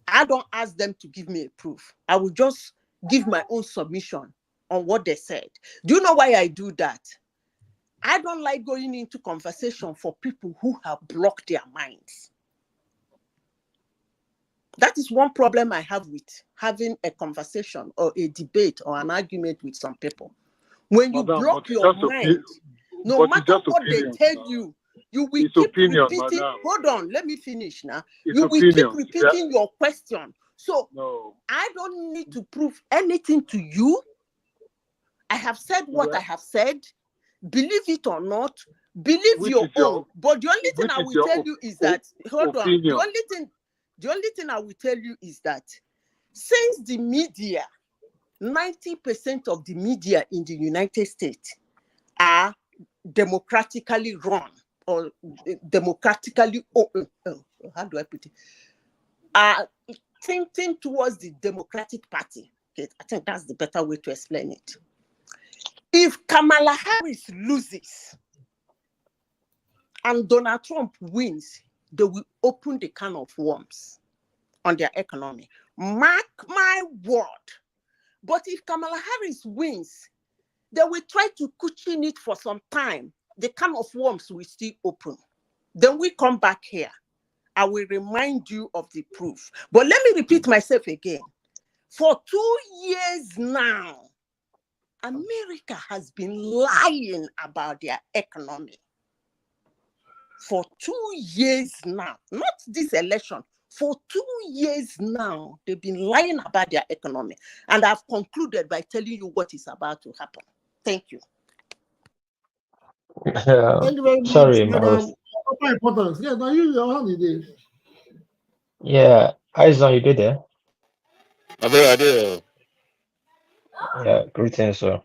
I don't ask them to give me a proof. I will just give my own submission on what they said. Do you know why I do that? I don't like going into conversation for people who have blocked their minds. That is one problem I have with having a conversation or a debate or an argument with some people. When you block your mind, no matter what they tell you, you will keep repeating. Hold on, let me finish now. You will keep repeating your question. So I don't need to prove anything to you. I have said what I have said. Believe it or not, believe your own. But the only thing I will tell you is that, hold on, the only thing I will tell you is that since the media, 90% of the media in the United States are democratically run or democratically, how do I put it? tilting towards the Democratic Party. Okay, I think that's the better way to explain it. If Kamala Harris loses and Donald Trump wins, they will open the can of worms on their economy. Mark my word. But if Kamala Harris wins, they will try to cushion it for some time. The can of worms will still open. Then we come back here. I will remind you of the proof. But let me repeat myself again. For 2 years now, America has been lying about their economy. For 2 years now, not this election, for 2 years now, they've been lying about their economy. And I've concluded by telling you what is about to happen. Thank you. Thank you very much, Sorry, Madam. Importance. Yeah, now you your holiday. Yeah, Aizon, you did there? I did. Yeah, greetings, sir.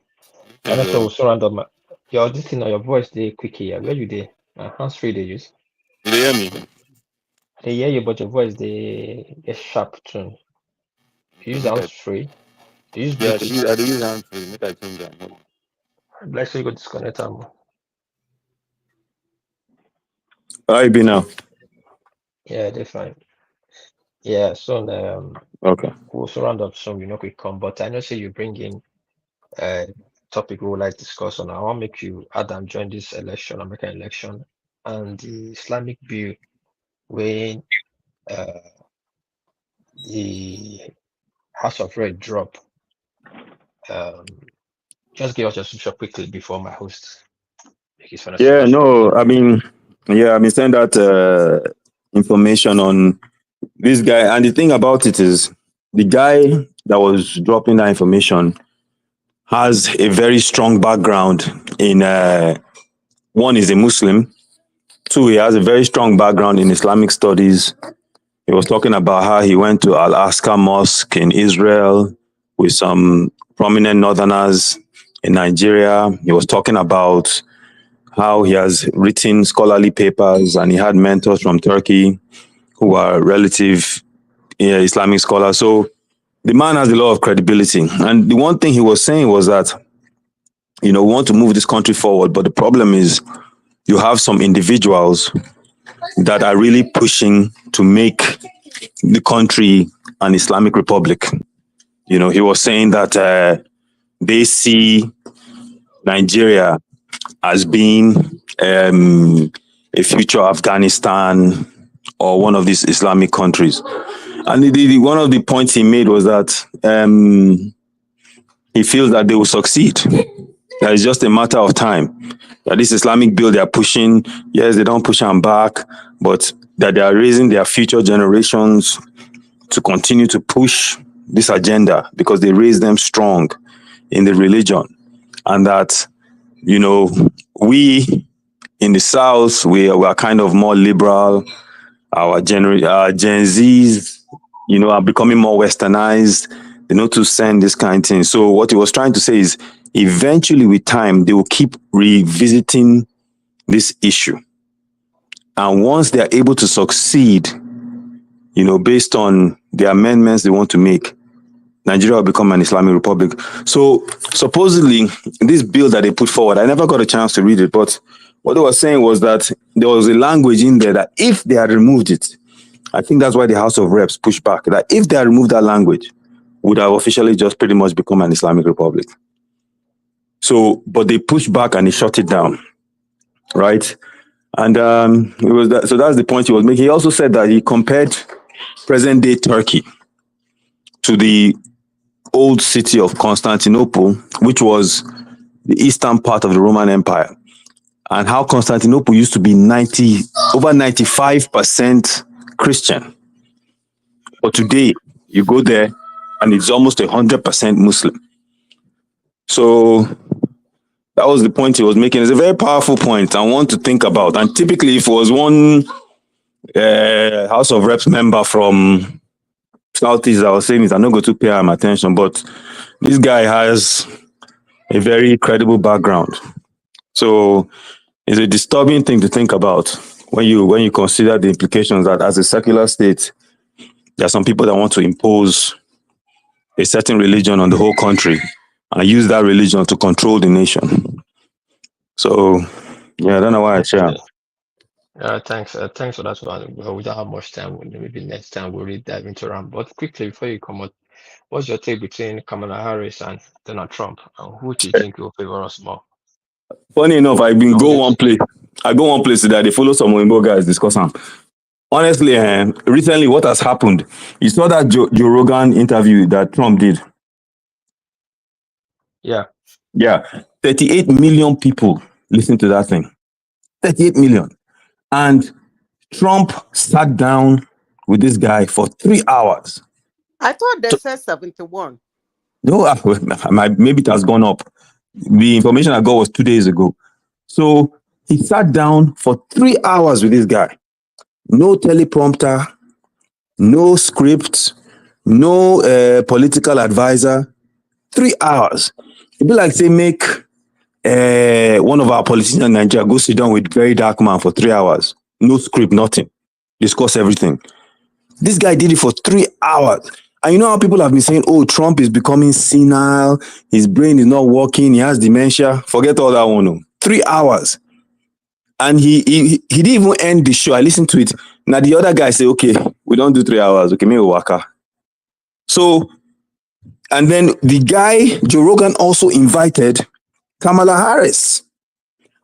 And also, we'll surround up your this thing, your voice, they quick here. Where you there? Hands free they use. You hear me? They hear you, but your voice they get sharp tune. You use hands free. You use Yeah, Bluetooth. I use hands free. Make I change that. Let's say you go disconnect them. How you be now? Yeah, they're fine. Yeah, so Okay. we'll surround up soon. We know we come, but I know say you bring in topic we would like to discuss on. I want to make you Adam join this election, American election, and the Islamic bill when the House of Red drop. Just give us your scripture quickly before my host. Yeah, no, I mean, send out information on this guy. And the thing about it is, the guy that was dropping that information has a very strong background in, one is a Muslim, two, he has a very strong background in Islamic studies. He was talking about how he went to Al-Aqsa Mosque in Israel with some prominent northerners in Nigeria. He was talking about how he has written scholarly papers and he had mentors from Turkey who are relative Islamic scholars. So the man has a lot of credibility. And the one thing he was saying was that, we want to move this country forward, but the problem is you have some individuals that are really pushing to make the country an Islamic republic. He was saying that they see Nigeria as being a future Afghanistan or one of these Islamic countries. And one of the points he made was that he feels that they will succeed. That it's just a matter of time. That this Islamic bill they are pushing, yes, they don't push them back, but that they are raising their future generations to continue to push this agenda because they raise them strong in the religion. And that, we in the South, we are kind of more liberal. Our Gen Zs, are becoming more westernized. They know to send this kind of thing. So what he was trying to say is, eventually with time, they will keep revisiting this issue. And once they are able to succeed, based on the amendments they want to make, Nigeria will become an Islamic republic. So supposedly, this bill that they put forward, I never got a chance to read it, but what they were saying was that there was a language in there that if they had removed it, I think that's why the House of Reps pushed back, that if they had removed that language, would have officially just pretty much become an Islamic republic. So, but they pushed back and they shut it down, right? And it was that. So that's the point he was making. He also said that he compared present-day Turkey to the old city of Constantinople, which was the eastern part of the Roman Empire, and how Constantinople used to be over 95% Christian. But today, you go there and it's almost 100% Muslim. So that was the point he was making. It's a very powerful point and one to think about. And typically, if it was one House of Reps member from Southeast, I was saying it, I'm not going to pay him attention, but this guy has a very credible background. So it's a disturbing thing to think about when you consider the implications that as a secular state, There are some people that want to impose a certain religion on the whole country and use that religion to control the nation. So, yeah, I don't know why I share. Thanks for that one. Well, we don't have much time. Maybe next time we'll really dive into around. But quickly, before you come out, what's your take between Kamala Harris and Donald Trump? And who do you think will favor us more? Funny enough, I go one place today. They follow some Wimbo guys discuss them. Honestly, recently, what has happened? You saw that Joe Rogan interview that Trump did. Yeah. 38 million people listen to that thing. 38 million. And Trump sat down with this guy for 3 hours. I thought they said 71. No, maybe it has gone up. The information I got was 2 days ago. So he sat down for 3 hours with this guy. No teleprompter, no script, no political advisor. 3 hours. It'd be like, say, make one of our politicians in Nigeria go sit down with very dark man for 3 hours. No script, nothing. Discuss everything. This guy did it for 3 hours. And you know how people have been saying, oh, Trump is becoming senile, his brain is not working, he has dementia. Forget all that one. 3 hours. And he didn't even end the show. I listened to it. Now the other guy say, okay, we don't do 3 hours. Okay, maybe waka. So, and then the guy, Joe Rogan, also invited Kamala Harris.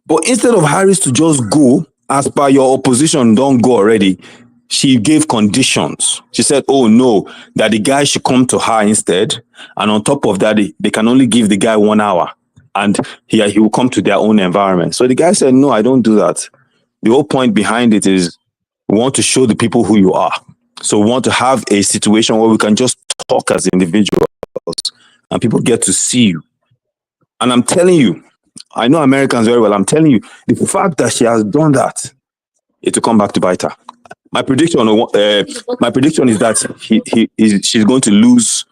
But instead of Harris to just go, as per your opposition, don't go already, she gave conditions. She said, oh no, that the guy should come to her instead. And on top of that, they can only give the guy 1 hour. And he will come to their own environment. So the guy said, no, I don't do that. The whole point behind it is we want to show the people who you are. So we want to have a situation where we can just talk as individuals and people get to see you. And I'm telling you, I know Americans very well. I'm telling you, the fact that she has done that, it will come back to bite her. My prediction is that she's going to lose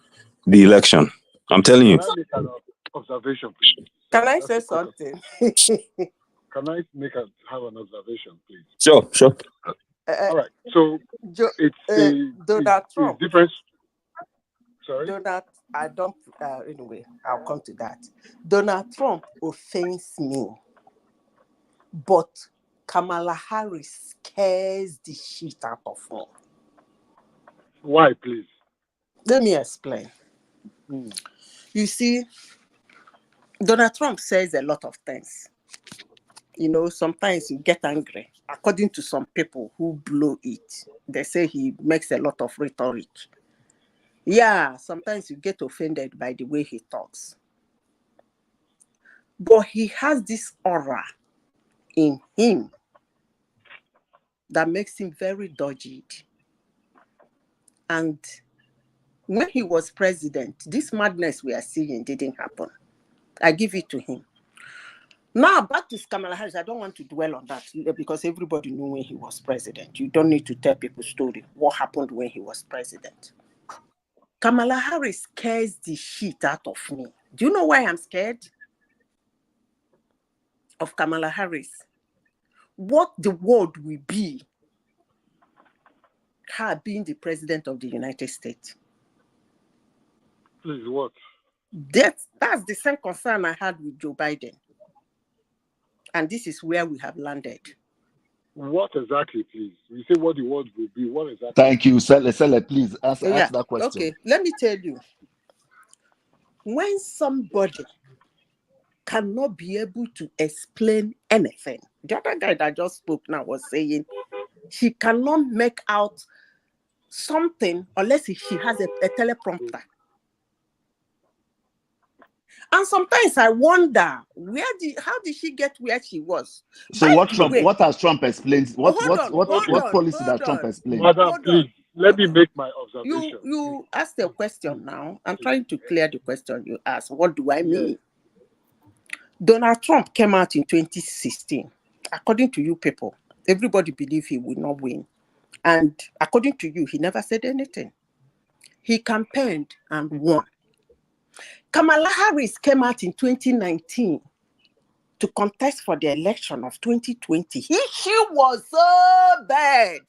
the election. I'm telling you. Can I make an observation, please? Can I say something? Can I have an observation, please? Sure. All right. So it's Donald Trump. Different. Sorry. Donald, I don't. Anyway, I'll come to that. Donald Trump offends me, but Kamala Harris scares the shit out of me. Why, please? Let me explain. You see, Donald Trump says a lot of things. You know, sometimes you get angry. According to some people who blow it, they say he makes a lot of rhetoric. Yeah, sometimes you get offended by the way he talks. But he has this aura in him that makes him very dodgy. And when he was president, this madness we are seeing didn't happen. I give it to him. Now, back to Kamala Harris, I don't want to dwell on that because everybody knew when he was president. You don't need to tell people story. What happened when he was president? Kamala Harris scares the shit out of me. Do you know why I'm scared of Kamala Harris? What the world will be her being the president of the United States. Please, what? That's the same concern I had with Joe Biden. And this is where we have landed. What exactly, please? You say what the world will be. What exactly? Thank you. Sele, please ask that question. Okay, let me tell you. When somebody cannot be able to explain anything, the other guy that just spoke now was saying she cannot make out something unless she has a teleprompter. And sometimes I wonder how did she get where she was? So what has Trump explained? What policy does Trump explain? Madam, please let me make my observation. You asked a question now. I'm trying to clear the question you asked. What do I mean? Yes. Donald Trump came out in 2016. According to you people, everybody believed he would not win. And according to you, he never said anything. He campaigned and won. Kamala Harris came out in 2019 to contest for the election of 2020. She was so bad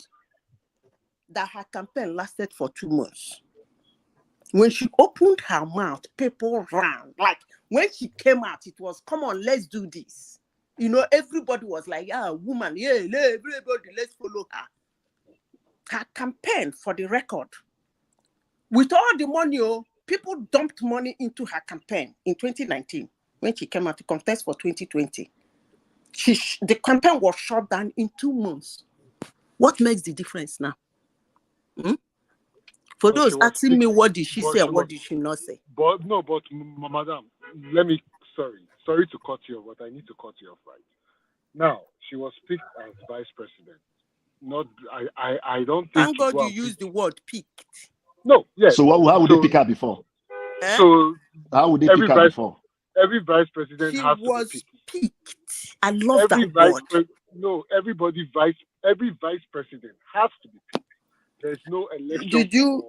that her campaign lasted for 2 months. When she opened her mouth, people ran. Like when she came out, it was, come on, let's do this. You know, everybody was like, yeah, woman, yeah, everybody, let's follow her. Her campaign, for the record, with all the money, people dumped money into her campaign in 2019 when she came out to contest for 2020. The campaign was shut down in 2 months. What makes the difference now? For those asking me, what did she say and what did she not say? But no, but madam, sorry to cut you off, but I need to cut you off right now. She was picked as vice president. Not, I don't think. Thank God you used the word picked. No, yes. So how would they pick her before? So how would they pick her before? Every vice president has to be picked. I love that word. Every vice president has to be picked. There's no election.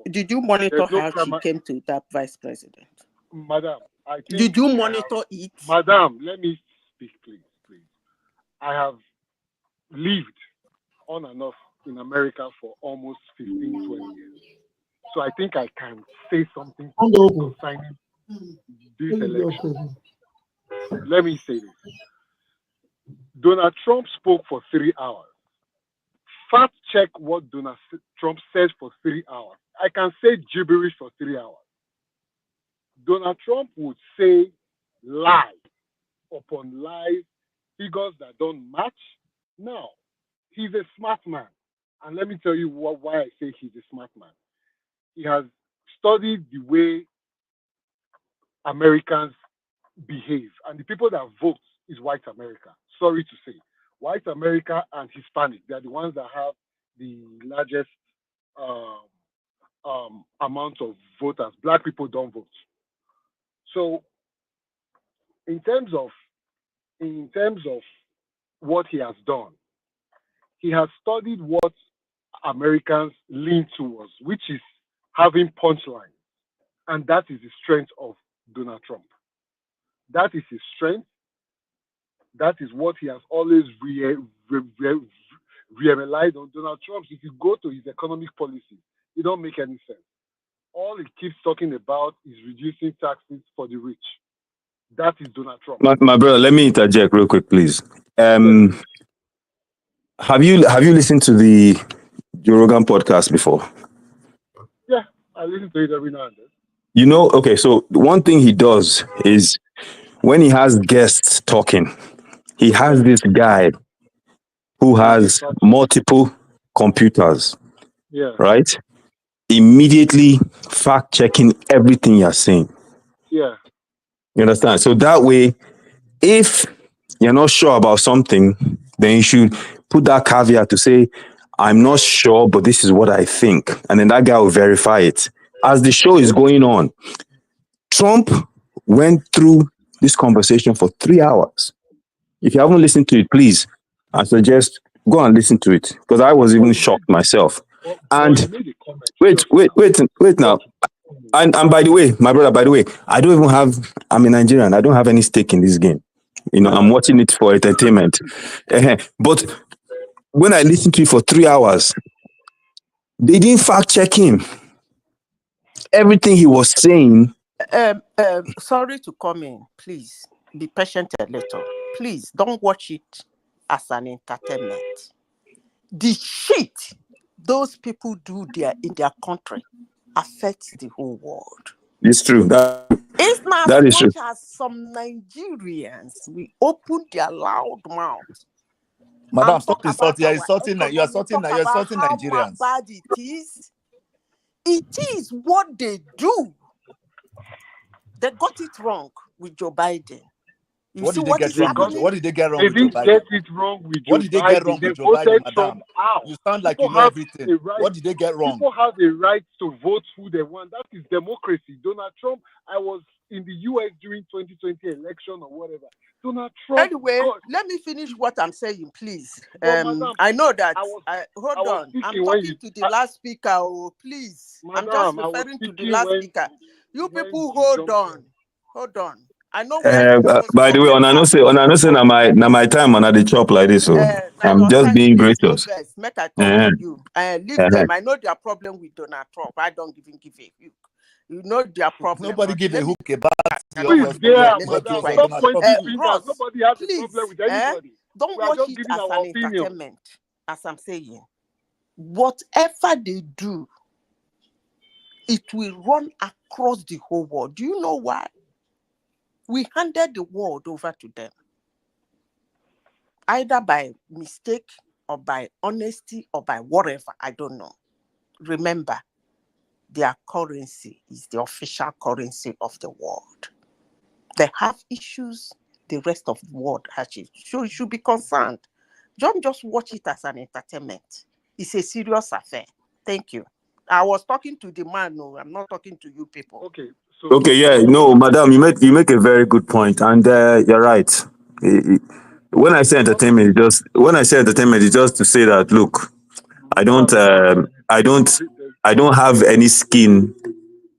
Did you monitor how she came to that vice president? Madam, I think. Did you monitor it? Madam, let me speak, please. I have lived on and off in America for almost 15, 20 years. So I think I can say something concerning this election. Let me say this. Donald Trump spoke for 3 hours. Fact check what Donald Trump said for 3 hours. I can say gibberish for 3 hours. Donald Trump would say lie upon lies, figures that don't match. Now, he's a smart man. And let me tell you why I say he's a smart man. He has studied the way Americans behave. And the people that vote is white America. Sorry to say. White America and Hispanic, they're the ones that have the largest amount of voters. Black people don't vote. So in terms of what he has done, he has studied what Americans lean towards, which is having punchlines. And that is the strength of Donald Trump. That is his strength. That is what he has always relied on. Donald Trump, if you go to his economic policy, it don't make any sense. All he keeps talking about is reducing taxes for the rich. That is Donald Trump. My brother, let me interject real quick, please. Have you listened to the Joe Rogan podcast before? Yeah, I listen to it every now and then. You know, okay, so one thing he does is when he has guests talking, he has this guy who has multiple computers, right? Immediately fact checking everything you're saying. Yeah. You understand? So that way, if you're not sure about something, then you should put that caveat to say, I'm not sure, but this is what I think. And then that guy will verify it. As the show is going on, Trump went through this conversation for 3 hours. If you haven't listened to it, please, I suggest go and listen to it, because I was even shocked myself. And wait now. And by the way, my brother, I'm a Nigerian. I don't have any stake in this game. You know, I'm watching it for entertainment. But when I listened to it for 3 hours, they didn't fact check him. Everything he was saying. Sorry to come in. Please be patient a little. Please don't watch it as an entertainment. The shit those people do in their country affects the whole world. It's true. It's not that as is true. much as some Nigerians we open their loud mouths. Madam, stop insulting. You're insulting Nigerians. How bad it is. It is what they do. They got it wrong with Joe Biden. What did they get wrong with Joe Biden? They didn't get it wrong with Joe Biden. What did they get wrong with Joe Biden, madam? You sound like you know everything. What did they get wrong? People have a right to vote who they want. That is democracy. Donald Trump, I was in the US during 2020 election or whatever. Donald Trump. Anyway, let me finish what I'm saying, please. Madam, I know that. Hold on. I'm talking to the last speaker. Oh, please. Madam, I'm just referring to the last speaker. You people, hold on. I know where because By the way, on I know say na my time on the chop like this, so I'm just being gracious. Make I talk to you. Leave them. I know their problem with Donald Trump. I don't even give a hook. You know their problem. Nobody give a hook about Nobody has a problem with anybody. Don't watch it as an entertainment, as I'm saying. Whatever they do, it will run across the whole world. Do you know why? We handed the world over to them. Either by mistake or by honesty or by whatever, I don't know. Remember, their currency is the official currency of the world. They have issues the rest of the world has. So you should be concerned. Don't just watch it as an entertainment. It's a serious affair. Thank you. I was talking to the man. No, I'm not talking to you people. Okay. Okay, yeah, no, madam, you make a very good point, and you're right. When I say entertainment, it's just to say that look, I don't have any skin,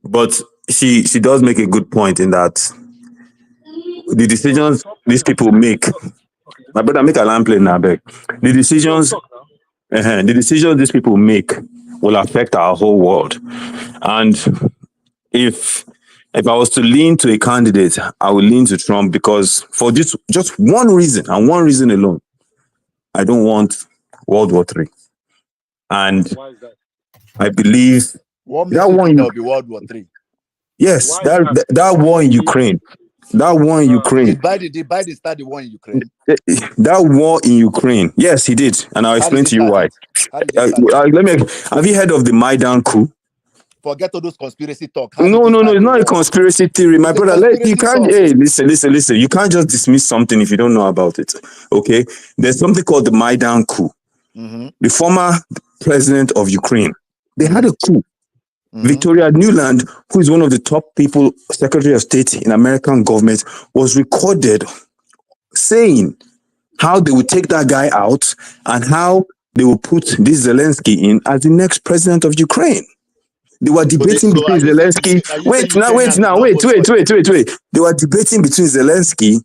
but she does make a good point in that the decisions these people make. My brother, make a lamp play now, beg. The decisions these people make will affect our whole world, and if I was to lean to a candidate, I would lean to Trump because for this just one reason and one reason alone, I don't want World War III. And why is that? I believe that one will be World War III. Yes, that war in Ukraine. That war in Ukraine. Did Biden start the war in Ukraine? That war in Ukraine. Yes, he did, and I'll explain to you why. Have you heard of the Maidan coup? Forget all those conspiracy talk. No, it's not a conspiracy theory, my brother. Listen. You can't just dismiss something if you don't know about it. Okay, there's something called the Maidan coup. Mm-hmm. The former president of Ukraine, they had a coup. Mm-hmm. Victoria Nuland, who is one of the top people, Secretary of State in American government, was recorded saying how they would take that guy out and how they will put this Zelensky in as the next president of Ukraine. They were debating between Zelensky. Wait. They were debating between Zelensky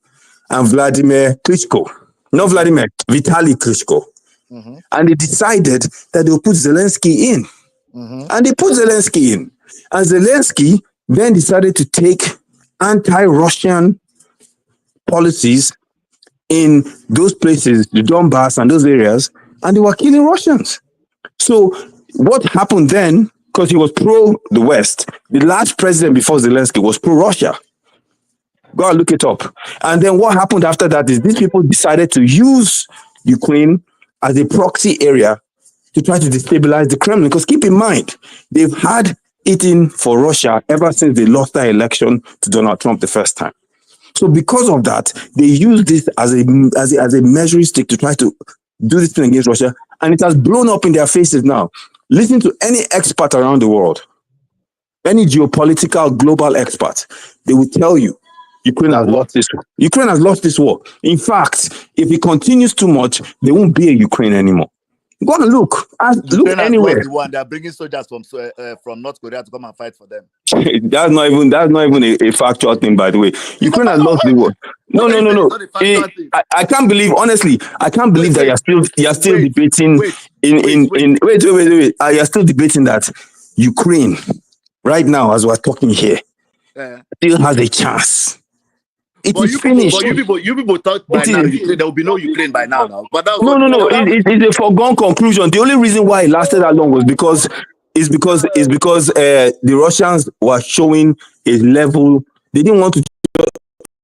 and Vladimir Klitschko. Not Vladimir, Vitaly Klitschko. Mm-hmm. And they decided that they would put Zelensky in. Mm-hmm. And they put Zelensky in. And Zelensky then decided to take anti-Russian policies in those places, the Donbass and those areas, and they were killing Russians. So what happened then, because he was pro the West, the last president before Zelensky was pro-Russia. Go and look it up. And then what happened after that is these people decided to use Ukraine as a proxy area to try to destabilize the Kremlin. Because keep in mind, they've had it in for Russia ever since they lost their election to Donald Trump the first time. So because of that, they use this as a measuring stick to try to do this thing against Russia. And it has blown up in their faces now. Listen to any expert around the world, any geopolitical global expert, they will tell you Ukraine has lost this war. Ukraine has lost this war. In fact, if it continues too much, there won't be a Ukraine anymore. Go and look. Look anywhere. The one they're bringing soldiers from North Korea to come and fight for them. That's not even a factual thing, by the way. Ukraine has lost the war. No. I can't believe, honestly, that you're still debating you're still debating that Ukraine, right now, as we're talking here, still has a chance. It is finished. You people talk by now. There will be no Ukraine by now. But that was it's a foregone conclusion. The only reason why it lasted that long was because the Russians were showing a level. They didn't want to.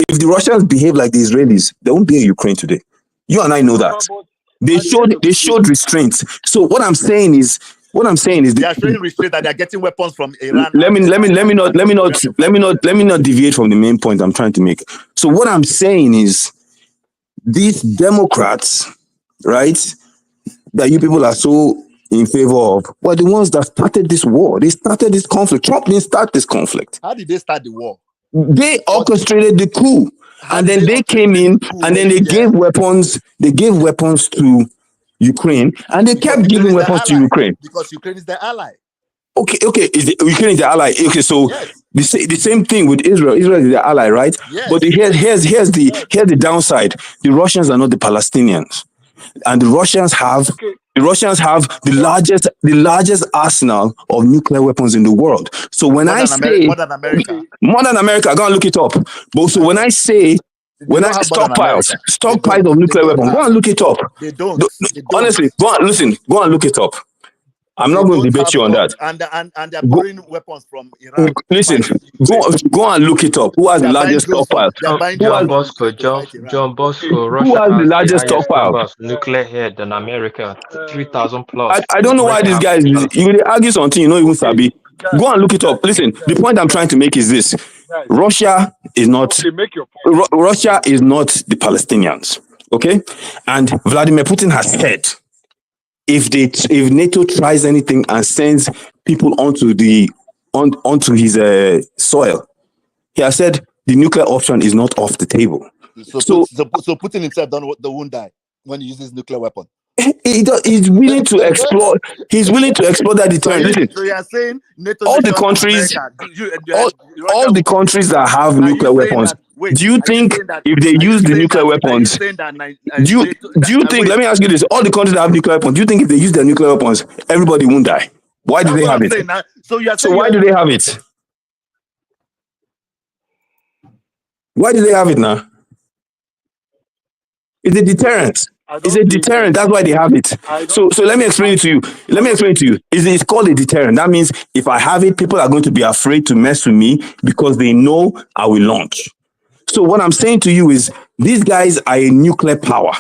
If the Russians behave like the Israelis, there won't be a Ukraine today. You and I know that. They showed restraint. So what I'm saying is they are showing restraint that they are getting weapons from Iran. Let me not deviate from the main point I'm trying to make. So what I'm saying is these Democrats, right, that you people are so in favor of, were the ones that started this war. They started this conflict. Trump didn't start this conflict. How did they start the war? They orchestrated the coup. And then they came in and then they gave weapons. They gave weapons to Ukraine, and they kept giving weapons to Ukraine because Ukraine is their ally. Okay, Ukraine is their ally. Okay, so The same thing with Israel. Israel is their ally, right? Yes. But here's the downside. The Russians are not the Palestinians, and the Russians have the largest arsenal of nuclear weapons in the world. So when I say more than America, go and look it up. But so when I say stockpiles of nuclear weapons, go and look it up. They don't. Honestly, go and look it up. I'm not going to debate you on that. And they're borrowing weapons from Iran. Listen, go and look it up. Who has the largest stockpile? John Bosco, Who Russia has the has largest the highest stockpile? number of nuclear head than America, 3,000 plus. I don't know why these guys, you will argue something you know even Sabi. Go and look it up. Listen, the point I'm trying to make is this. Russia is not Russia is not the Palestinians. Okay? And Vladimir Putin has said if NATO tries anything and sends people onto his soil, he has said the nuclear option is not off the table. So Putin himself won't die when he uses nuclear weapon. He's willing to explore. He's willing to explore that deterrent. Listen, so you are saying NATO all the countries, all the countries that have nuclear weapons. Do you think if they use the nuclear weapons? Do you think? Let me ask you this: all the countries that have nuclear weapons, do you think if they use their nuclear weapons, everybody won't die? Why do they have it? So why do they have it? Why do they have it now? It's a deterrent. It's a deterrent. That's why they have it. So let me explain it to you. It's called a deterrent. That means if I have it, people are going to be afraid to mess with me because they know I will launch. So what I'm saying to you is these guys are a nuclear power.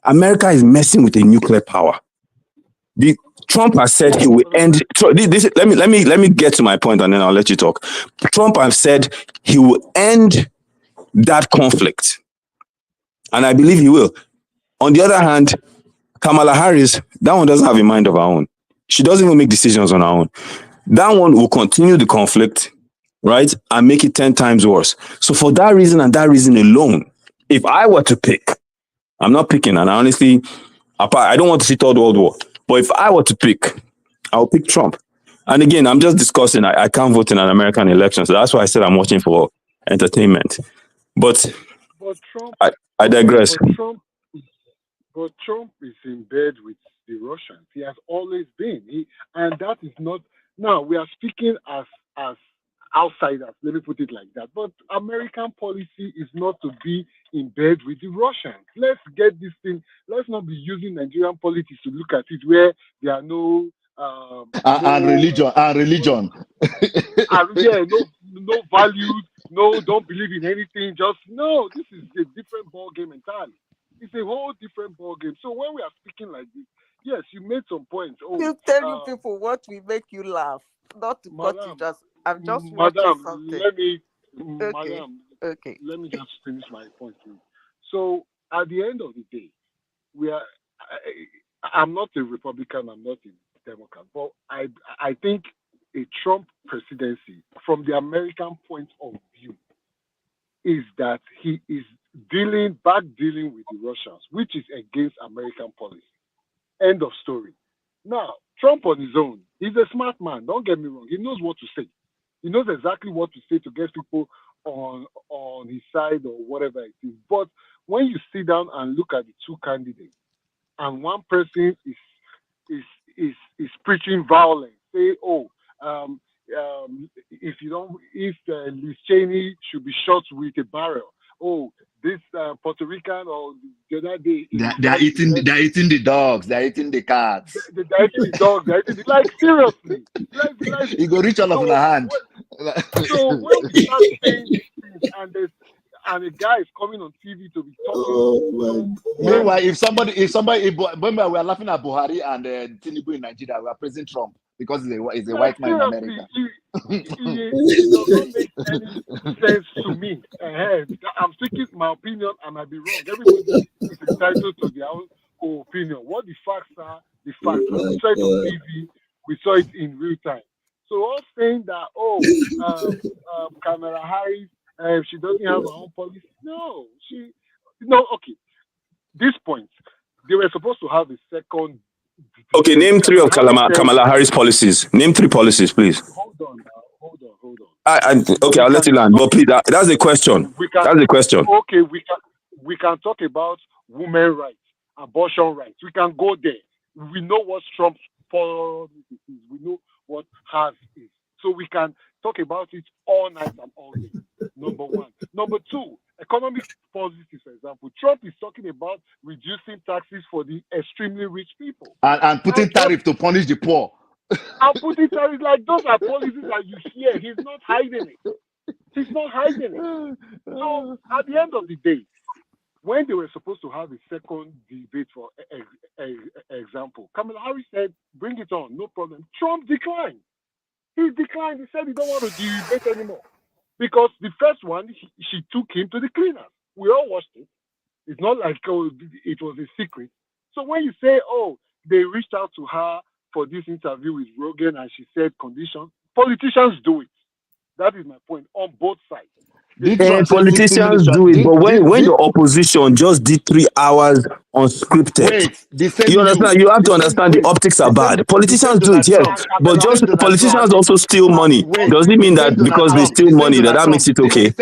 America is messing with a nuclear power. Trump has said he will end. Let me get to my point and then I'll let you talk. Trump has said he will end that conflict, and I believe he will. On the other hand, Kamala Harris, that one doesn't have a mind of her own. She doesn't even make decisions on her own. That one will continue the conflict, right, and make it 10 times worse. So for that reason and that reason alone, if I were to pick, I'm not picking, and honestly, I don't want to see Third World War, but if I were to pick, I'll pick Trump. And again, I'm just discussing, I can't vote in an American election, so that's why I said I'm watching for entertainment. But Trump, I digress. But Trump is in bed with the Russians. He has always been. And that is not. Now we are speaking as outsiders. Let me put it like that. But American policy is not to be in bed with the Russians. Let's get this thing. Let's not be using Nigerian politics to look at it where there are no religion. No values. No, don't believe in anything. Just no. This is a different ball game entirely. It's a whole different ball game. So when we are speaking like this, yes, you made some points. You tell you people what will make you laugh, not to cut you. I'm just watching something. Let me just finish my point. So at the end of the day, I'm not a Republican. I'm not a Democrat, but I think a Trump presidency, from the American point of view, is that he is dealing with the Russians, which is against American policy. End of story. Now, Trump on his own, he's a smart man. Don't get me wrong. He knows what to say. He knows exactly what to say to get people on his side or whatever it is. But when you sit down and look at the two candidates, and one person is preaching violence, say, if Liz Cheney should be shot with a barrel. This Puerto Rican or the other day. They're eating the dogs. They're eating the cats. They're eating the dogs. They're eating like seriously. You go reach all of the hand. So when we start saying these things and a guy is coming on TV to be talking. Meanwhile, if we are laughing at Buhari and Tinubu in Nigeria, we are praising Trump because he's a white man in America. It doesn't make any sense to me. I'm speaking my opinion. I might be wrong. Everybody is entitled to their own opinion. What the facts are, the facts. We saw it on TV. We saw it in real time. So all saying that, Kamala Harris, she doesn't have her own policy. No, okay. This point, they were supposed to have a second. Okay, name 3 of Kamala Harris policies. Name 3 policies, please. Hold on. Okay, I'll let you land. But please, that's a question. That's a question. Okay, we can talk about women's rights, abortion rights. We can go there. We know what Trump's policy is. We know what hers is. So we can talk about it all night and all day. Number one. Number two, economic policies, for example. Trump is talking about reducing taxes for the extremely rich people. And putting tariff to punish the poor. And putting tariffs, like those are policies that you hear. He's not hiding it. He's not hiding it. So at the end of the day, when they were supposed to have a second debate, for example, Kamala Harris said, bring it on, no problem. Trump declined. He declined. He said he don't want to debate anymore. Because the first one, she took him to the cleaners. We all watched it. It's not like it was a secret. So when you say, oh, they reached out to her for this interview with Rogan and she said conditions, politicians do it. That is my point on both sides. Politicians do it, but when your opposition just did 3 hours unscripted, you understand? You have to understand the optics are bad. Politicians do it, yes, but just politicians also steal money. Does it mean that because they steal money that makes it okay?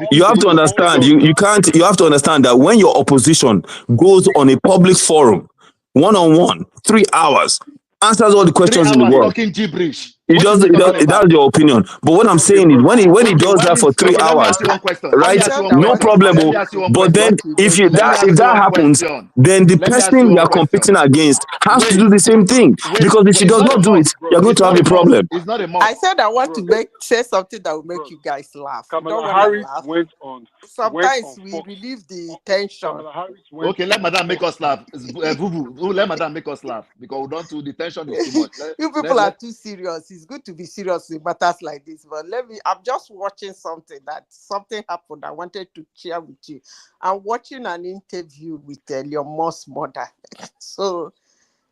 You have to understand. You can't. You have to understand that when your opposition goes on a public forum, one-on-one, 3 hours, answers all the questions in the world. Talking gibberish. That's your opinion. But what I'm saying is, when he does that for 3 hours, right? No problem. But then, if that happens, then the person you are competing against has to do the same thing. Because if she does not do it, you're going to have a problem. I said I want to say something that will make you guys laugh. Kamala Harris went on. Sometimes we relieve the tension. Okay, let Madam make us laugh. Let Madam make us laugh because we don't do the tension is too much. You people are too serious. It's good to be serious with matters like this, but I'm just watching something happened. I wanted to share with you. I'm watching an interview with Elon Musk's mother. So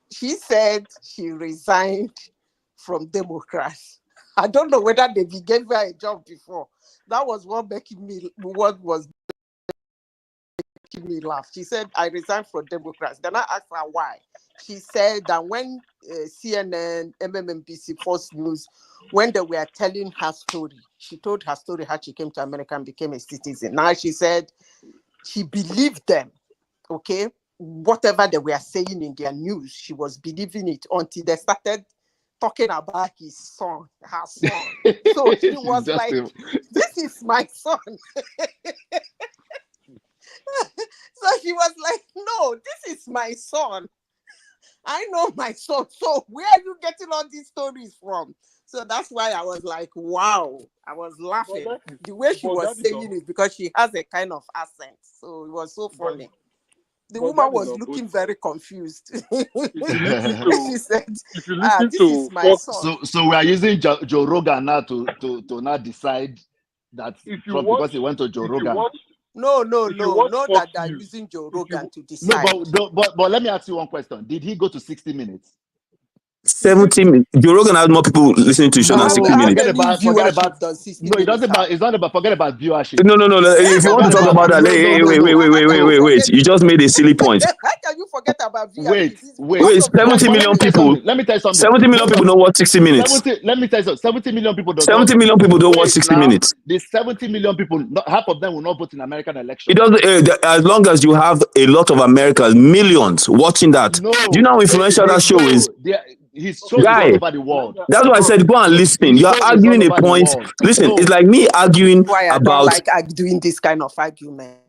she said she resigned from Democrats. I don't know whether they gave her a job before. That was what was making me laugh. She said, I resigned from Democrats. Then I asked her why. She said that when CNN, MMNBC, Fox News, when they were telling her story, she told her story how she came to America and became a citizen. Now she said she believed them, okay? Whatever they were saying in their news, she was believing it until they started talking about her son. So she was like, this is my son. So she was like, no, this is my son. I know my son. So where are you getting all these stories from? So that's why I was like, wow. I was laughing. The way she was saying it because she has a kind of accent. So it was so funny. The woman was looking very confused. She said, this is my son. So we are using Joe Rogan now to not decide that Trump because he went to Joe Rogan. No, that they're using Joe Rogan to decide. No, but let me ask you one question. Did he go to 60 minutes? 70 minutes. Joe Rogan has more people listening to his show than 60 minutes. Forget about no, it doesn't about. It's not about. Forget about viewership. No. If you want to talk about that, wait. You just made a silly point. How can you forget about viewership? Wait. 70 million people. Let me tell you something. 70 million people don't watch 60 minutes. Let me tell you something. 70 million people don't. 70 million people don't watch 60 minutes. The 70 million people, half of them will not vote in American elections. It doesn't. As long as you have a lot of Americans, millions watching that. No, do you know how influential that show is? His show is all over the world. That's why I said go and listen. You're arguing a point. Listen, it's like me arguing why I about. Don't like doing this kind of argument.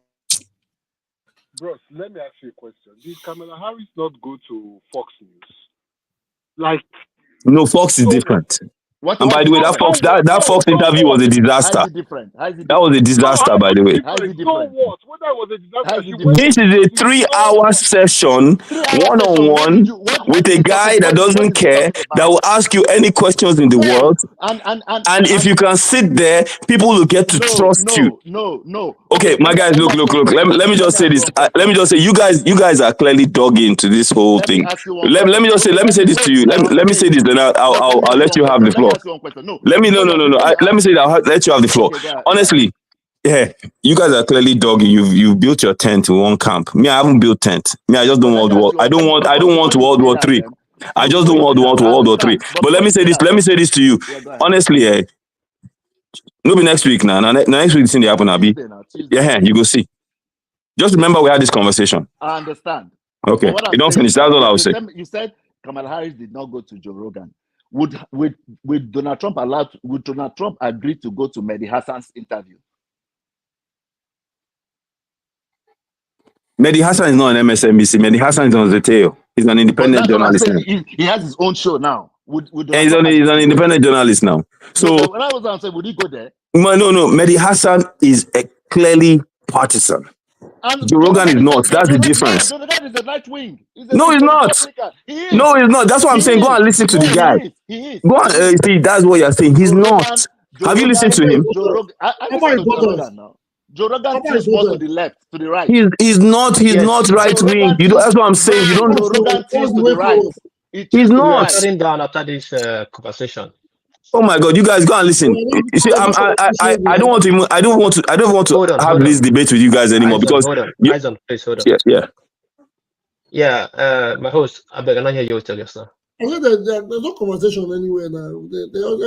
Bros, let me ask you a question. Did Kamala Harris not go to Fox News? No, Fox is different. And by the way, that Fox interview was a disaster. That was a disaster, by the way. This is a 3-hour session, one-on-one, with a guy that doesn't care, that will ask you any questions in the world. And if you can sit there, people will get to trust you. No. Okay, my guys, look. Let me just say this. Let me just say, you guys are clearly dug into this whole thing. Let me say this to you. Let me say this, then I'll let you have the floor. Let me say that I'll let you have the floor. Honestly, yeah, you guys are clearly dogging. You've built your tent in one camp. Me, I haven't built tent. Me, I just don't want war. I don't want World War III. I just don't want World War III. But let me say this to you. Honestly, No, be next week now. Next week, it's in the happen, Abi. Yeah, you go see. Just remember we had this conversation. I understand. Okay, But you don't finish. That's all I will say. You said Kamala Harris did not go to Joe Rogan. Would Donald Trump agree to go to Mehdi Hassan's interview? Mehdi Hassan is not an MSNBC. Mehdi Hassan is on the tail. He's an independent journalist. He has his own show now. He's an independent journalist now. So when I was on, say, would he go there? No. Mehdi Hassan is a clearly partisan. And Joe Rogan is not. That's the difference. Joe Rogan is a right wing. No, he's not. No, he's not. That's what I'm saying. Go and listen to the guy. Go and see. That's what you're saying. He's not. Have you listened to him? I listen to Joe Rogan now. Joe Rogan tilts more to the left, to the right. He's not right wing. That's what I'm saying. You don't know. Joe Rogan tilts to the right. He's not. Shut him down after this conversation. Oh my God! You guys go and listen. You see, I don't want to have this debate with you guys anymore because please hold on. Yeah. My host, I beg, I not hear you tell us now. I think there's no conversation anywhere now.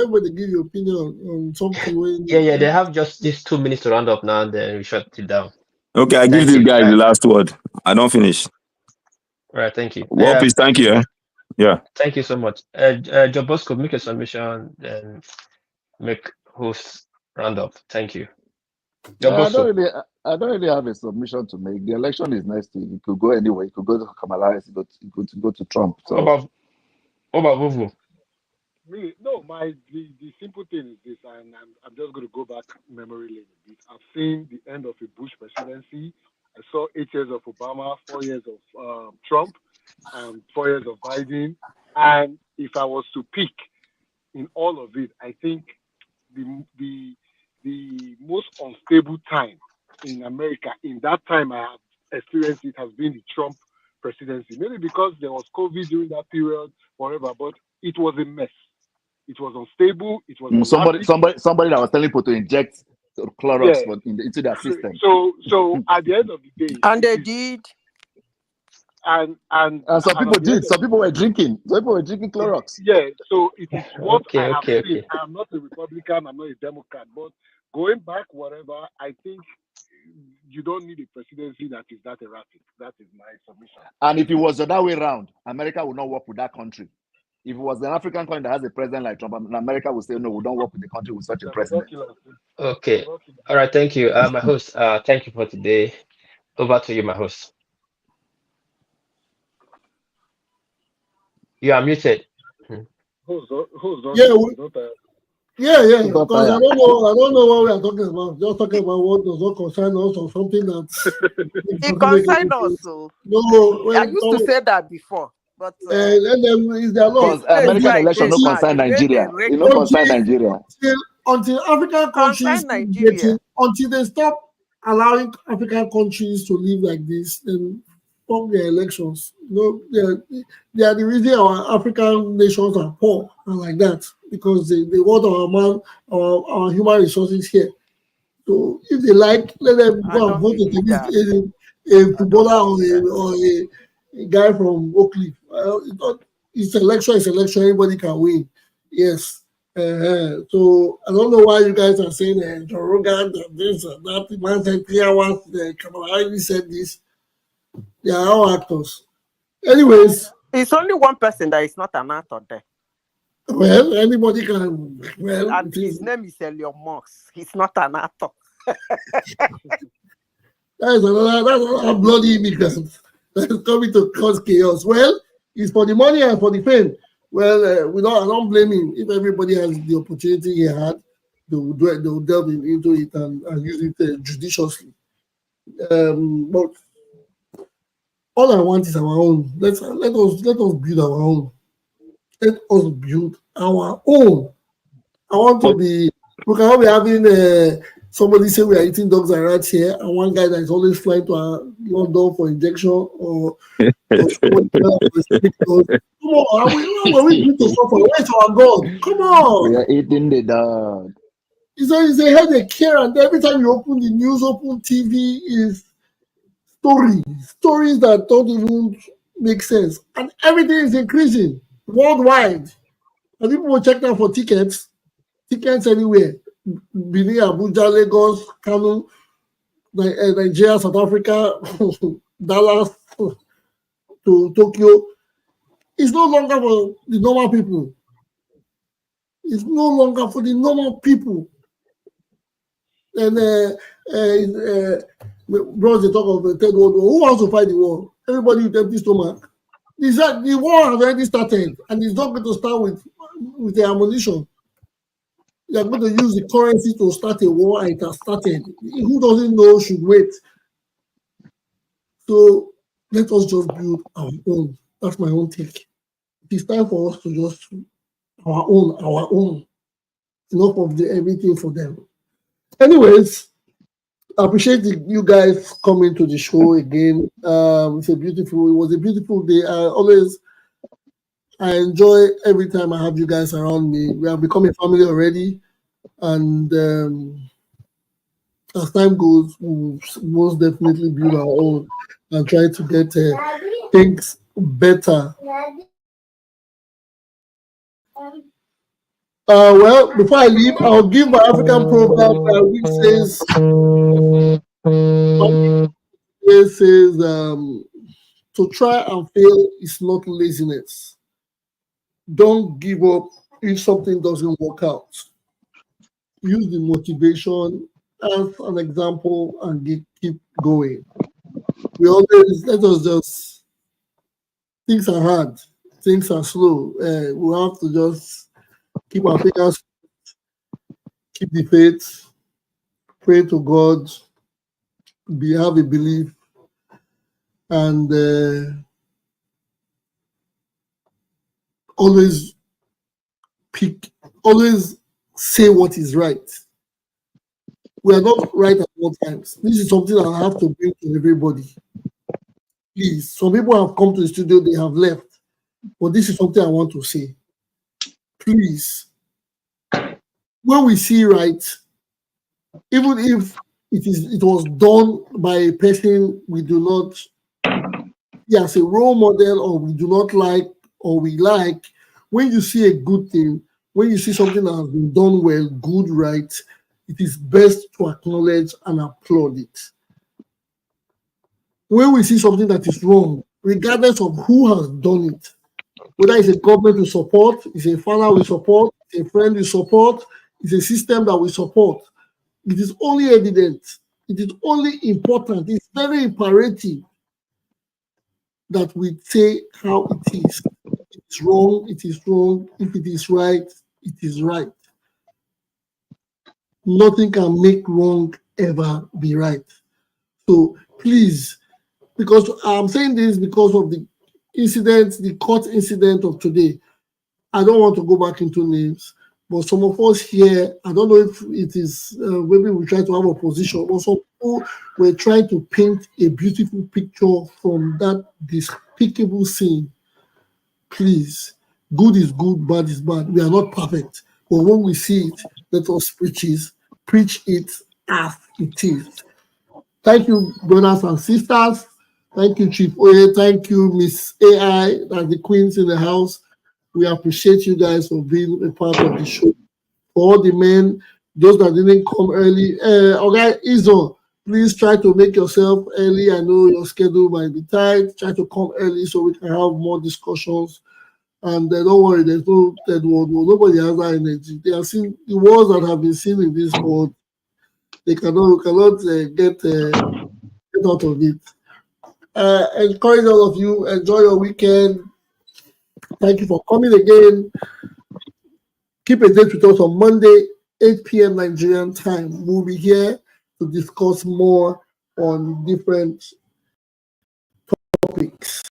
Everybody give your opinion on something. Yeah. They have just these 2 minutes to round up now, and then we shut it down. Okay, I give this guy the last word. I don't finish. All right, thank you. Well, please, thank you. Yeah. Thank you so much. Joe Bosco, make a submission and make host round up. Thank you. I don't really have a submission to make. The election is next week. It could go anywhere. It could go to Kamala Harris. It could go to Trump. So. What about Vuvu? Really, no. The simple thing is this, and I'm just going to go back memory lane a bit. I've seen the end of a Bush presidency. I saw 8 years of Obama, 4 years of Trump, and 4 years of Biden. And if I was to pick in all of it, I think the most unstable time in America, in that time I have experienced it, has been the Trump presidency. Maybe because there was COVID during that period, whatever, but it was a mess. It was unstable. It was somebody that was telling people to inject Clorox into their system. So at the end of the day, and they did. And some people did. Some people were drinking. Some people were drinking Clorox. Yeah. So it is what I have seen. Okay. I'm not a Republican. I'm not a Democrat. But going back, whatever, I think you don't need a presidency that is that erratic. That is my submission. And if it was the other way around, America would not work with that country. If it was an African country that has a president like Trump, America would say, no, we don't work with the country with such a president. Okay. All right. Thank you. My host, thank you for today. Over to you, my host. You are muted. Who's Yeah. Because I don't know what we are talking about. Just talking about what does not concern us or something that it concerns us. So. No, I used to say that before. But is there law? American election don't concern Nigeria. It don't concern Nigeria. Until African countries until they stop allowing African countries to live like this, then fuck their elections. They are the reason our African nations are poor and like that, because they want our human resources here. So if they like, let them go and vote against a footballer or a guy from Oakley. It's election, anybody can win. Yes. So I don't know why you guys are saying Joe Rogan, this and that. The man said 3 hours, Kamala Harris said this. They are all actors. Anyways. It's only one person that is not an actor there. Well, anybody can. Well, and his name is Elon Musk. He's not an actor. That's another bloody immigrant that is coming to cause chaos. Well, it's for the money and for the fame. Well, I don't blame him. If everybody has the opportunity he had, they will delve into it and use it judiciously. But all I want is our own. Let us build our own. Let us build our own. I want to be. We cannot be having somebody say we are eating dogs and rats here, and one guy that is always flying to London for injection or come on, are we going to suffer? Where's our God? Come on. We are eating the dog. It's a headache here, and every time you open the news, open TV, is stories that don't even make sense, and everything is increasing worldwide. And people will check now for tickets anywhere. Benin, Abuja, Lagos, Kano, Nigeria, South Africa, Dallas to Tokyo. It's no longer for the normal people. It's no longer for the normal people. And bros, they talk of the third world war. Who wants to fight the war? Everybody with empty stomach. The war has already started, and it's not going to start with the ammunition. They are going to use the currency to start a war, and it has started. Who doesn't know should wait. So let us just build our own. That's my own take. It is time for us to just our own. Enough of everything for them. Anyways, I appreciate you guys coming to the show again. It was a beautiful day. I enjoy every time I have you guys around me. We have become a family already, and as time goes, we'll most definitely build our own and try to get things better. Well, before I leave, I'll give my African proverb which says, to try and fail is not laziness. Don't give up if something doesn't work out. Use the motivation as an example and keep going. Let us just, things are hard, things are slow. We have to just keep our fingers, keep the faith, pray to God, have a belief, and always say what is right. We are not right at all times. This is something I have to bring to everybody. Please, some people have come to the studio, they have left, but this is something I want to say. Please, when we see right, even if it was done by a person we do not see as a role model, or we do not like, or we like, when you see a good thing, when you see something that has been done well, good, right, it is best to acknowledge and applaud it. When we see something that is wrong, regardless of who has done it, whether it's a government we support, it's a father we support, it's a friend we support, it's a system that we support, it is only evident, it is only important, it's very imperative that we say how it is. If it's wrong, it is wrong. If it is right, it is right. Nothing can make wrong ever be right. So please, because I'm saying this because of the incident, the court incident of today, I don't want to go back into names, but some of us here, I don't know if it is, maybe we try to have a position, but some people were trying to paint a beautiful picture from that despicable scene. Please, good is good, bad is bad. We are not perfect, but when we see it, let us preach it as it is. Thank you, brothers and sisters. Thank you, Chief Oye. Thank you, Miss AI, and the queens in the house. We appreciate you guys for being a part of the show. For all the men, those that didn't come early. Okay, Izo, please try to make yourself early. I know your schedule might be tight. Try to come early so we can have more discussions. And don't worry, there's no third world war. Nobody has that energy. They have seen the wars that have been seen in this world. They cannot get out of it. Encourage all of you. Enjoy your weekend. Thank you for coming again. Keep a date with us on Monday, 8 p.m. Nigerian time. We'll be here to discuss more on different topics.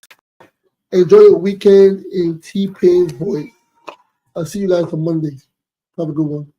Enjoy your weekend in T-Pain's voice. I'll see you guys on Monday. Have a good one.